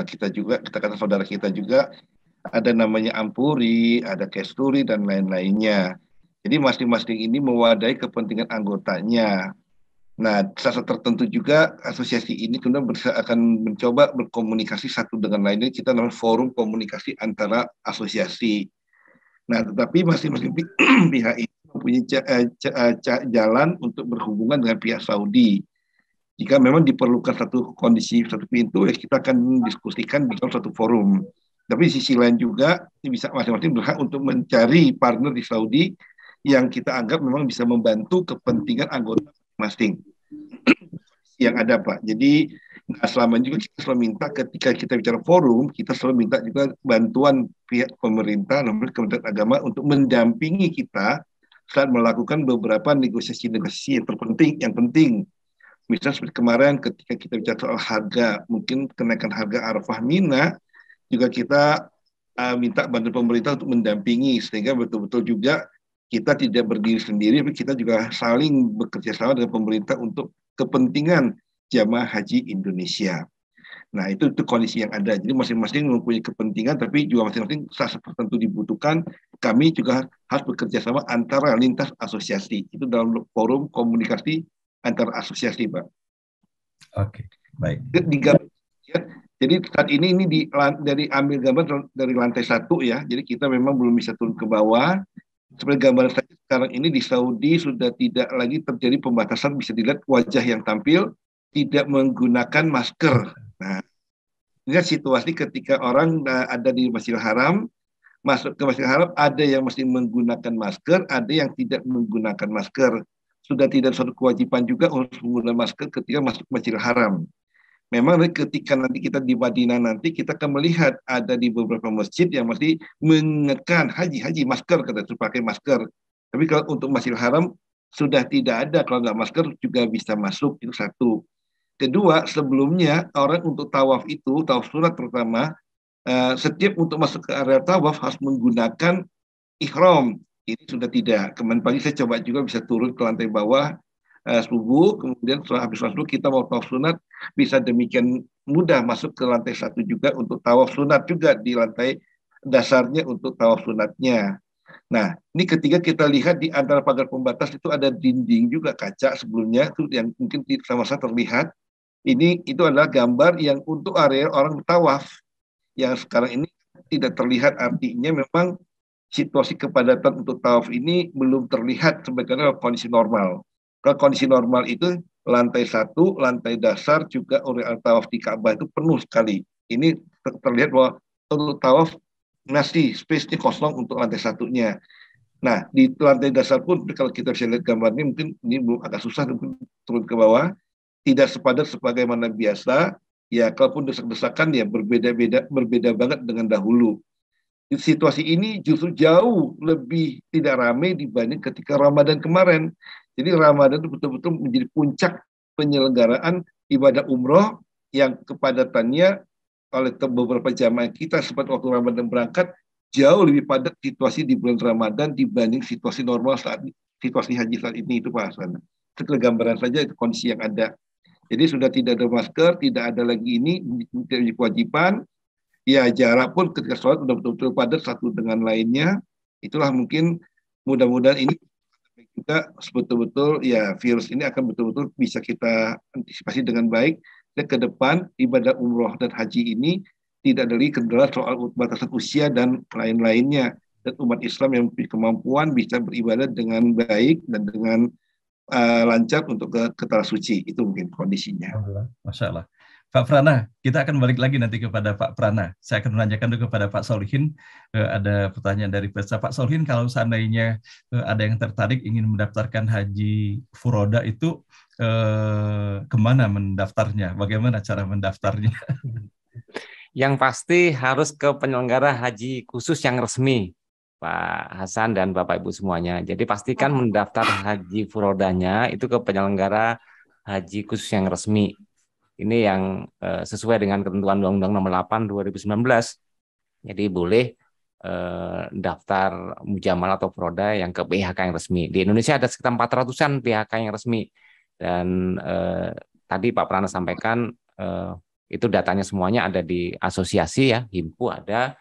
kita juga, kita kata saudara kita juga, ada namanya Ampuri, ada Kesturi dan lain-lainnya. Jadi masing-masing ini mewadahi kepentingan anggotanya. Nah, saat tertentu juga asosiasi ini kemudian akan mencoba berkomunikasi satu dengan lainnya. Kita namanya forum komunikasi antara asosiasi. Nah, tetapi masing-masing pihak itu mempunyai jalan untuk berhubungan dengan pihak Saudi. Jika memang diperlukan satu kondisi, satu pintu, ya kita akan diskusikan di dalam satu forum. Tapi di sisi lain juga, bisa masing-masing berhak untuk mencari partner di Saudi yang kita anggap memang bisa membantu kepentingan anggota masing-masing yang ada, Pak. Jadi, nah, selama ini juga kita selalu minta ketika kita bicara forum, kita selalu minta juga bantuan pihak pemerintah, nomor Kementerian Agama untuk mendampingi kita saat melakukan beberapa negosiasi-negosiasi yang penting. Misalnya seperti kemarin ketika kita bicara soal harga, mungkin kenaikan harga Arafah Mina, juga kita minta bantuan pemerintah untuk mendampingi, sehingga betul-betul juga kita tidak berdiri sendiri, tapi kita juga saling bekerja sama dengan pemerintah untuk kepentingan jamaah haji Indonesia. Nah, itu kondisi yang ada. Jadi masing-masing mempunyai kepentingan, tapi juga masing-masing saat tertentu dibutuhkan, kami juga harus bekerja sama antara lintas asosiasi. Itu dalam forum komunikasi antar asosiasi, Pak. Oke, baik. Jadi saat ini dari ambil gambar dari lantai 1 ya. Jadi kita memang belum bisa turun ke bawah. Seperti gambar saya sekarang ini di Saudi sudah tidak lagi terjadi pembatasan, bisa dilihat wajah yang tampil tidak menggunakan masker. Nah, ini situasi ketika orang ada di Masjidil Haram, masuk ke Masjidil Haram, ada yang mesti menggunakan masker, ada yang tidak menggunakan masker. Sudah tidak suatu kewajiban juga untuk menggunakan masker ketika masuk Masjidil Haram. Memang ketika nanti kita di Madinah nanti kita akan melihat ada di beberapa masjid yang masih menekan haji masker, kata itu pakai masker. Tapi kalau untuk Masjidil Haram sudah tidak ada, kalau nggak masker juga bisa masuk, itu satu. Kedua, sebelumnya orang untuk tawaf itu, tawaf sunat terutama, setiap untuk masuk ke area tawaf harus menggunakan ihram. Ini sudah tidak. Kemarin pagi saya coba juga bisa turun ke lantai bawah subuh, kemudian setelah habis subuh kita mau tawaf sunat, bisa demikian mudah masuk ke lantai 1 juga untuk tawaf sunat juga di lantai dasarnya untuk tawaf sunatnya. Nah, ini ketika kita lihat di antara pagar pembatas itu ada dinding juga kaca sebelumnya itu yang mungkin sama-sama terlihat. Ini itu adalah gambar yang untuk area orang tawaf yang sekarang ini tidak terlihat, artinya memang situasi kepadatan untuk tawaf ini belum terlihat sebagaimana kondisi normal. Kalau kondisi normal itu lantai 1, lantai dasar juga area tawaf di Ka'bah itu penuh sekali. Ini terlihat bahwa untuk tawaf masih space-nya kosong untuk lantai 1-nya. Nah, di lantai dasar pun kalau kita bisa lihat gambar ini mungkin ini agak susah untuk turun ke bawah. Tidak sepadat sebagaimana biasa. Ya, kalaupun desak-desakan ya berbeda banget dengan dahulu. Situasi ini justru jauh lebih tidak ramai dibanding ketika Ramadan kemarin. Jadi Ramadan itu betul-betul menjadi puncak penyelenggaraan ibadah umroh yang kepadatannya oleh beberapa jamaah kita seperti waktu Ramadan berangkat jauh lebih padat situasi di bulan Ramadan dibanding situasi normal situasi haji saat ini itu Pak Hasan. Itu gambaran saja itu kondisi yang ada. Jadi sudah tidak ada masker, tidak ada lagi ini, tidak ada kewajiban. Ya jarak pun ketika sholat sudah betul-betul padat satu dengan lainnya. Itulah mungkin mudah-mudahan ini juga betul-betul ya virus ini akan betul-betul bisa kita antisipasi dengan baik. Dan ke depan ibadah umroh dan haji ini tidak ada lagi kendala soal batasan usia dan lain-lainnya. Dan umat Islam yang memiliki kemampuan bisa beribadah dengan baik dan dengan lancar untuk ke tanah suci. Itu mungkin kondisinya. Masya Allah. Pak Prana, kita akan balik lagi nanti kepada Pak Prana. Saya akan menanyakan dulu kepada Pak Solihin. Ada pertanyaan dari peserta. Pak Solihin, kalau seandainya ada yang tertarik ingin mendaftarkan haji furoda itu kemana mendaftarnya? Bagaimana cara mendaftarnya? Yang pasti harus ke penyelenggara haji khusus yang resmi, Pak Hasan dan Bapak Ibu semuanya. Jadi pastikan mendaftar haji furodanya itu ke penyelenggara haji khusus yang resmi. Ini yang sesuai dengan ketentuan Undang-Undang Nomor 8 2019. Jadi boleh daftar mujamalah atau furoda yang ke PHK yang resmi. Di Indonesia ada sekitar 400-an PHK yang resmi. Dan tadi Pak Prana sampaikan itu datanya semuanya ada di asosiasi ya, Himpu ada,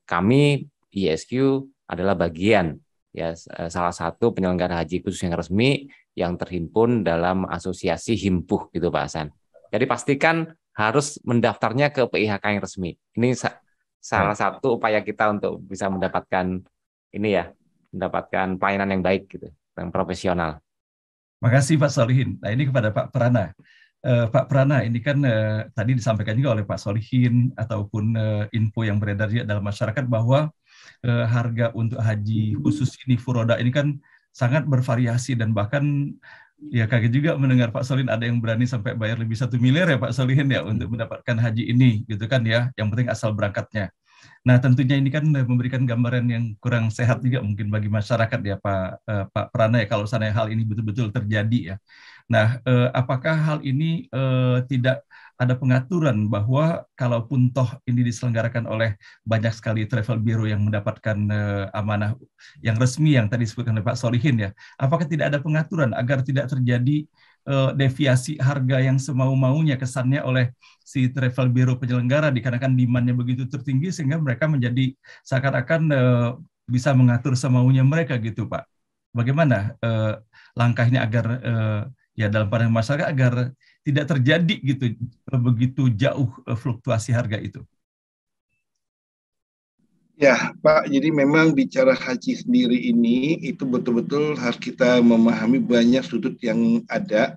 kami ISQ adalah bagian ya salah satu penyelenggara haji khusus yang resmi yang terhimpun dalam asosiasi Himpuh gitu Pak Hasan. Jadi pastikan harus mendaftarnya ke PIHK yang resmi. Ini salah satu upaya kita untuk bisa mendapatkan ini ya, mendapatkan pelayanan yang baik gitu, yang profesional. Makasih Pak Solihin. Nah ini kepada Pak Prana. Pak Prana, ini kan tadi disampaikan juga oleh Pak Solihin ataupun info yang beredar dalam masyarakat bahwa harga untuk haji khusus ini furoda ini kan sangat bervariasi dan bahkan ya kaget juga mendengar Pak Solihin ada yang berani sampai bayar lebih 1 miliar ya Pak Solihin ya untuk mendapatkan haji ini gitu kan ya. Yang penting asal berangkatnya. Nah tentunya ini kan memberikan gambaran yang kurang sehat juga mungkin bagi masyarakat ya Pak Prana ya kalau seandainya hal ini betul-betul terjadi ya. Nah apakah hal ini tidak ada pengaturan bahwa kalaupun toh ini diselenggarakan oleh banyak sekali travel bureau yang mendapatkan amanah yang resmi yang tadi disebutkan oleh Pak Solihin ya, apakah tidak ada pengaturan agar tidak terjadi deviasi harga yang semau-maunya kesannya oleh si travel bureau penyelenggara dikarenakan demand-nya begitu tertinggi sehingga mereka menjadi seakan-akan bisa mengatur semaunya mereka gitu Pak. Bagaimana langkahnya agar ya dalam pandangan masyarakat agar tidak terjadi gitu begitu jauh fluktuasi harga itu? Ya, Pak, jadi memang bicara haji sendiri ini itu betul-betul harus kita memahami banyak sudut yang ada.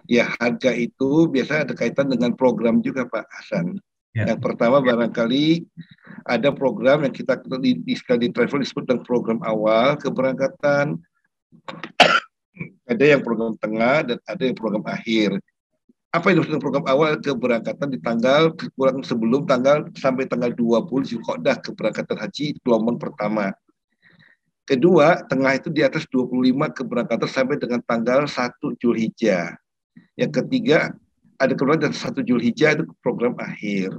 Ya, harga itu biasanya ada kaitan dengan program juga, Pak Hasan. Ya. Yang pertama barangkali ada program yang kita di travel disebut dengan program awal keberangkatan. Ada yang program tengah dan ada yang program akhir. Apa yang dimaksud program awal? Keberangkatan di tanggal kurang sebelum tanggal sampai tanggal 20 Zulqa'dah keberangkatan haji gelombang pertama. Kedua, tengah itu di atas 25 keberangkatan sampai dengan tanggal 1 Zulhijjah. Yang ketiga, ada keberangkatan 1 Zulhijjah itu program akhir.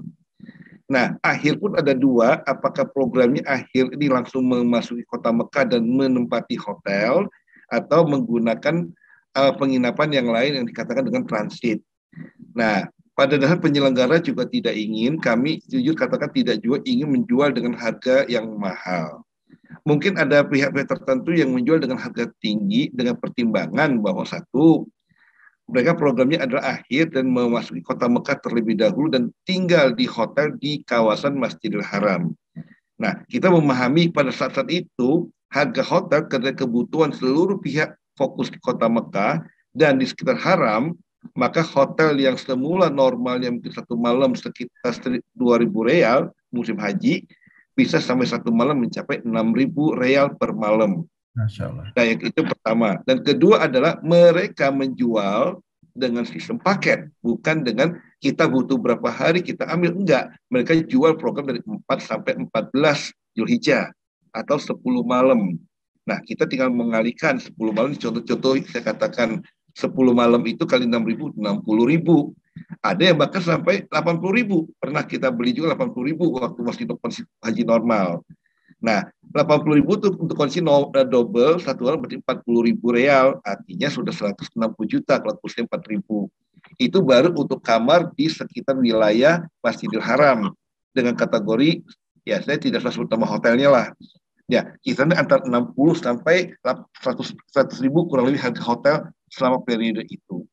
Nah, akhir pun ada dua, apakah programnya akhir ini langsung memasuki kota Mekah dan menempati hotel atau menggunakan penginapan yang lain yang dikatakan dengan transit. Nah, pada dasar penyelenggara juga tidak ingin, kami jujur katakan tidak juga ingin menjual dengan harga yang mahal. Mungkin ada pihak-pihak tertentu yang menjual dengan harga tinggi dengan pertimbangan bahwa satu, mereka programnya adalah akhir dan memasuki kota Mekah terlebih dahulu dan tinggal di hotel di kawasan Masjidil Haram. Nah, kita memahami pada saat itu harga hotel karena kebutuhan seluruh pihak fokus di kota Mekah dan di sekitar haram, maka hotel yang semula normalnya mungkin satu malam sekitar 2.000 real musim haji bisa sampai satu malam mencapai 6.000 real per malam. Masya Allah. Nah, yang itu pertama. Dan kedua adalah mereka menjual dengan sistem paket, bukan dengan kita butuh berapa hari kita ambil, enggak. Mereka jual program dari 4 sampai 14 Zulhijjah atau 10 malam. Nah, kita tinggal mengalihkan 10 malam, contoh-contoh saya katakan 10 malam itu kali 6.000, 60.000. Ada yang bahkan sampai 80.000. Pernah kita beli juga 80.000 waktu masih haji normal. Nah, 80.000 itu untuk kondisi double, satu orang berarti 40.000 real. Artinya sudah 160 juta kalau kursnya 4.000. Itu baru untuk kamar di sekitar wilayah Masjidil Haram. Dengan kategori, ya saya tidak sebut nama hotelnya lah. Ya, kisarannya antara 60 sampai 100.000 kurang lebih harga hotel selama periode itu.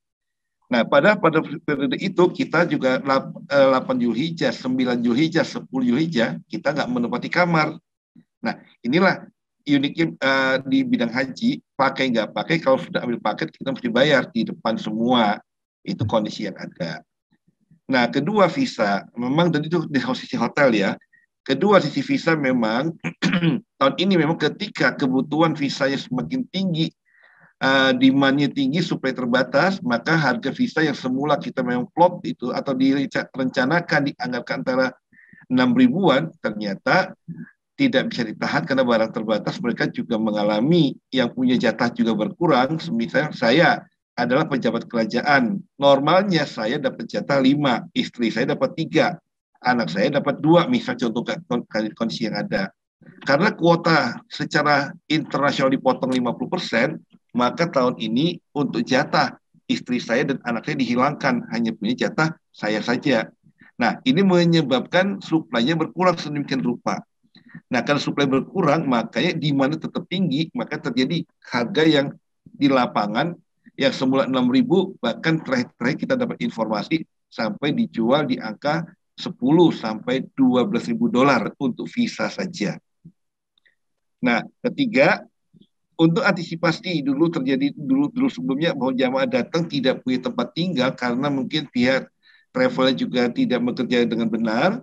Nah, pada periode itu kita juga 8 Zulhijjah, 9 Zulhijjah, 10 Zulhijjah kita nggak menempati kamar. Nah, inilah uniknya di bidang haji, pakai nggak pakai, kalau sudah ambil paket kita mesti bayar di depan semua. Itu kondisi yang ada. Nah, kedua visa, memang tadi itu di sisi hotel ya. Kedua sisi visa memang tahun ini memang ketika kebutuhan visanya semakin tinggi, demand-nya tinggi, supply terbatas, maka harga visa yang semula kita memang plot itu atau direncanakan dianggarkan antara 6 ribuan, ternyata tidak bisa ditahan karena barang terbatas. Mereka juga mengalami yang punya jatah juga berkurang. Misalnya saya adalah pejabat kerajaan. Normalnya saya dapat jatah 5, istri saya dapat 3, anak saya dapat 2, misalnya contoh kondisi yang ada. Karena kuota secara internasional dipotong 50%, maka tahun ini untuk jatah istri saya dan anak saya dihilangkan, hanya punya jatah saya saja. Nah, ini menyebabkan suplainya berkurang sedemikian rupa. Nah, kalau suplai berkurang, makanya demand tetap tinggi, maka terjadi harga yang di lapangan yang semula 6.000, bahkan terakhir kita dapat informasi sampai dijual di angka 10 sampai 12.000 dolar untuk visa saja. Nah, ketiga, untuk antisipasi dulu sebelumnya bahwa jamaah datang tidak punya tempat tinggal karena mungkin pihak travel juga tidak bekerja dengan benar.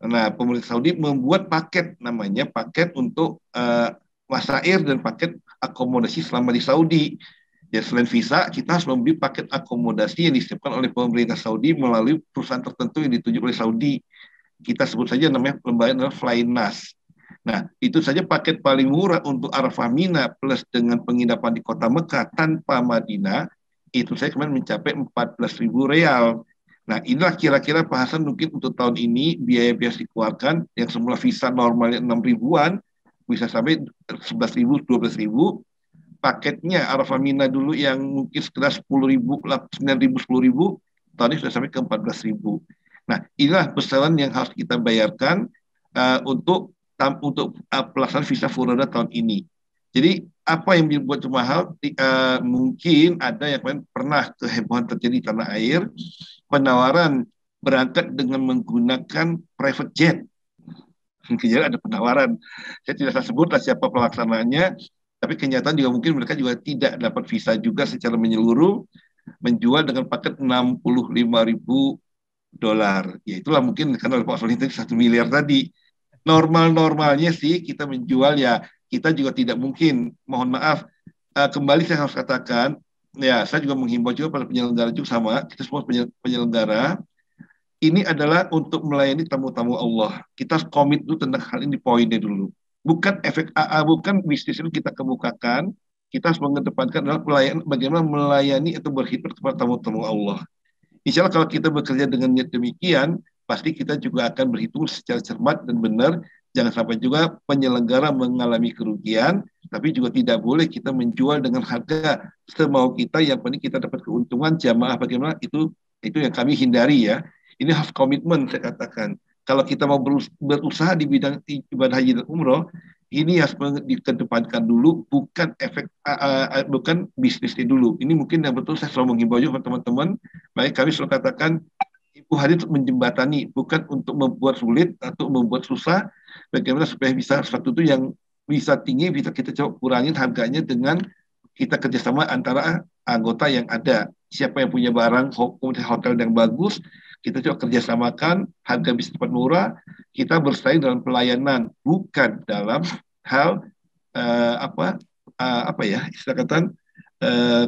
Nah, pemerintah Saudi membuat paket, namanya paket untuk masair dan paket akomodasi selama di Saudi. Ya, selain visa, kita harus membeli paket akomodasi yang disiapkan oleh pemerintah Saudi melalui perusahaan tertentu yang ditunjuk oleh Saudi. Kita sebut saja namanya lembaga adalah Flynas. Nah, itu saja paket paling murah untuk Arafah Mina plus dengan penginapan di kota Mekah tanpa Madinah, itu saya kemarin mencapai 14.000 real. Nah, inilah kira-kira Pak Hasan mungkin untuk tahun ini biaya-biaya dikeluarkan yang semula visa normalnya 6 ribuan, bisa sampai 11.000, 12.000. Paketnya Arafah Mina dulu yang mungkin sekitar 10.000, 9.000, 10.000, tahun ini sudah sampai ke 14.000. Nah, inilah besaran yang harus kita bayarkan untuk pelaksanaan visa Furoda tahun ini. Jadi apa yang dibuat mahal? Mungkin ada yang pernah kehebohan terjadi di tanah air, penawaran berangkat dengan menggunakan private jet. Mungkin ada penawaran. Saya tidak bisa sebutlah siapa pelaksananya, tapi kenyataan juga mungkin mereka juga tidak dapat visa juga secara menyeluruh, menjual dengan paket 65.000 dolar. Ya itulah mungkin karena Pak Solih tadi 1 miliar tadi. Normalnya sih kita menjual ya, kita juga tidak mungkin, mohon maaf, kembali saya harus katakan, ya saya juga menghimbau juga pada penyelenggara juga sama, kita semua penyelenggara, ini adalah untuk melayani tamu-tamu Allah. Kita harus komit dulu tentang hal ini poinnya dulu. Bukan efek AA, bukan bisnis itu kita kemukakan, kita harus mengedepankan adalah bagaimana melayani atau berkhidmat kepada tamu-tamu Allah. Insya Allah kalau kita bekerja dengan niat demikian, pasti kita juga akan berhitung secara cermat dan benar. Jangan sampai juga penyelenggara mengalami kerugian, tapi juga tidak boleh kita menjual dengan harga semau kita, yang penting kita dapat keuntungan. Jamaah bagaimana, itu yang kami hindari ya. Ini harus komitmen saya katakan. Kalau kita mau berusaha di bidang ibadah haji dan umroh, ini harus dikedepankan dulu, bukan bukan bisnisnya dulu. Ini mungkin yang betul saya selalu menghimbau juga teman-teman. Baik, kami selalu katakan Ibu hadir untuk menjembatani, bukan untuk membuat sulit atau membuat susah. Bagaimana supaya bisa sesuatu itu yang bisa tinggi, bisa kita coba kurangin harganya dengan kita kerjasama antara anggota yang ada. Siapa yang punya barang hotel yang bagus, kita coba kerjasamakan, harga bisa cepat murah, kita bersaing dalam pelayanan, bukan dalam hal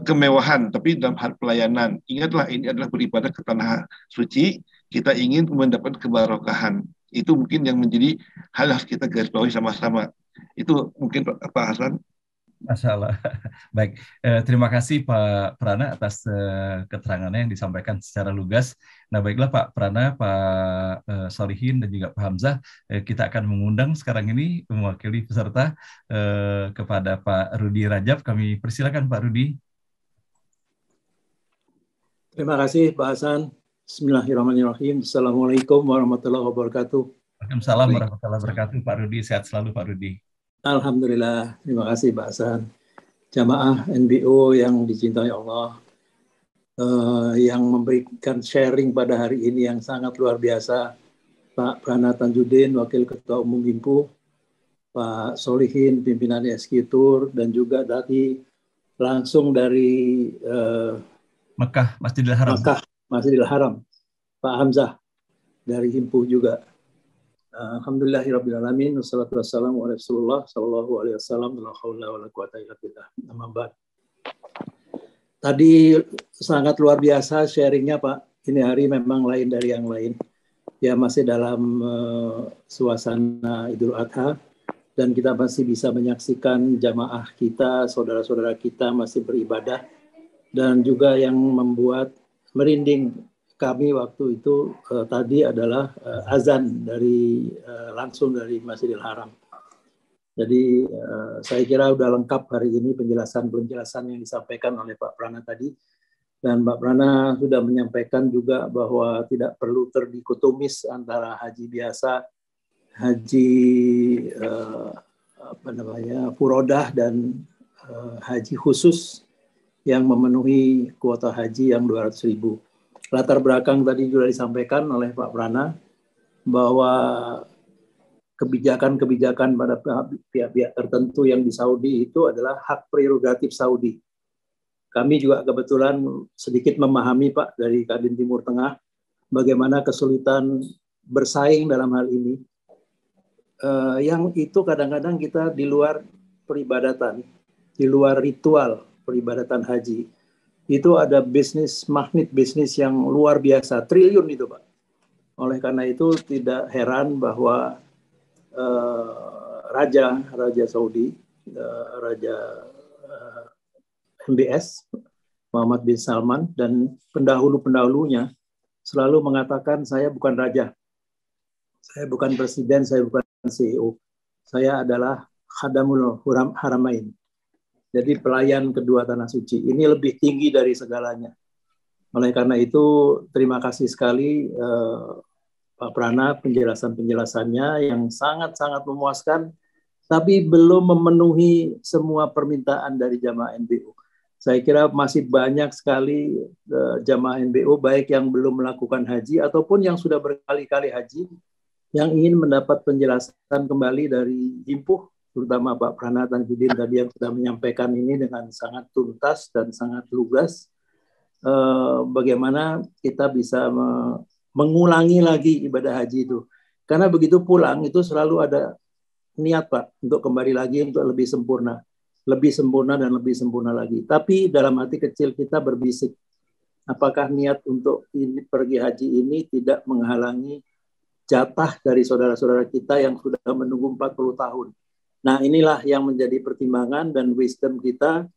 kemewahan, tapi dalam hal pelayanan. Ingatlah, ini adalah beribadah ke tanah suci, kita ingin mendapat kebarokahan. Itu mungkin yang menjadi hal yang harus kita garis bawahi sama-sama. Itu mungkin Pak Hasan. Masya Allah. Baik, terima kasih Pak Prana atas keterangannya yang disampaikan secara lugas. Nah baiklah Pak Prana, Pak Solihin dan juga Pak Hamzah, kita akan mengundang sekarang ini mewakili peserta kepada Pak Rudi Rajab. Kami persilakan Pak Rudi. Terima kasih Pak Hasan. Bismillahirrahmanirrahim. Assalamualaikum warahmatullahi wabarakatuh. Waalaikumsalam warahmatullahi wabarakatuh. Pak Rudi, sehat selalu Pak Rudi. Alhamdulillah, terima kasih Pak Hasan. Jamaah NBO yang dicintai Allah, yang memberikan sharing pada hari ini yang sangat luar biasa, Pak Prana Tanjudin, Wakil Ketua Umum HIMPU, Pak Solihin, pimpinan SQ Tour, dan juga dari langsung dari Mekah, Masjidil Haram. Mekah, Masjidil Haram. Pak Hamzah dari Himpuh juga. Alhamdulillahirrabbilalamin. Wassalatu wassalamu ala Rasulullah sallallahu alaihi wasallam. La haula wala quwata illa billah. Amma ba'd. Tadi sangat luar biasa sharingnya Pak. Ini hari memang lain dari yang lain. Ya masih dalam suasana Idul Adha. Dan kita masih bisa menyaksikan jamaah kita, saudara-saudara kita masih beribadah. Dan juga yang membuat merinding kami waktu itu tadi adalah azan dari langsung dari Masjidil Haram. Jadi saya kira sudah lengkap hari ini penjelasan yang disampaikan oleh Pak Prana tadi. Dan Pak Prana sudah menyampaikan juga bahwa tidak perlu terdikotomis antara haji biasa, haji furodah dan haji khusus yang memenuhi kuota haji yang 200.000. Latar belakang tadi juga disampaikan oleh Pak Prana bahwa kebijakan-kebijakan pada pihak-pihak tertentu yang di Saudi itu adalah hak prerogatif Saudi. Kami juga kebetulan sedikit memahami Pak dari Kadin Timur Tengah bagaimana kesulitan bersaing dalam hal ini. Yang itu kadang-kadang kita di luar peribadatan, di luar ritual peribadatan haji. Itu ada magnet bisnis yang luar biasa, triliun itu Pak. Oleh karena itu tidak heran bahwa Raja Saudi, Raja MBS, Muhammad bin Salman, dan pendahulu-pendahulunya selalu mengatakan saya bukan raja, saya bukan presiden, saya bukan CEO, saya adalah Khadamul Haramain. Jadi pelayan kedua tanah suci. Ini lebih tinggi dari segalanya. Oleh karena itu, terima kasih sekali Pak Prana penjelasannya yang sangat-sangat memuaskan, tapi belum memenuhi semua permintaan dari jamaah NBO. Saya kira masih banyak sekali jamaah NBO, baik yang belum melakukan haji ataupun yang sudah berkali-kali haji, yang ingin mendapat penjelasan kembali dari Himpuh, terutama Pak Prana Tanjudin tadi yang sudah menyampaikan ini dengan sangat tuntas dan sangat lugas, bagaimana kita bisa mengulangi lagi ibadah haji itu. Karena begitu pulang itu selalu ada niat Pak untuk kembali lagi untuk lebih sempurna dan lebih sempurna lagi. Tapi dalam hati kecil kita berbisik, apakah niat untuk pergi haji ini tidak menghalangi jatah dari saudara-saudara kita yang sudah menunggu 40 tahun. Nah inilah yang menjadi pertimbangan dan wisdom kita,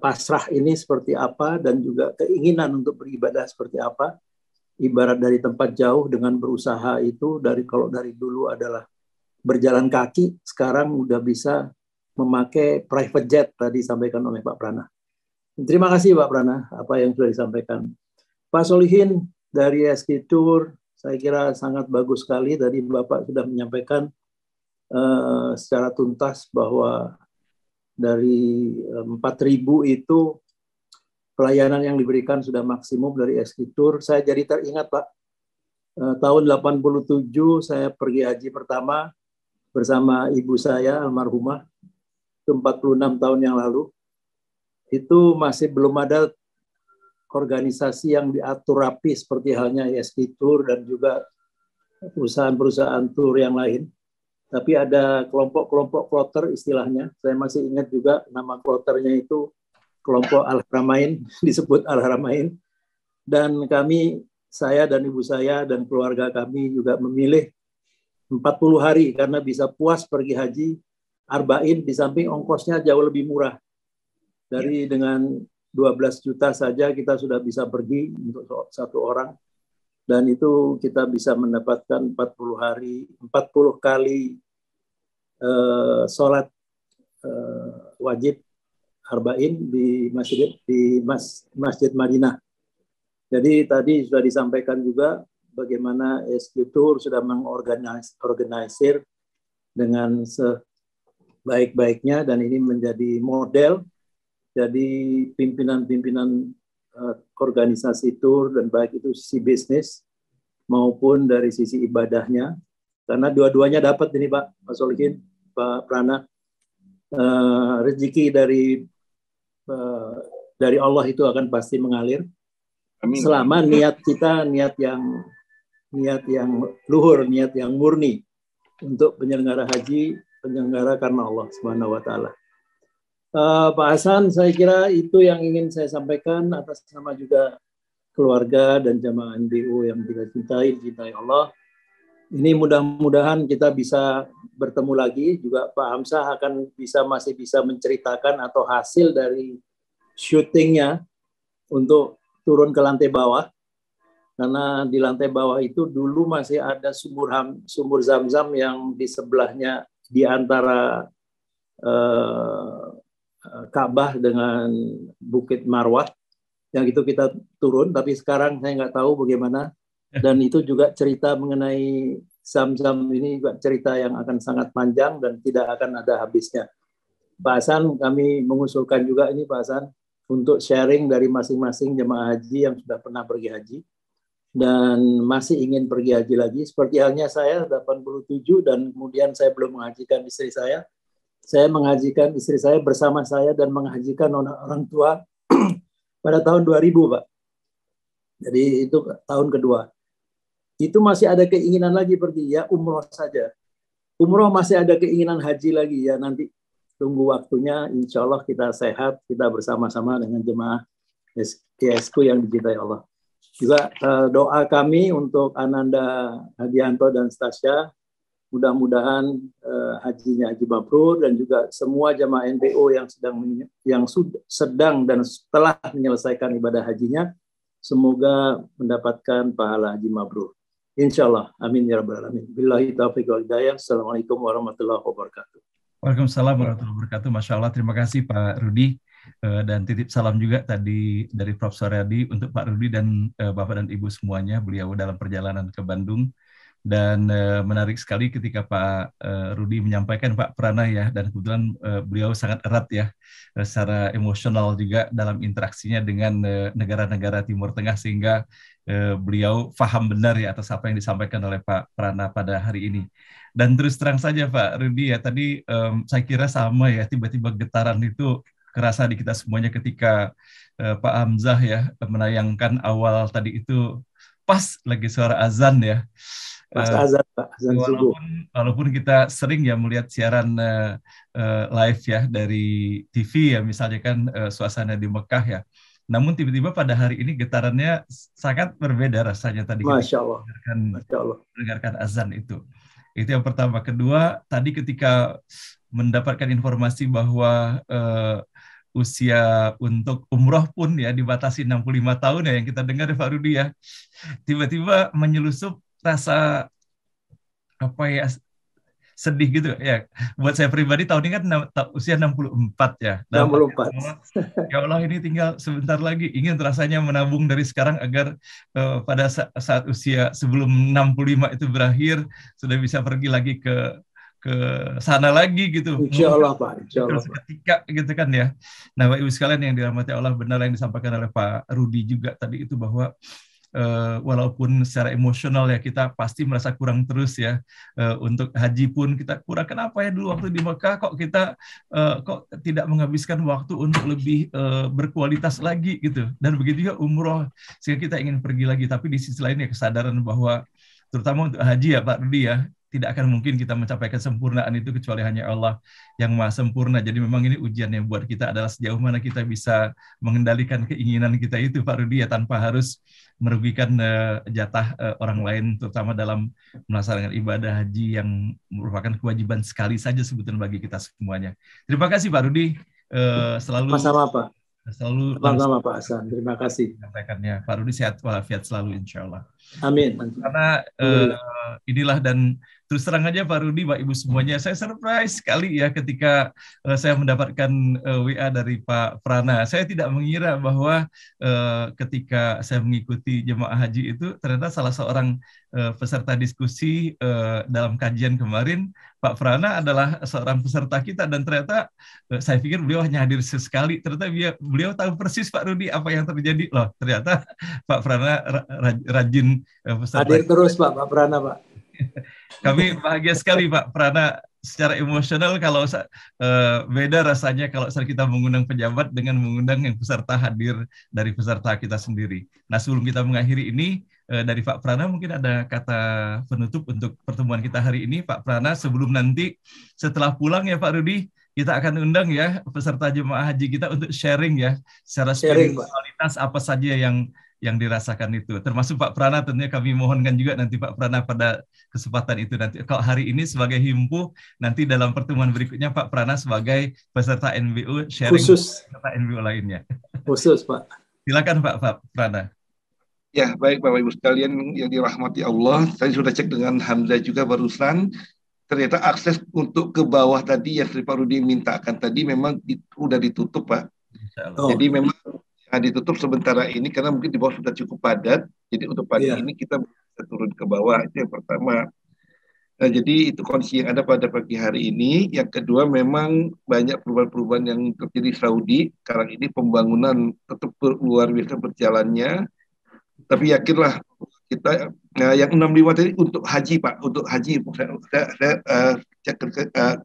pasrah ini seperti apa dan juga keinginan untuk beribadah seperti apa. Ibarat dari tempat jauh dengan berusaha itu, kalau dari dulu adalah berjalan kaki, sekarang udah bisa memakai private jet tadi disampaikan oleh Pak Prana. Terima kasih Pak Prana apa yang sudah disampaikan. Pak Solihin dari SK Tour, saya kira sangat bagus sekali tadi Bapak sudah menyampaikan secara tuntas bahwa dari 4.000 itu pelayanan yang diberikan sudah maksimum dari SK Tour. Saya jadi teringat Pak, tahun 87 saya pergi haji pertama bersama ibu saya almarhumah, itu 46 tahun yang lalu. Itu masih belum ada organisasi yang diatur rapi seperti halnya SK Tour dan juga perusahaan-perusahaan tour yang lain. Tapi ada kelompok-kelompok kloter istilahnya. Saya masih ingat juga nama kloternya itu kelompok Al-Haramain, disebut Al-Haramain. Dan saya dan ibu saya dan keluarga kami juga memilih 40 hari karena bisa puas pergi haji Arba'in, di samping ongkosnya jauh lebih murah. Dengan 12 juta saja kita sudah bisa pergi untuk satu orang. Dan itu kita bisa mendapatkan 40 hari, 40 kali sholat wajib Arba'in di Masjid Madinah. Jadi tadi sudah disampaikan juga bagaimana SQ Tour sudah mengorganisir dengan sebaik-baiknya dan ini menjadi model. Jadi pimpinan-pimpinan organisasi tour dan baik itu sisi bisnis maupun dari sisi ibadahnya, karena dua-duanya dapat ini Pak Solihin, Pak Prana, rezeki dari Allah itu akan pasti mengalir. Amin. selama niat kita niat yang luhur, niat yang murni untuk penyelenggara haji, penyelenggara karena Allah Subhanahu wa taala. Pak Hasan, saya kira itu yang ingin saya sampaikan atas nama juga keluarga dan jamaah NBO yang kita dicintai Allah. Ini mudah-mudahan kita bisa bertemu lagi, juga Pak Hamzah masih bisa menceritakan atau hasil dari syutingnya untuk turun ke lantai bawah. Karena di lantai bawah itu dulu masih ada sumur Zam-Zam yang di sebelahnya di antara Ka'bah dengan Bukit Marwah. Yang itu kita turun, tapi sekarang saya nggak tahu bagaimana. Dan itu juga cerita mengenai Zam-Zam ini juga cerita yang akan sangat panjang dan tidak akan ada habisnya. Pak Hasan, kami mengusulkan juga ini Pak Hasan, untuk sharing dari masing-masing jemaah haji yang sudah pernah pergi haji dan masih ingin pergi haji lagi. Seperti halnya saya 87 dan kemudian saya belum menghajikan istri saya. Saya menghajikan istri saya bersama saya dan menghajikan orang tua pada tahun 2000, Pak. Jadi itu tahun kedua. Itu masih ada keinginan lagi pergi, ya umroh saja. Umroh masih ada keinginan haji lagi, ya nanti tunggu waktunya, insya Allah kita sehat, kita bersama-sama dengan jemaah YSQ yang dicintai Allah. Juga doa kami untuk Ananda Hadianto dan Stasya, mudah-mudahan hajinya haji mabrur, dan juga semua jemaah NPO yang sedang dan telah menyelesaikan ibadah hajinya, semoga mendapatkan pahala haji mabrur. Insya Allah. Amin ya rabbal alamin. Billahi taufiq wal hidayah. Assalamualaikum warahmatullahi wabarakatuh. Waalaikumsalam warahmatullahi wabarakatuh. Masya Allah, terima kasih Pak Rudi. Dan titip salam juga tadi dari Prof. Soryadi untuk Pak Rudi dan Bapak dan Ibu semuanya, beliau dalam perjalanan ke Bandung. Dan menarik sekali ketika Pak Rudi menyampaikan Pak Prana ya, dan kebetulan beliau sangat erat ya secara emosional juga dalam interaksinya dengan negara-negara Timur Tengah, sehingga beliau paham benar ya atas apa yang disampaikan oleh Pak Prana pada hari ini. Dan terus terang saja Pak Rudi ya, tadi saya kira sama ya, tiba-tiba getaran itu kerasa di kita semuanya ketika Pak Hamzah ya menayangkan awal tadi itu, pas lagi suara azan ya. Azan, Pak, azan subuh. Walaupun kita sering ya melihat siaran live ya dari TV ya, misalnya kan suasana di Mekah ya. Namun tiba-tiba pada hari ini getarannya sangat berbeda rasanya tadi Masya Allah. mendengarkan azan itu. Itu yang pertama. Kedua, tadi ketika mendapatkan informasi bahwa usia untuk umroh pun ya dibatasi 65 tahun ya, yang kita dengar ya Pak Rudi ya, tiba-tiba menyelusup rasa apa ya, sedih gitu ya. Buat saya pribadi tahun ini kan usia 64 ya. 64. Ya Allah, ini tinggal sebentar lagi. Ingin rasanya menabung dari sekarang agar pada saat usia sebelum 65 itu berakhir sudah bisa pergi lagi ke sana lagi gitu. Insya Allah Pak. Insya Allah. Seketika gitu kan ya. Nah Bapak Ibu sekalian yang dirahmati Allah, benar yang disampaikan oleh Pak Rudi juga tadi itu, bahwa walaupun secara emosional ya kita pasti merasa kurang terus ya, untuk haji pun kita kurang. Kenapa ya dulu waktu di Mekah kok kita kok tidak menghabiskan waktu untuk lebih berkualitas lagi gitu. Dan begitu juga umroh, sehingga kita ingin pergi lagi. Tapi di sisi lain ya kesadaran bahwa terutama untuk haji ya Pak Rudi ya, tidak akan mungkin kita mencapai kesempurnaan itu kecuali hanya Allah yang maha sempurna. Jadi memang ini ujian yang buat kita adalah sejauh mana kita bisa mengendalikan keinginan kita itu Pak Rudi ya, tanpa harus merugikan jatah orang lain, terutama dalam melaksanakan ibadah haji yang merupakan kewajiban sekali saja sebutan bagi kita semuanya. Terima kasih Pak Rudi, selalu sama-sama Pak. Selalu sama-sama Pak Hasan. Terima kasih. Sampaikannya Pak Rudi, sehat walafiat selalu insya Allah. Amin. Karena inilah, dan terus terang aja Pak Rudi, Pak Ibu semuanya, saya surprise sekali ya ketika saya mendapatkan WA dari Pak Prana. Saya tidak mengira bahwa ketika saya mengikuti jemaah haji itu, ternyata salah seorang peserta diskusi dalam kajian kemarin, Pak Prana adalah seorang peserta kita, dan ternyata saya pikir beliau hanya hadir sesekali, ternyata beliau tahu persis Pak Rudi apa yang terjadi. Loh, ternyata Pak Prana rajin peserta. Hadir terus Pak Prana Pak. Kami bahagia sekali Pak Prana secara emosional kalau beda rasanya kalau kita mengundang pejabat dengan mengundang yang peserta hadir dari peserta kita sendiri. Nah, sebelum kita mengakhiri ini, dari Pak Prana mungkin ada kata penutup untuk pertemuan kita hari ini, Pak Prana, sebelum nanti setelah pulang ya Pak Rudi, kita akan undang ya peserta jemaah haji kita untuk sharing ya secara spiritualitas apa saja yang dirasakan itu. Termasuk Pak Prana, tentunya kami mohonkan juga nanti Pak Prana pada kesempatan itu nanti. Kalau hari ini sebagai himpuh, nanti dalam pertemuan berikutnya Pak Prana sebagai peserta NBU sharing khusus peserta NBU lainnya. Khusus Pak. Silakan Pak Prana. Ya, baik Bapak Ibu sekalian yang dirahmati Allah. Saya sudah cek dengan Hamzah juga barusan. Ternyata akses untuk ke bawah tadi yang Pak Rudi mintakan tadi memang sudah ditutup, Pak. Jadi memang ditutup sementara ini karena mungkin di bawah sudah cukup padat. Jadi untuk pagi ini kita bisa turun ke bawah, itu yang pertama. Nah, jadi itu kondisi yang ada pada pagi hari ini. Yang kedua, memang banyak perubahan-perubahan yang terjadi di Saudi. Sekarang ini pembangunan tetap luar biasa berjalannya. Tapi yakinlah kita yang 65 tadi untuk haji, Pak. Untuk haji, saya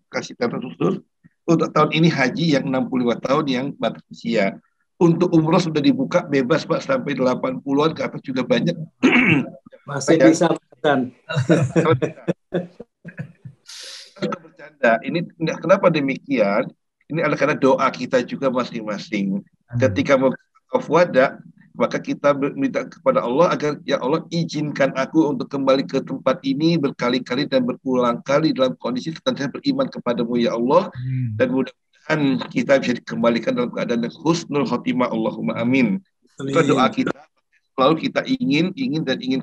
kasih kata khusus. Untuk tahun ini haji yang 65 tahun yang batas usia. Untuk umroh sudah dibuka bebas Pak sampai 80-an ke atas juga banyak. Masih bisa kan? Bercanda. Ini kenapa demikian? Ini adalah karena doa kita juga masing-masing. Ketika mau wada, maka kita minta kepada Allah agar ya Allah izinkan aku untuk kembali ke tempat ini berkali-kali dan berulang kali dalam kondisi saya beriman kepadamu ya Allah, dan mudah-mudahan kita bisa dikembalikan dalam keadaan yang husnul khotimah. Allahumma amin. Itu doa kita, selalu kita ingin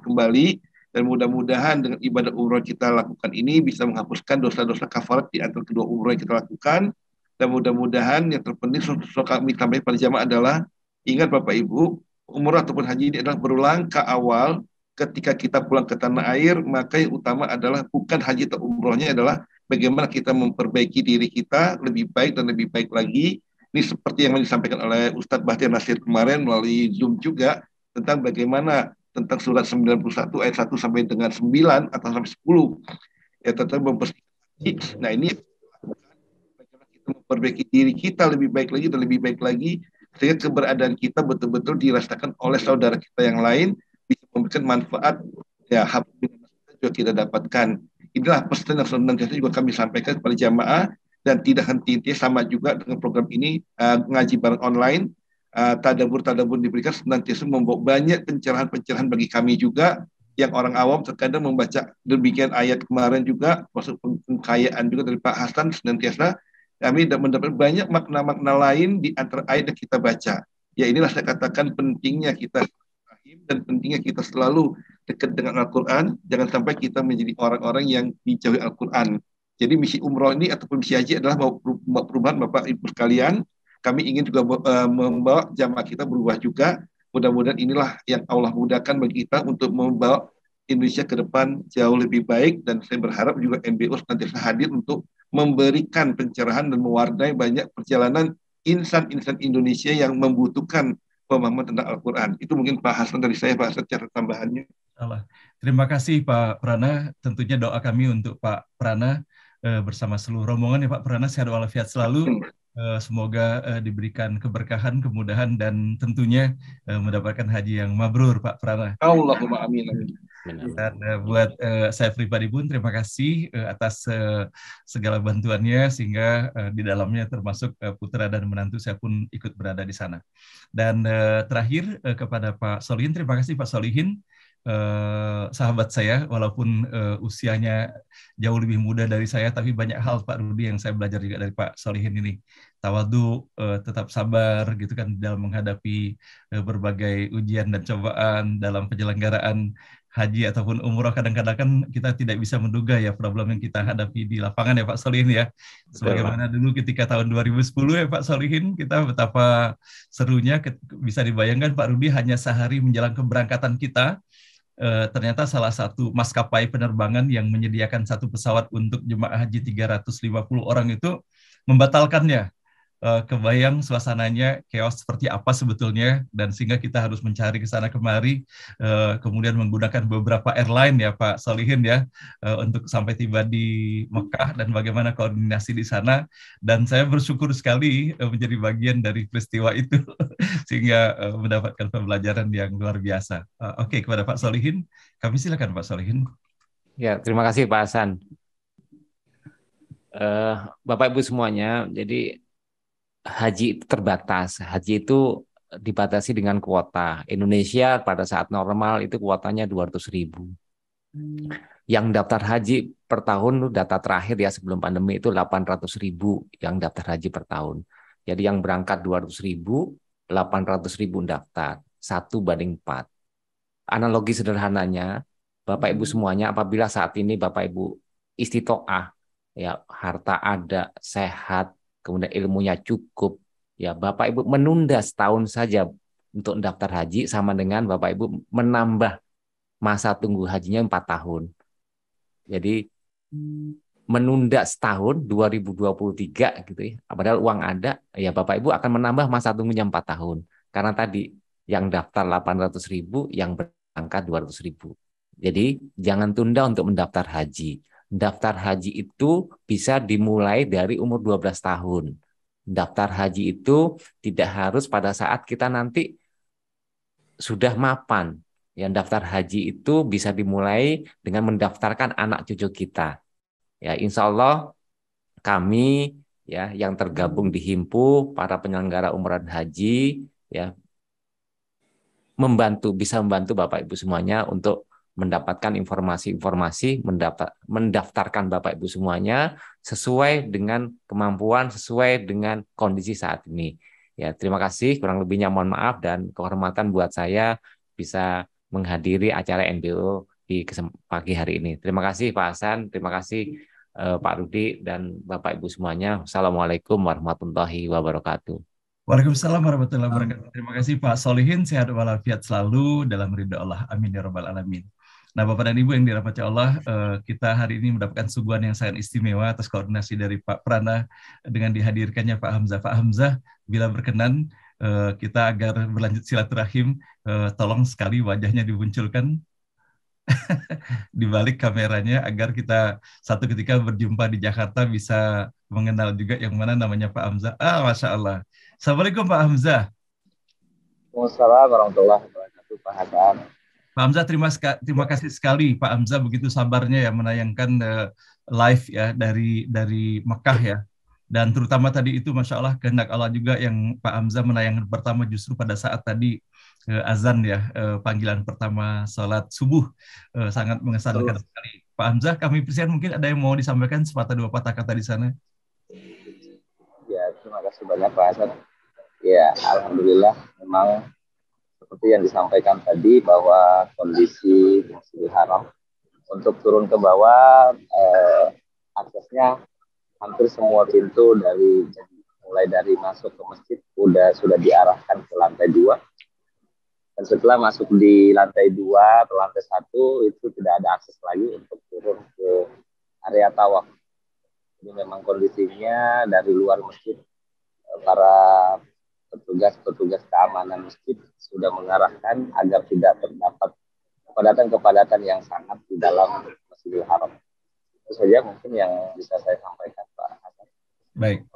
kembali, dan mudah-mudahan dengan ibadah umroh kita lakukan ini bisa menghapuskan dosa-dosa kafarat di antara kedua umroh yang kita lakukan. Dan mudah-mudahan yang terpenting kami sampaikan pada jamaah adalah, ingat Bapak Ibu, umroh ataupun haji ini adalah berulang ke awal. Ketika kita pulang ke tanah air, maka yang utama adalah bukan haji atau umrohnya, adalah bagaimana kita memperbaiki diri kita lebih baik dan lebih baik lagi. Ini seperti yang disampaikan oleh Ustadz Bahtiar Nasir kemarin melalui Zoom juga, tentang bagaimana tentang surat 91 ayat 1 sampai dengan 9 atau sampai 10 ya, tentang memperbaiki. Nah, ini bagaimana kita memperbaiki diri kita lebih baik lagi dan lebih baik lagi, sehingga keberadaan kita betul-betul dirasakan oleh saudara kita yang lain, bisa memberikan manfaat ya, juga kita dapatkan. Inilah pesan yang senantiasa juga kami sampaikan kepada jamaah, dan tidak henti-henti sama juga dengan program ini, ngaji bareng online, tadabur diberikan senantiasa membawa banyak pencerahan-pencerahan bagi kami juga, yang orang awam terkadang membaca demikian ayat kemarin juga, masuk pengkayaan juga dari Pak Hasan, senantiasa kami mendapat banyak makna-makna lain di antara ayat yang kita baca. Ya, inilah saya katakan pentingnya kita dan pentingnya kita selalu dekat dengan Al-Quran. Jangan sampai kita menjadi orang-orang yang dijauhi Al-Quran. Jadi misi umroh ini ataupun misi haji adalah perubahan Bapak Ibu sekalian. Kami ingin juga membawa jamaah kita berubah juga. Mudah-mudahan inilah yang Allah mudahkan bagi kita untuk membawa Indonesia ke depan jauh lebih baik. Dan saya berharap juga NBO nanti hadir untuk memberikan pencerahan dan mewarnai banyak perjalanan insan-insan Indonesia yang membutuhkan pemahaman tentang Al-Quran. Itu mungkin Pak Hasan dari saya, Pak Hasan, cara tambahannya. Terima kasih Pak Prana. Tentunya doa kami untuk Pak Prana bersama seluruh rombongan ya Pak Prana, sehat walafiat selalu. Semoga diberikan keberkahan, kemudahan, dan tentunya mendapatkan haji yang mabrur Pak Prana. Allahumma amin. Dan buat saya pribadi pun terima kasih atas segala bantuannya, sehingga di dalamnya termasuk putra dan menantu saya pun ikut berada di sana. Dan terakhir kepada Pak Solihin, terima kasih Pak Solihin, sahabat saya, walaupun usianya jauh lebih muda dari saya, tapi banyak hal Pak Rudi yang saya belajar juga dari Pak Solihin ini. Tawadu, tetap sabar gitu kan dalam menghadapi berbagai ujian dan cobaan dalam penyelenggaraan haji ataupun umroh. Kadang-kadang kan kita tidak bisa menduga ya problem yang kita hadapi di lapangan ya Pak Solihin ya. Sebagaimana dulu ketika tahun 2010 ya Pak Solihin, kita betapa serunya, bisa dibayangkan Pak Rudi hanya sehari menjelang keberangkatan kita, ternyata salah satu maskapai penerbangan yang menyediakan satu pesawat untuk jemaah haji 350 orang itu membatalkannya. kebayang suasananya chaos seperti apa sebetulnya, dan sehingga kita harus mencari ke sana kemari, kemudian menggunakan beberapa airline ya Pak Solihin ya, untuk sampai tiba di Mekah dan bagaimana koordinasi di sana. Dan saya bersyukur sekali menjadi bagian dari peristiwa itu sehingga mendapatkan pembelajaran yang luar biasa. Oke, kepada Pak Solihin, kami silakan Pak Solihin. Ya, terima kasih Pak Hasan. Bapak Ibu semuanya, jadi haji itu terbatas. Haji itu dibatasi dengan kuota. Indonesia pada saat normal itu kuotanya 200.000. Yang daftar haji per tahun, data terakhir ya sebelum pandemi itu 800.000 yang daftar haji per tahun. Jadi yang berangkat 200.000, 800.000 daftar, 1:4. Analogi sederhananya, Bapak Ibu semuanya, apabila saat ini Bapak Ibu istitoah, ya harta ada, sehat, kemudian ilmunya cukup, ya Bapak Ibu menunda setahun saja untuk daftar haji sama dengan Bapak Ibu menambah masa tunggu hajinya 4 tahun. Jadi menunda setahun 2023 gitu ya. Padahal uang ada, ya Bapak Ibu akan menambah masa tunggunya 4 tahun. Karena tadi yang daftar 800.000, yang berangkat 200.000. Jadi jangan tunda untuk mendaftar haji. Daftar haji itu bisa dimulai dari umur 12 tahun. Daftar haji itu tidak harus pada saat kita nanti sudah mapan. Yang daftar haji itu bisa dimulai dengan mendaftarkan anak cucu kita. Ya, insya Allah kami ya yang tergabung di Himpu, para penyelenggara umrah dan haji, ya bisa membantu Bapak Ibu semuanya untuk mendapatkan informasi-informasi, mendaftarkan Bapak Ibu semuanya sesuai dengan kemampuan, sesuai dengan kondisi saat ini. Ya, terima kasih. Kurang lebihnya mohon maaf dan kehormatan buat saya bisa menghadiri acara NBO di pagi hari ini. Terima kasih Pak Hasan, terima kasih Pak Rudi dan Bapak Ibu semuanya. Assalamualaikum warahmatullahi wabarakatuh. Waalaikumsalam warahmatullahi wabarakatuh. Terima kasih Pak Solihin, sehat walafiat selalu dalam ridha Allah. Amin ya rabbal alamin. Nah, Bapak dan Ibu yang dirahmati Allah, kita hari ini mendapatkan suguhan yang sangat istimewa atas koordinasi dari Pak Prana dengan dihadirkannya Pak Hamzah. Pak Hamzah, bila berkenan, kita agar berlanjut silaturahim, tolong sekali wajahnya dimunculkan di balik kameranya agar kita satu ketika berjumpa di Jakarta bisa mengenal juga yang mana namanya Pak Hamzah. Masya Allah. Assalamualaikum Pak Hamzah. Waalaikumsalam warahmatullahi wabarakatuh Pak Hasan. Pak Hamzah, terima kasih sekali Pak Hamzah begitu sabarnya ya menayangkan live ya dari Mekah ya. Dan terutama tadi itu Masya Allah kehendak Allah juga yang Pak Hamzah menayangkan pertama justru pada saat tadi azan ya, panggilan pertama sholat subuh, sangat mengesankan sekali. Pak Hamzah, kami persilakan, mungkin ada yang mau disampaikan sepatah dua patah kata di sana. Ya, terima kasih banyak Pak Hasan. Ya, alhamdulillah memang seperti yang disampaikan tadi bahwa kondisi Masjidil Haram untuk turun ke bawah aksesnya hampir semua pintu mulai dari masuk ke masjid sudah diarahkan ke lantai 2. Dan setelah masuk di lantai 2 atau lantai 1 itu tidak ada akses lagi untuk turun ke area tawaf. Jadi memang kondisinya dari luar masjid para petugas keamanan masjid sudah mengarahkan agar tidak terdapat kepadatan yang sangat di dalam Masjidil Haram. Itu saja mungkin yang bisa saya sampaikan Pak Hasan. Baik.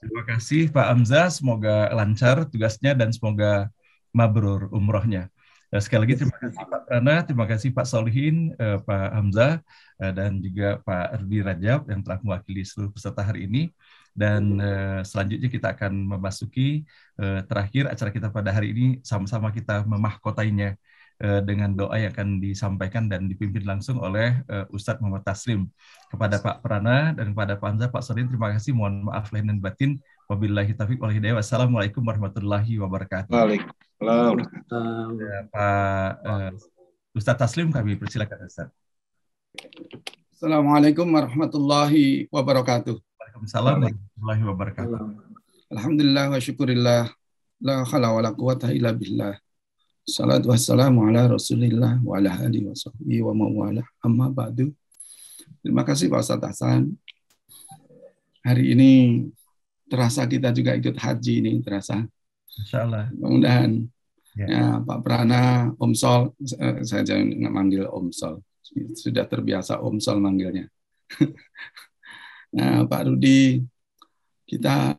Terima kasih Pak Hamzah, semoga lancar tugasnya dan semoga mabrur umrohnya. Sekali lagi terima kasih Pak Prana, terima kasih Pak Solihin, Pak Hamzah, dan juga Pak Rudi Rajab yang telah mewakili seluruh peserta hari ini. Dan selanjutnya kita akan memasuki terakhir acara kita pada hari ini, sama-sama kita memahkotainya dengan doa yang akan disampaikan dan dipimpin langsung oleh Ustadz Muhammad Taslim. Kepada Pak Prana dan kepada Pak Hamzah, Pak Solihin, terima kasih. Mohon maaf lahir dan batin. Wabillahi taufiq wal hidayah. Wassalamualaikum warahmatullahi wabarakatuh. Waalaikumsalam. Pak Ustadz Taslim, kami persilakan Ustadz. Assalamualaikum warahmatullahi wabarakatuh. Waalaikumsalam warahmatullahi wabarakatuh. Alhamdulillah wa syukurillah. La khala wa la quwata illa billah. Salatu wassalamu ala rasulillah wa ala alihi wa sahbihi wa mawala. Amma ba'du. Terima kasih Pak Ustadz Hasan. Hari ini terasa kita juga ikut haji ini, terasa. Insya Allah. Mudah-mudahan. Ya. Ya, Pak Prana, Om Sol, saya jangan manggil Om Sol. Sudah terbiasa Om Sol manggilnya. Nah, Pak Rudi, kita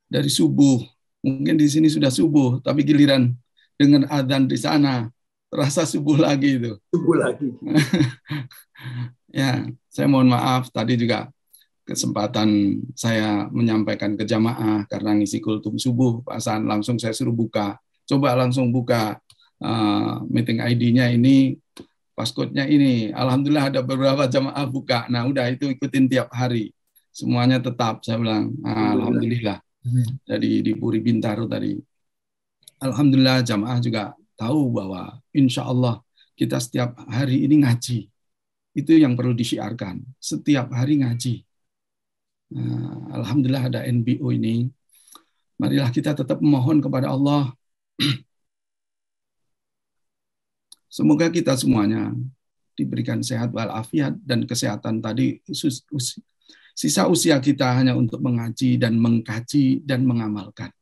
dari subuh, mungkin di sini sudah subuh, tapi giliran dengan adzan di sana, terasa subuh lagi itu. Subuh lagi. Ya, saya mohon maaf, tadi juga kesempatan saya menyampaikan ke jamaah karena ngisi kultum subuh, Pak Hasan, langsung saya suruh buka. Coba langsung buka meeting ID-nya ini, passcode-nya ini. Alhamdulillah ada beberapa jamaah buka. Nah, udah itu ikutin tiap hari. Semuanya tetap, saya bilang. Alhamdulillah. Jadi di Puri Bintaro tadi. Alhamdulillah jamaah juga tahu bahwa insya Allah kita setiap hari ini ngaji. Itu yang perlu disiarkan. Setiap hari ngaji. Nah, Alhamdulillah ada NBO ini. Marilah kita tetap memohon kepada Allah. Semoga kita semuanya diberikan sehat walafiat dan kesehatan tadi. Sisa usia kita hanya untuk mengaji dan mengkaji dan mengamalkan.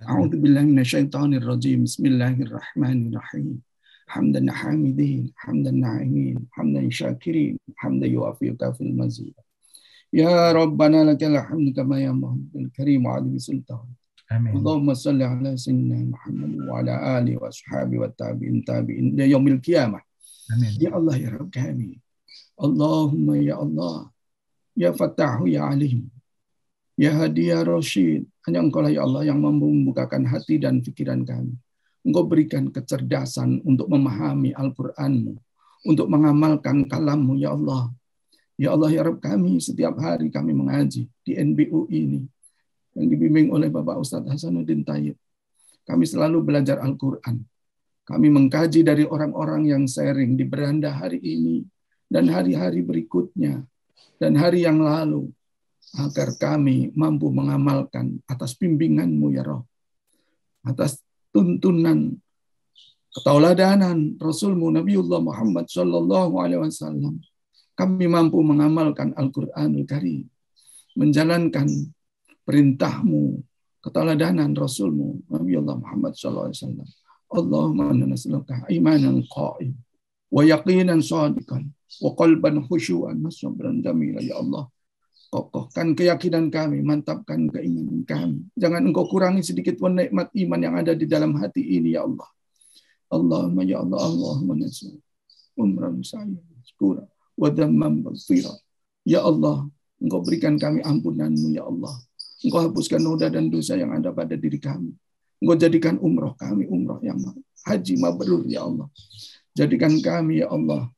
A'udzubillahi minasyaitonirrajim. Bismillahirrahmanirrahim. Hamdan hamidin, hamdan na'imin, hamdan syakirin, hamdan yu'afiyu kafil mazid. Ya Rabbana lakal hamdu kama yanbaghi karim wa 'azimi sultan. Amin. Allahumma salli ala sayyidina Muhammad wa ala alihi wa ashabihi wa tabi'in ila yaumil qiyamah. Amin. Ya Allah ya Rabb kami. Allahumma ya Allah. Ya Fattahu ya Alim. Ya Hadi ya Rasyid. Hanya Engkau lah ya Allah yang membukakan hati dan pikiran kami. Engkau berikan kecerdasan untuk memahami Al-Qur'an-Mu, untuk mengamalkan kalam-Mu ya Allah. Ya Allah ya Rabb kami, setiap hari kami mengaji di NBU ini yang dibimbing oleh Bapak Ustadz Hasanuddin Tayyib. Kami selalu belajar Al-Quran. Kami mengkaji dari orang-orang yang sharing di beranda hari ini dan hari-hari berikutnya dan hari yang lalu, agar kami mampu mengamalkan atas bimbingan-Mu ya Rabb, atas tuntunan ketauladanan Rasul-Mu Nabiullah Muhammad sallallahu alaihi wasallam. Kami mampu mengamalkan Al-Qur'anul Karim, menjalankan perintah-Mu, ketauladanan Rasul-Mu Nabiullah Muhammad sallallahu alaihi wasallam. Allahumma inna nas'aluka imanan qa'im wa yaqinan shadiqan wa qalban khusyu'an wa sabran jamila ya Allah. Kokohkan keyakinan kami, mantapkan keinginan kami. Jangan Engkau kurangi sedikit pun nikmat iman yang ada di dalam hati ini ya Allah. Allahumma ya Allah, Allahumma nas'al umran sa'id syukura wa dhamman basira. Ya Allah, Engkau berikan kami ampunan-Mu ya Allah. Engkau hapuskan noda dan dosa yang ada pada diri kami. Engkau jadikan umroh kami umroh yang haji mabrur ya Allah. Jadikan kami ya Allah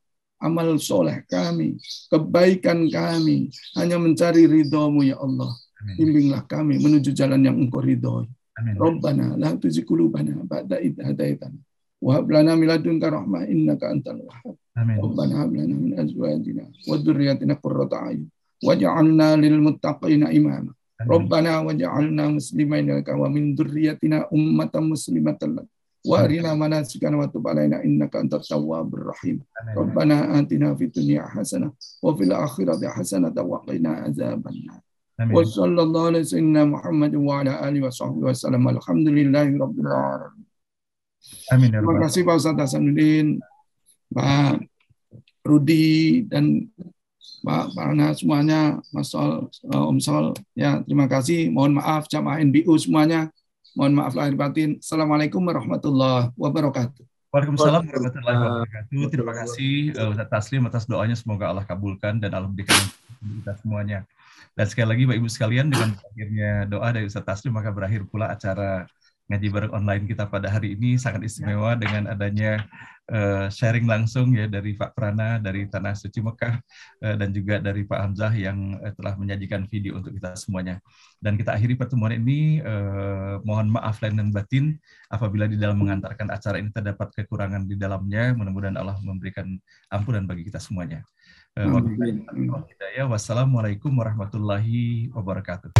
amal soleh kami, kebaikan kami hanya mencari ridho-Mu ya Allah. Bimbinglah kami menuju jalan yang Engkau ridhoi. Rabbana la tuzigh qulubana ba'da idh hadaitana wa hab lana min ladunka rahmah innaka antal wahhab. Rabbana hab lana min azwajina wa dhurriyyatina qurrata a'yun waj'alna lil muttaqina imama. Rabbana waj'alna muslimaina laka wa min dhurriyyatina ummatan muslimatan lak. Wa arina manasikana wa tub alaina innaka antat tawwabur rahim. Rabbana atina fid dunya hasanah wa fil akhirati hasanah wa qina azabannar. Wa sallallahu ala sayyidina Muhammad wa ala alihi wa sahbihi wasallam. Alhamdulillahi rabbil alamin. Amin. Terima kasih Pak Ustadz Hasanuddin, Pak Rudi dan Pak Parana semuanya, Mas Sol, Om Sol. Ya, terima kasih. Mohon maaf jamaah NBU semuanya. Mohon maaf lahir batin. Assalamualaikum warahmatullahi wabarakatuh. Waalaikumsalam warahmatullahi wabarakatuh. Terima kasih Ustaz Taslim atas doanya. Semoga Allah kabulkan dan Allah berikan kita semuanya. Dan sekali lagi Bapak Ibu sekalian, dengan akhirnya doa dari Ustaz Taslim maka berakhir pula acara ngaji bareng online kita pada hari ini. Sangat istimewa dengan adanya sharing langsung ya dari Pak Prana dari Tanah Suci Mekah dan juga dari Pak Hamzah yang telah menyajikan video untuk kita semuanya. Dan kita akhiri pertemuan ini, mohon maaf lahir dan batin apabila di dalam mengantarkan acara ini terdapat kekurangan di dalamnya. Mudah-mudahan Allah memberikan ampunan bagi kita semuanya. Wassalamualaikum warahmatullahi wabarakatuh.